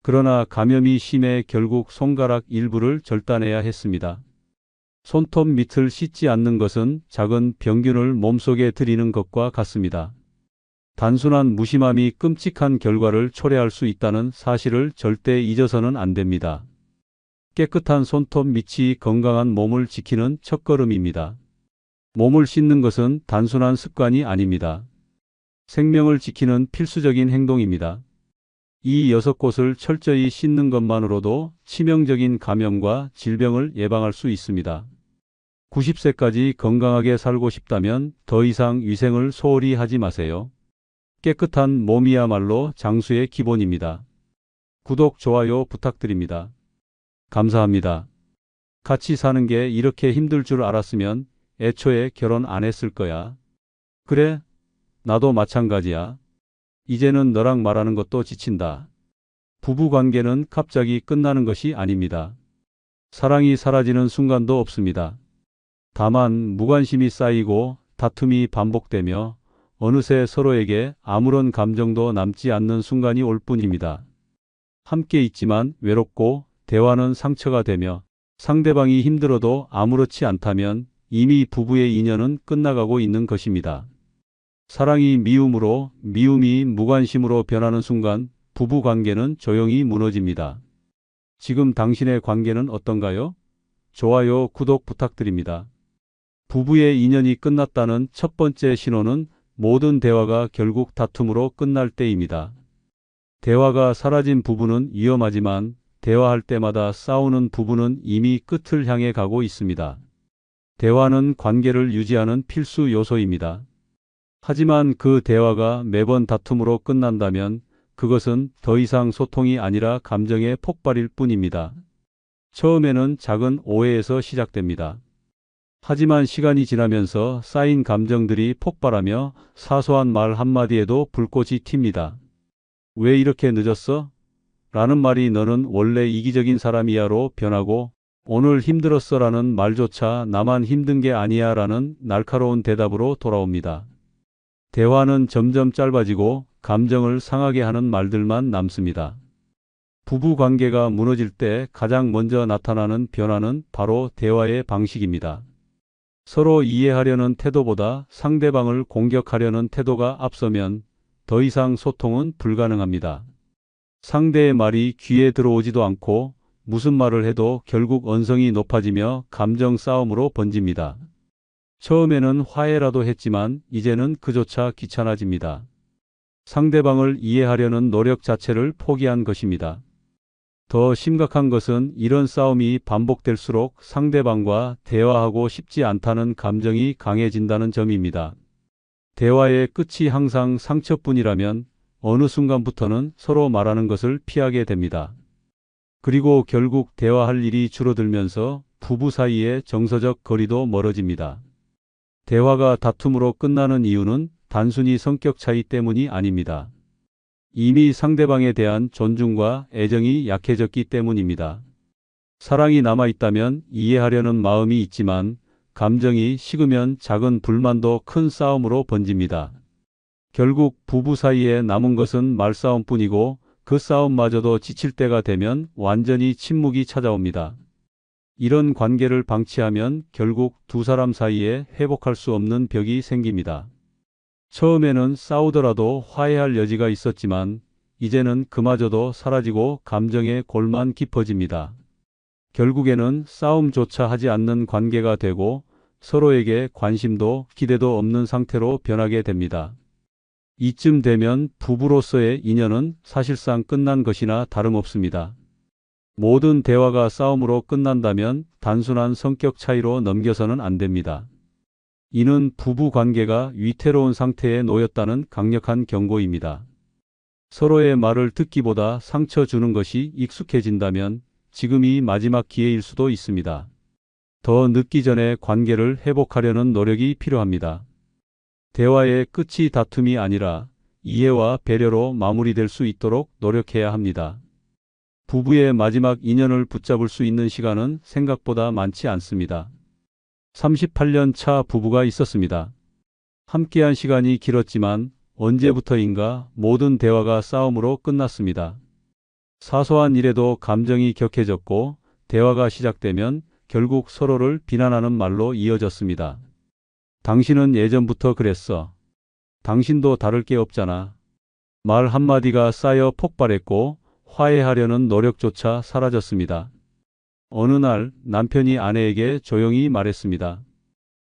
그러나 감염이 심해 결국 손가락 일부를 절단해야 했습니다. 손톱 밑을 씻지 않는 것은 작은 병균을 몸속에 들이는 것과 같습니다. 단순한 무심함이 끔찍한 결과를 초래할 수 있다는 사실을 절대 잊어서는 안 됩니다. 깨끗한 손톱 밑이 건강한 몸을 지키는 첫걸음입니다. 몸을 씻는 것은 단순한 습관이 아닙니다. 생명을 지키는 필수적인 행동입니다. 이 6곳을 철저히 씻는 것만으로도 치명적인 감염과 질병을 예방할 수 있습니다. 90세까지 건강하게 살고 싶다면 더 이상 위생을 소홀히 하지 마세요. 깨끗한 몸이야말로 장수의 기본입니다. 구독, 좋아요 부탁드립니다. 감사합니다. 같이 사는 게 이렇게 힘들 줄 알았으면 애초에 결혼 안 했을 거야. 그래? 나도 마찬가지야. 이제는 너랑 말하는 것도 지친다. 부부 관계는 갑자기 끝나는 것이 아닙니다. 사랑이 사라지는 순간도 없습니다. 다만 무관심이 쌓이고 다툼이 반복되며 어느새 서로에게 아무런 감정도 남지 않는 순간이 올 뿐입니다. 함께 있지만 외롭고 대화는 상처가 되며 상대방이 힘들어도 아무렇지 않다면 이미 부부의 인연은 끝나가고 있는 것입니다. 사랑이 미움으로, 미움이 무관심으로 변하는 순간 부부 관계는 조용히 무너집니다. 지금 당신의 관계는 어떤가요? 좋아요, 구독 부탁드립니다. 부부의 인연이 끝났다는 첫 번째 신호는 모든 대화가 결국 다툼으로 끝날 때입니다. 대화가 사라진 부부는 위험하지만 대화할 때마다 싸우는 부부는 이미 끝을 향해 가고 있습니다. 대화는 관계를 유지하는 필수 요소입니다. 하지만 그 대화가 매번 다툼으로 끝난다면 그것은 더 이상 소통이 아니라 감정의 폭발일 뿐입니다. 처음에는 작은 오해에서 시작됩니다. 하지만 시간이 지나면서 쌓인 감정들이 폭발하며 사소한 말 한마디에도 불꽃이 튑니다. 왜 이렇게 늦었어? 라는 말이 너는 원래 이기적인 사람이야로 변하고 오늘 힘들었어 라는 말조차 나만 힘든 게 아니야 라는 날카로운 대답으로 돌아옵니다. 대화는 점점 짧아지고 감정을 상하게 하는 말들만 남습니다. 부부 관계가 무너질 때 가장 먼저 나타나는 변화는 바로 대화의 방식입니다. 서로 이해하려는 태도보다 상대방을 공격하려는 태도가 앞서면 더 이상 소통은 불가능합니다. 상대의 말이 귀에 들어오지도 않고 무슨 말을 해도 결국 언성이 높아지며 감정 싸움으로 번집니다. 처음에는 화해라도 했지만 이제는 그조차 귀찮아집니다. 상대방을 이해하려는 노력 자체를 포기한 것입니다. 더 심각한 것은 이런 싸움이 반복될수록 상대방과 대화하고 싶지 않다는 감정이 강해진다는 점입니다. 대화의 끝이 항상 상처뿐이라면 어느 순간부터는 서로 말하는 것을 피하게 됩니다. 그리고 결국 대화할 일이 줄어들면서 부부 사이의 정서적 거리도 멀어집니다. 대화가 다툼으로 끝나는 이유는 단순히 성격 차이 때문이 아닙니다. 이미 상대방에 대한 존중과 애정이 약해졌기 때문입니다. 사랑이 남아있다면 이해하려는 마음이 있지만 감정이 식으면 작은 불만도 큰 싸움으로 번집니다. 결국 부부 사이에 남은 것은 말싸움뿐이고 그 싸움마저도 지칠 때가 되면 완전히 침묵이 찾아옵니다. 이런 관계를 방치하면 결국 두 사람 사이에 회복할 수 없는 벽이 생깁니다. 처음에는 싸우더라도 화해할 여지가 있었지만 이제는 그마저도 사라지고 감정의 골만 깊어집니다. 결국에는 싸움조차 하지 않는 관계가 되고 서로에게 관심도 기대도 없는 상태로 변하게 됩니다. 이쯤 되면 부부로서의 인연은 사실상 끝난 것이나 다름없습니다. 모든 대화가 싸움으로 끝난다면 단순한 성격 차이로 넘겨서는 안 됩니다. 이는 부부 관계가 위태로운 상태에 놓였다는 강력한 경고입니다. 서로의 말을 듣기보다 상처 주는 것이 익숙해진다면 지금이 마지막 기회일 수도 있습니다. 더 늦기 전에 관계를 회복하려는 노력이 필요합니다. 대화의 끝이 다툼이 아니라 이해와 배려로 마무리될 수 있도록 노력해야 합니다. 부부의 마지막 인연을 붙잡을 수 있는 시간은 생각보다 많지 않습니다. 38년 차 부부가 있었습니다. 함께한 시간이 길었지만 언제부터인가 모든 대화가 싸움으로 끝났습니다. 사소한 일에도 감정이 격해졌고 대화가 시작되면 결국 서로를 비난하는 말로 이어졌습니다. 당신은 예전부터 그랬어. 당신도 다를 게 없잖아. 말 한마디가 쌓여 폭발했고 화해하려는 노력조차 사라졌습니다. 어느 날 남편이 아내에게 조용히 말했습니다.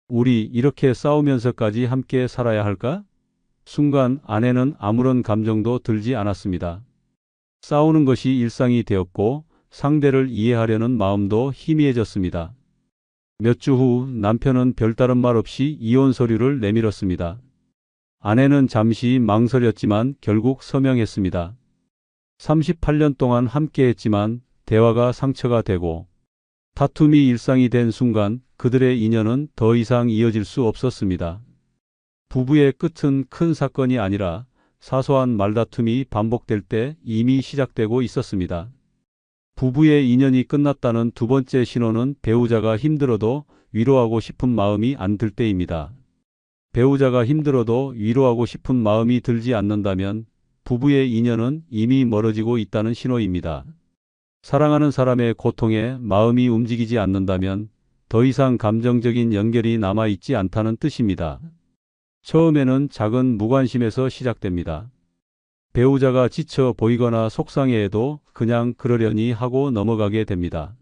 우리 이렇게 싸우면서까지 함께 살아야 할까? 순간 아내는 아무런 감정도 들지 않았습니다. 싸우는 것이 일상이 되었고 상대를 이해하려는 마음도 희미해졌습니다. 몇 주 후 남편은 별다른 말 없이 이혼 서류를 내밀었습니다. 아내는 잠시 망설였지만 결국 서명했습니다. 38년 동안 함께했지만 대화가 상처가 되고 다툼이 일상이 된 순간 그들의 인연은 더 이상 이어질 수 없었습니다. 부부의 끝은 큰 사건이 아니라 사소한 말다툼이 반복될 때 이미 시작되고 있었습니다. 부부의 인연이 끝났다는 두 번째 신호는 배우자가 힘들어도 위로하고 싶은 마음이 안 들 때입니다. 배우자가 힘들어도 위로하고 싶은 마음이 들지 않는다면 부부의 인연은 이미 멀어지고 있다는 신호입니다. 사랑하는 사람의 고통에 마음이 움직이지 않는다면 더 이상 감정적인 연결이 남아있지 않다는 뜻입니다. 처음에는 작은 무관심에서 시작됩니다. 배우자가 지쳐 보이거나 속상해해도 그냥 그러려니 하고 넘어가게 됩니다.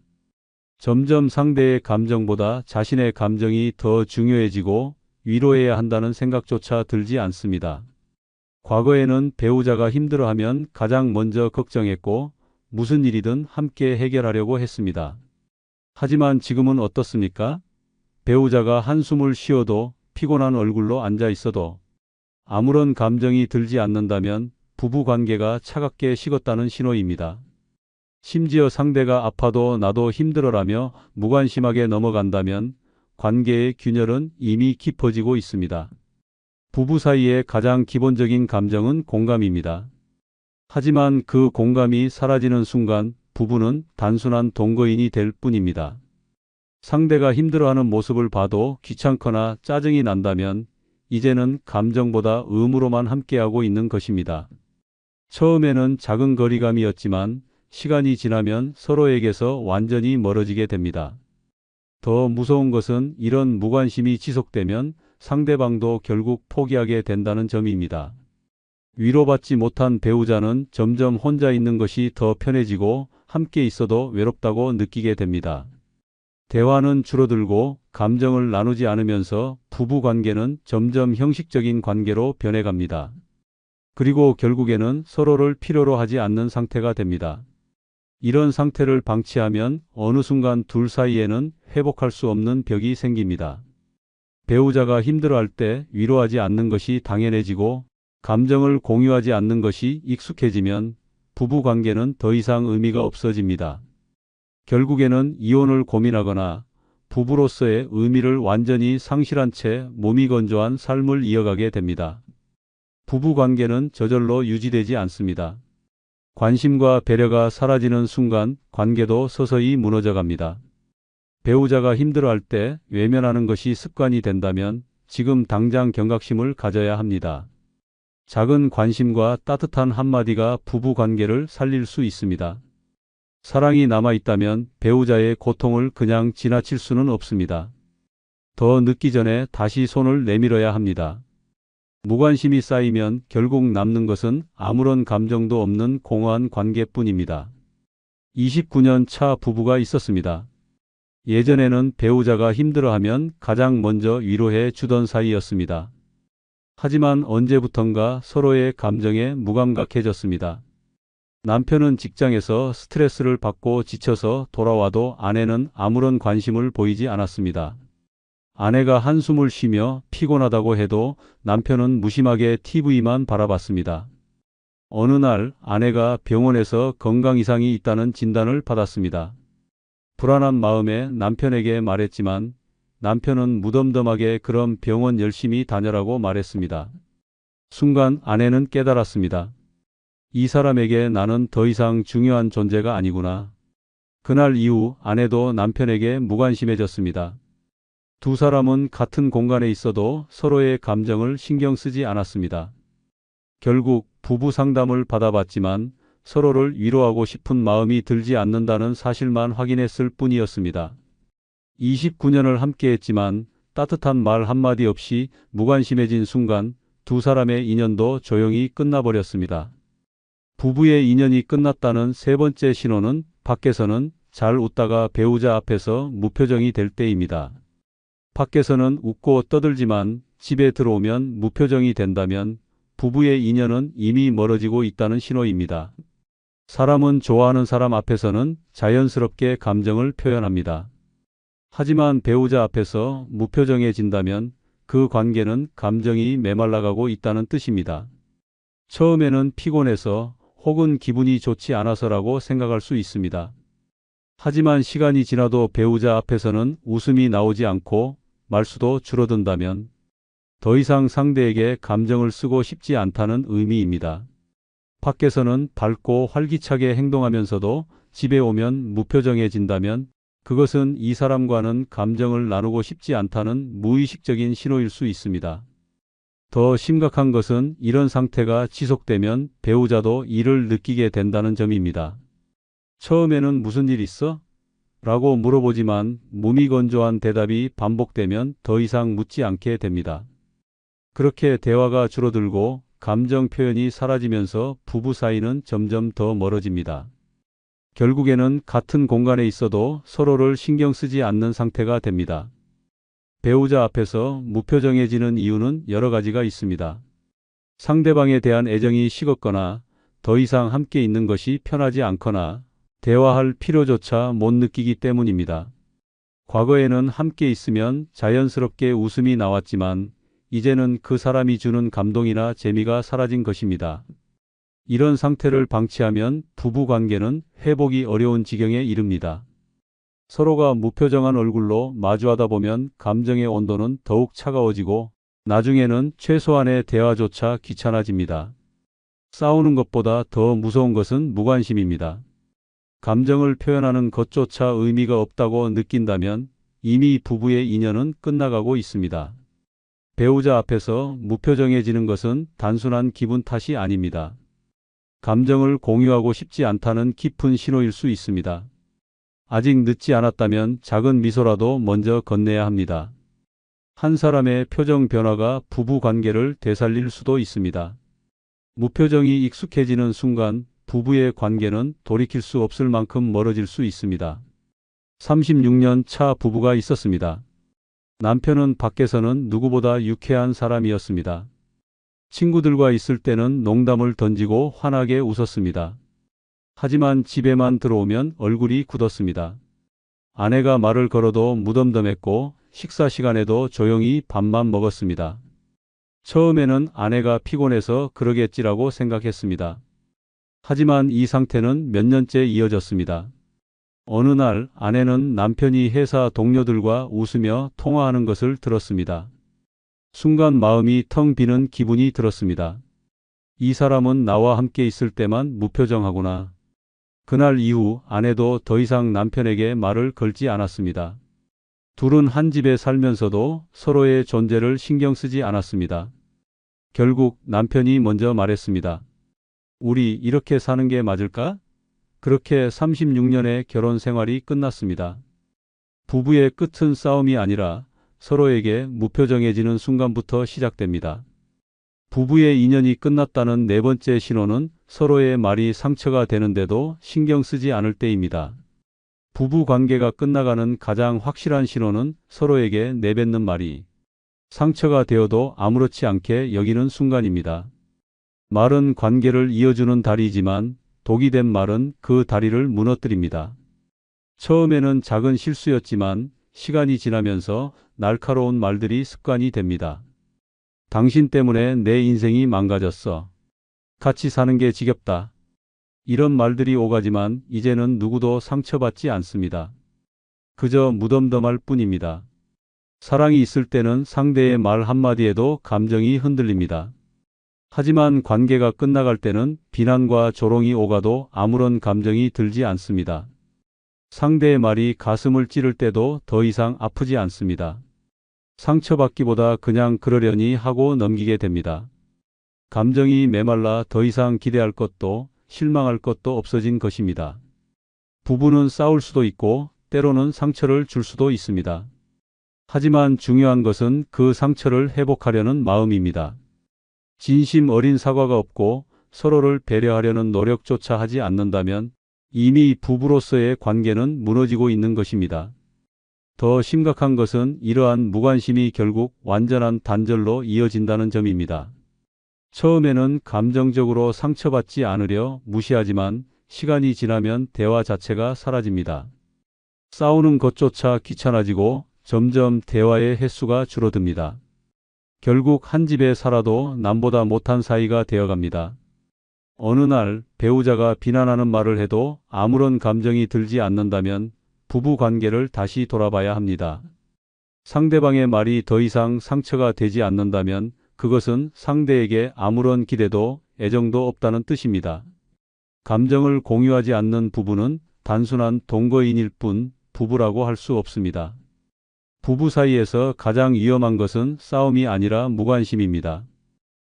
점점 상대의 감정보다 자신의 감정이 더 중요해지고 위로해야 한다는 생각조차 들지 않습니다. 과거에는 배우자가 힘들어하면 가장 먼저 걱정했고 무슨 일이든 함께 해결하려고 했습니다. 하지만 지금은 어떻습니까? 배우자가 한숨을 쉬어도 피곤한 얼굴로 앉아 있어도 아무런 감정이 들지 않는다면 부부 관계가 차갑게 식었다는 신호입니다. 심지어 상대가 아파도 나도 힘들어라며 무관심하게 넘어간다면 관계의 균열은 이미 깊어지고 있습니다. 부부 사이의 가장 기본적인 감정은 공감입니다. 하지만 그 공감이 사라지는 순간 부부는 단순한 동거인이 될 뿐입니다. 상대가 힘들어하는 모습을 봐도 귀찮거나 짜증이 난다면 이제는 감정보다 의무로만 함께하고 있는 것입니다. 처음에는 작은 거리감이었지만 시간이 지나면 서로에게서 완전히 멀어지게 됩니다. 더 무서운 것은 이런 무관심이 지속되면 상대방도 결국 포기하게 된다는 점입니다. 위로받지 못한 배우자는 점점 혼자 있는 것이 더 편해지고 함께 있어도 외롭다고 느끼게 됩니다. 대화는 줄어들고 감정을 나누지 않으면서 부부 관계는 점점 형식적인 관계로 변해갑니다. 그리고 결국에는 서로를 필요로 하지 않는 상태가 됩니다. 이런 상태를 방치하면 어느 순간 둘 사이에는 회복할 수 없는 벽이 생깁니다. 배우자가 힘들어할 때 위로하지 않는 것이 당연해지고 감정을 공유하지 않는 것이 익숙해지면 부부 관계는 더 이상 의미가 없어집니다. 결국에는 이혼을 고민하거나 부부로서의 의미를 완전히 상실한 채 몸이 건조한 삶을 이어가게 됩니다. 부부 관계는 저절로 유지되지 않습니다. 관심과 배려가 사라지는 순간 관계도 서서히 무너져 갑니다. 배우자가 힘들어할 때 외면하는 것이 습관이 된다면 지금 당장 경각심을 가져야 합니다. 작은 관심과 따뜻한 한마디가 부부 관계를 살릴 수 있습니다. 사랑이 남아있다면 배우자의 고통을 그냥 지나칠 수는 없습니다. 더 늦기 전에 다시 손을 내밀어야 합니다. 무관심이 쌓이면 결국 남는 것은 아무런 감정도 없는 공허한 관계뿐입니다. 29년 차 부부가 있었습니다. 예전에는 배우자가 힘들어하면 가장 먼저 위로해 주던 사이였습니다. 하지만 언제부턴가 서로의 감정에 무감각해졌습니다. 남편은 직장에서 스트레스를 받고 지쳐서 돌아와도 아내는 아무런 관심을 보이지 않았습니다. 아내가 한숨을 쉬며 피곤하다고 해도 남편은 무심하게 TV만 바라봤습니다. 어느 날 아내가 병원에서 건강 이상이 있다는 진단을 받았습니다. 불안한 마음에 남편에게 말했지만 남편은 무덤덤하게 그럼 병원 열심히 다녀라고 말했습니다. 순간 아내는 깨달았습니다. 이 사람에게 나는 더 이상 중요한 존재가 아니구나. 그날 이후 아내도 남편에게 무관심해졌습니다. 두 사람은 같은 공간에 있어도 서로의 감정을 신경 쓰지 않았습니다. 결국 부부 상담을 받아봤지만 서로를 위로하고 싶은 마음이 들지 않는다는 사실만 확인했을 뿐이었습니다. 29년을 함께했지만 따뜻한 말 한마디 없이 무관심해진 순간 두 사람의 인연도 조용히 끝나버렸습니다. 부부의 인연이 끝났다는 세 번째 신호는 밖에서는 잘 웃다가 배우자 앞에서 무표정이 될 때입니다. 밖에서는 웃고 떠들지만 집에 들어오면 무표정이 된다면 부부의 인연은 이미 멀어지고 있다는 신호입니다. 사람은 좋아하는 사람 앞에서는 자연스럽게 감정을 표현합니다. 하지만 배우자 앞에서 무표정해진다면 그 관계는 감정이 메말라가고 있다는 뜻입니다. 처음에는 피곤해서 혹은 기분이 좋지 않아서라고 생각할 수 있습니다. 하지만 시간이 지나도 배우자 앞에서는 웃음이 나오지 않고 말수도 줄어든다면 더 이상 상대에게 감정을 쓰고 싶지 않다는 의미입니다. 밖에서는 밝고 활기차게 행동하면서도 집에 오면 무표정해진다면 그것은 이 사람과는 감정을 나누고 싶지 않다는 무의식적인 신호일 수 있습니다. 더 심각한 것은 이런 상태가 지속되면 배우자도 이를 느끼게 된다는 점입니다. 처음에는 무슨 일 있어? 라고 물어보지만 무미건조한 대답이 반복되면 더 이상 묻지 않게 됩니다. 그렇게 대화가 줄어들고 감정 표현이 사라지면서 부부 사이는 점점 더 멀어집니다. 결국에는 같은 공간에 있어도 서로를 신경 쓰지 않는 상태가 됩니다. 배우자 앞에서 무표정해지는 이유는 여러 가지가 있습니다. 상대방에 대한 애정이 식었거나 더 이상 함께 있는 것이 편하지 않거나 대화할 필요조차 못 느끼기 때문입니다. 과거에는 함께 있으면 자연스럽게 웃음이 나왔지만 이제는 그 사람이 주는 감동이나 재미가 사라진 것입니다. 이런 상태를 방치하면 부부 관계는 회복이 어려운 지경에 이릅니다. 서로가 무표정한 얼굴로 마주하다 보면 감정의 온도는 더욱 차가워지고 나중에는 최소한의 대화조차 귀찮아집니다. 싸우는 것보다 더 무서운 것은 무관심입니다. 감정을 표현하는 것조차 의미가 없다고 느낀다면 이미 부부의 인연은 끝나가고 있습니다. 배우자 앞에서 무표정해지는 것은 단순한 기분 탓이 아닙니다. 감정을 공유하고 싶지 않다는 깊은 신호일 수 있습니다. 아직 늦지 않았다면 작은 미소라도 먼저 건네야 합니다. 한 사람의 표정 변화가 부부 관계를 되살릴 수도 있습니다. 무표정이 익숙해지는 순간 부부의 관계는 돌이킬 수 없을 만큼 멀어질 수 있습니다. 36년 차 부부가 있었습니다. 남편은 밖에서는 누구보다 유쾌한 사람이었습니다. 친구들과 있을 때는 농담을 던지고 환하게 웃었습니다. 하지만 집에만 들어오면 얼굴이 굳었습니다. 아내가 말을 걸어도 무덤덤했고 식사 시간에도 조용히 밥만 먹었습니다. 처음에는 아내가 피곤해서 그러겠지라고 생각했습니다. 하지만 이 상태는 몇 년째 이어졌습니다. 어느 날 아내는 남편이 회사 동료들과 웃으며 통화하는 것을 들었습니다. 순간 마음이 텅 비는 기분이 들었습니다. 이 사람은 나와 함께 있을 때만 무표정하구나. 그날 이후 아내도 더 이상 남편에게 말을 걸지 않았습니다. 둘은 한 집에 살면서도 서로의 존재를 신경 쓰지 않았습니다. 결국 남편이 먼저 말했습니다. 우리 이렇게 사는 게 맞을까? 그렇게 36년의 결혼 생활이 끝났습니다. 부부의 끝은 싸움이 아니라 서로에게 무표정해지는 순간부터 시작됩니다. 부부의 인연이 끝났다는 네 번째 신호는 서로의 말이 상처가 되는데도 신경 쓰지 않을 때입니다. 부부 관계가 끝나가는 가장 확실한 신호는 서로에게 내뱉는 말이 상처가 되어도 아무렇지 않게 여기는 순간입니다. 말은 관계를 이어주는 다리이지만 독이 된 말은 그 다리를 무너뜨립니다. 처음에는 작은 실수였지만 시간이 지나면서 날카로운 말들이 습관이 됩니다. 당신 때문에 내 인생이 망가졌어. 같이 사는 게 지겹다. 이런 말들이 오가지만 이제는 누구도 상처받지 않습니다. 그저 무덤덤할 뿐입니다. 사랑이 있을 때는 상대의 말 한마디에도 감정이 흔들립니다. 하지만 관계가 끝나갈 때는 비난과 조롱이 오가도 아무런 감정이 들지 않습니다. 상대의 말이 가슴을 찌를 때도 더 이상 아프지 않습니다. 상처받기보다 그냥 그러려니 하고 넘기게 됩니다. 감정이 메말라 더 이상 기대할 것도 실망할 것도 없어진 것입니다. 부부는 싸울 수도 있고 때로는 상처를 줄 수도 있습니다. 하지만 중요한 것은 그 상처를 회복하려는 마음입니다. 진심 어린 사과가 없고 서로를 배려하려는 노력조차 하지 않는다면 이미 부부로서의 관계는 무너지고 있는 것입니다. 더 심각한 것은 이러한 무관심이 결국 완전한 단절로 이어진다는 점입니다. 처음에는 감정적으로 상처받지 않으려 무시하지만 시간이 지나면 대화 자체가 사라집니다. 싸우는 것조차 귀찮아지고 점점 대화의 횟수가 줄어듭니다. 결국 한 집에 살아도 남보다 못한 사이가 되어갑니다. 어느 날 배우자가 비난하는 말을 해도 아무런 감정이 들지 않는다면 부부 관계를 다시 돌아봐야 합니다. 상대방의 말이 더 이상 상처가 되지 않는다면 그것은 상대에게 아무런 기대도 애정도 없다는 뜻입니다. 감정을 공유하지 않는 부부는 단순한 동거인일 뿐 부부라고 할 수 없습니다. 부부 사이에서 가장 위험한 것은 싸움이 아니라 무관심입니다.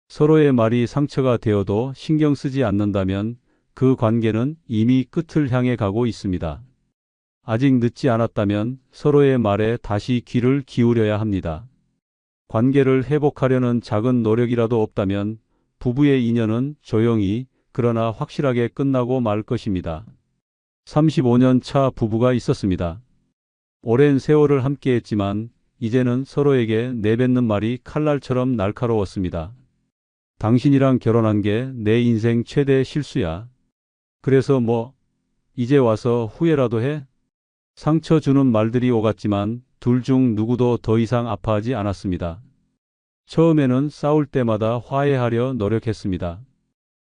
서로의 말이 상처가 되어도 신경 쓰지 않는다면 그 관계는 이미 끝을 향해 가고 있습니다. 아직 늦지 않았다면 서로의 말에 다시 귀를 기울여야 합니다. 관계를 회복하려는 작은 노력이라도 없다면 부부의 인연은 조용히 그러나 확실하게 끝나고 말 것입니다. 35년 차 부부가 있었습니다. 오랜 세월을 함께했지만 이제는 서로에게 내뱉는 말이 칼날처럼 날카로웠습니다. 당신이랑 결혼한 게 내 인생 최대 실수야. 그래서 뭐 이제 와서 후회라도 해? 상처 주는 말들이 오갔지만 둘 중 누구도 더 이상 아파하지 않았습니다. 처음에는 싸울 때마다 화해하려 노력했습니다.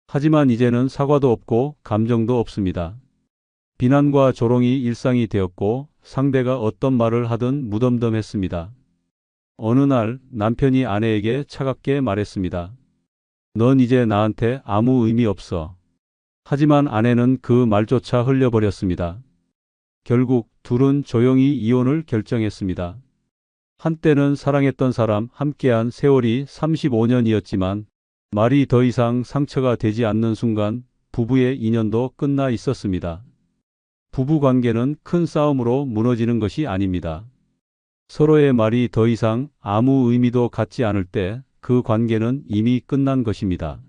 하지만 이제는 사과도 없고 감정도 없습니다. 비난과 조롱이 일상이 되었고 상대가 어떤 말을 하든 무덤덤했습니다. 어느 날 남편이 아내에게 차갑게 말했습니다. 넌 이제 나한테 아무 의미 없어. 하지만 아내는 그 말조차 흘려버렸습니다. 결국 둘은 조용히 이혼을 결정했습니다. 한때는 사랑했던 사람, 함께한 세월이 35년이었지만 말이 더 이상 상처가 되지 않는 순간 부부의 인연도 끝나 있었습니다. 부부 관계는 큰 싸움으로 무너지는 것이 아닙니다. 서로의 말이 더 이상 아무 의미도 갖지 않을 때 그 관계는 이미 끝난 것입니다.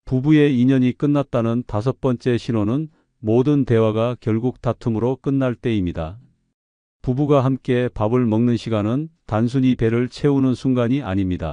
부부의 인연이 끝났다는 5번째 신호는 모든 대화가 결국 다툼으로 끝날 때입니다. 부부가 함께 밥을 먹는 시간은 단순히 배를 채우는 순간이 아닙니다.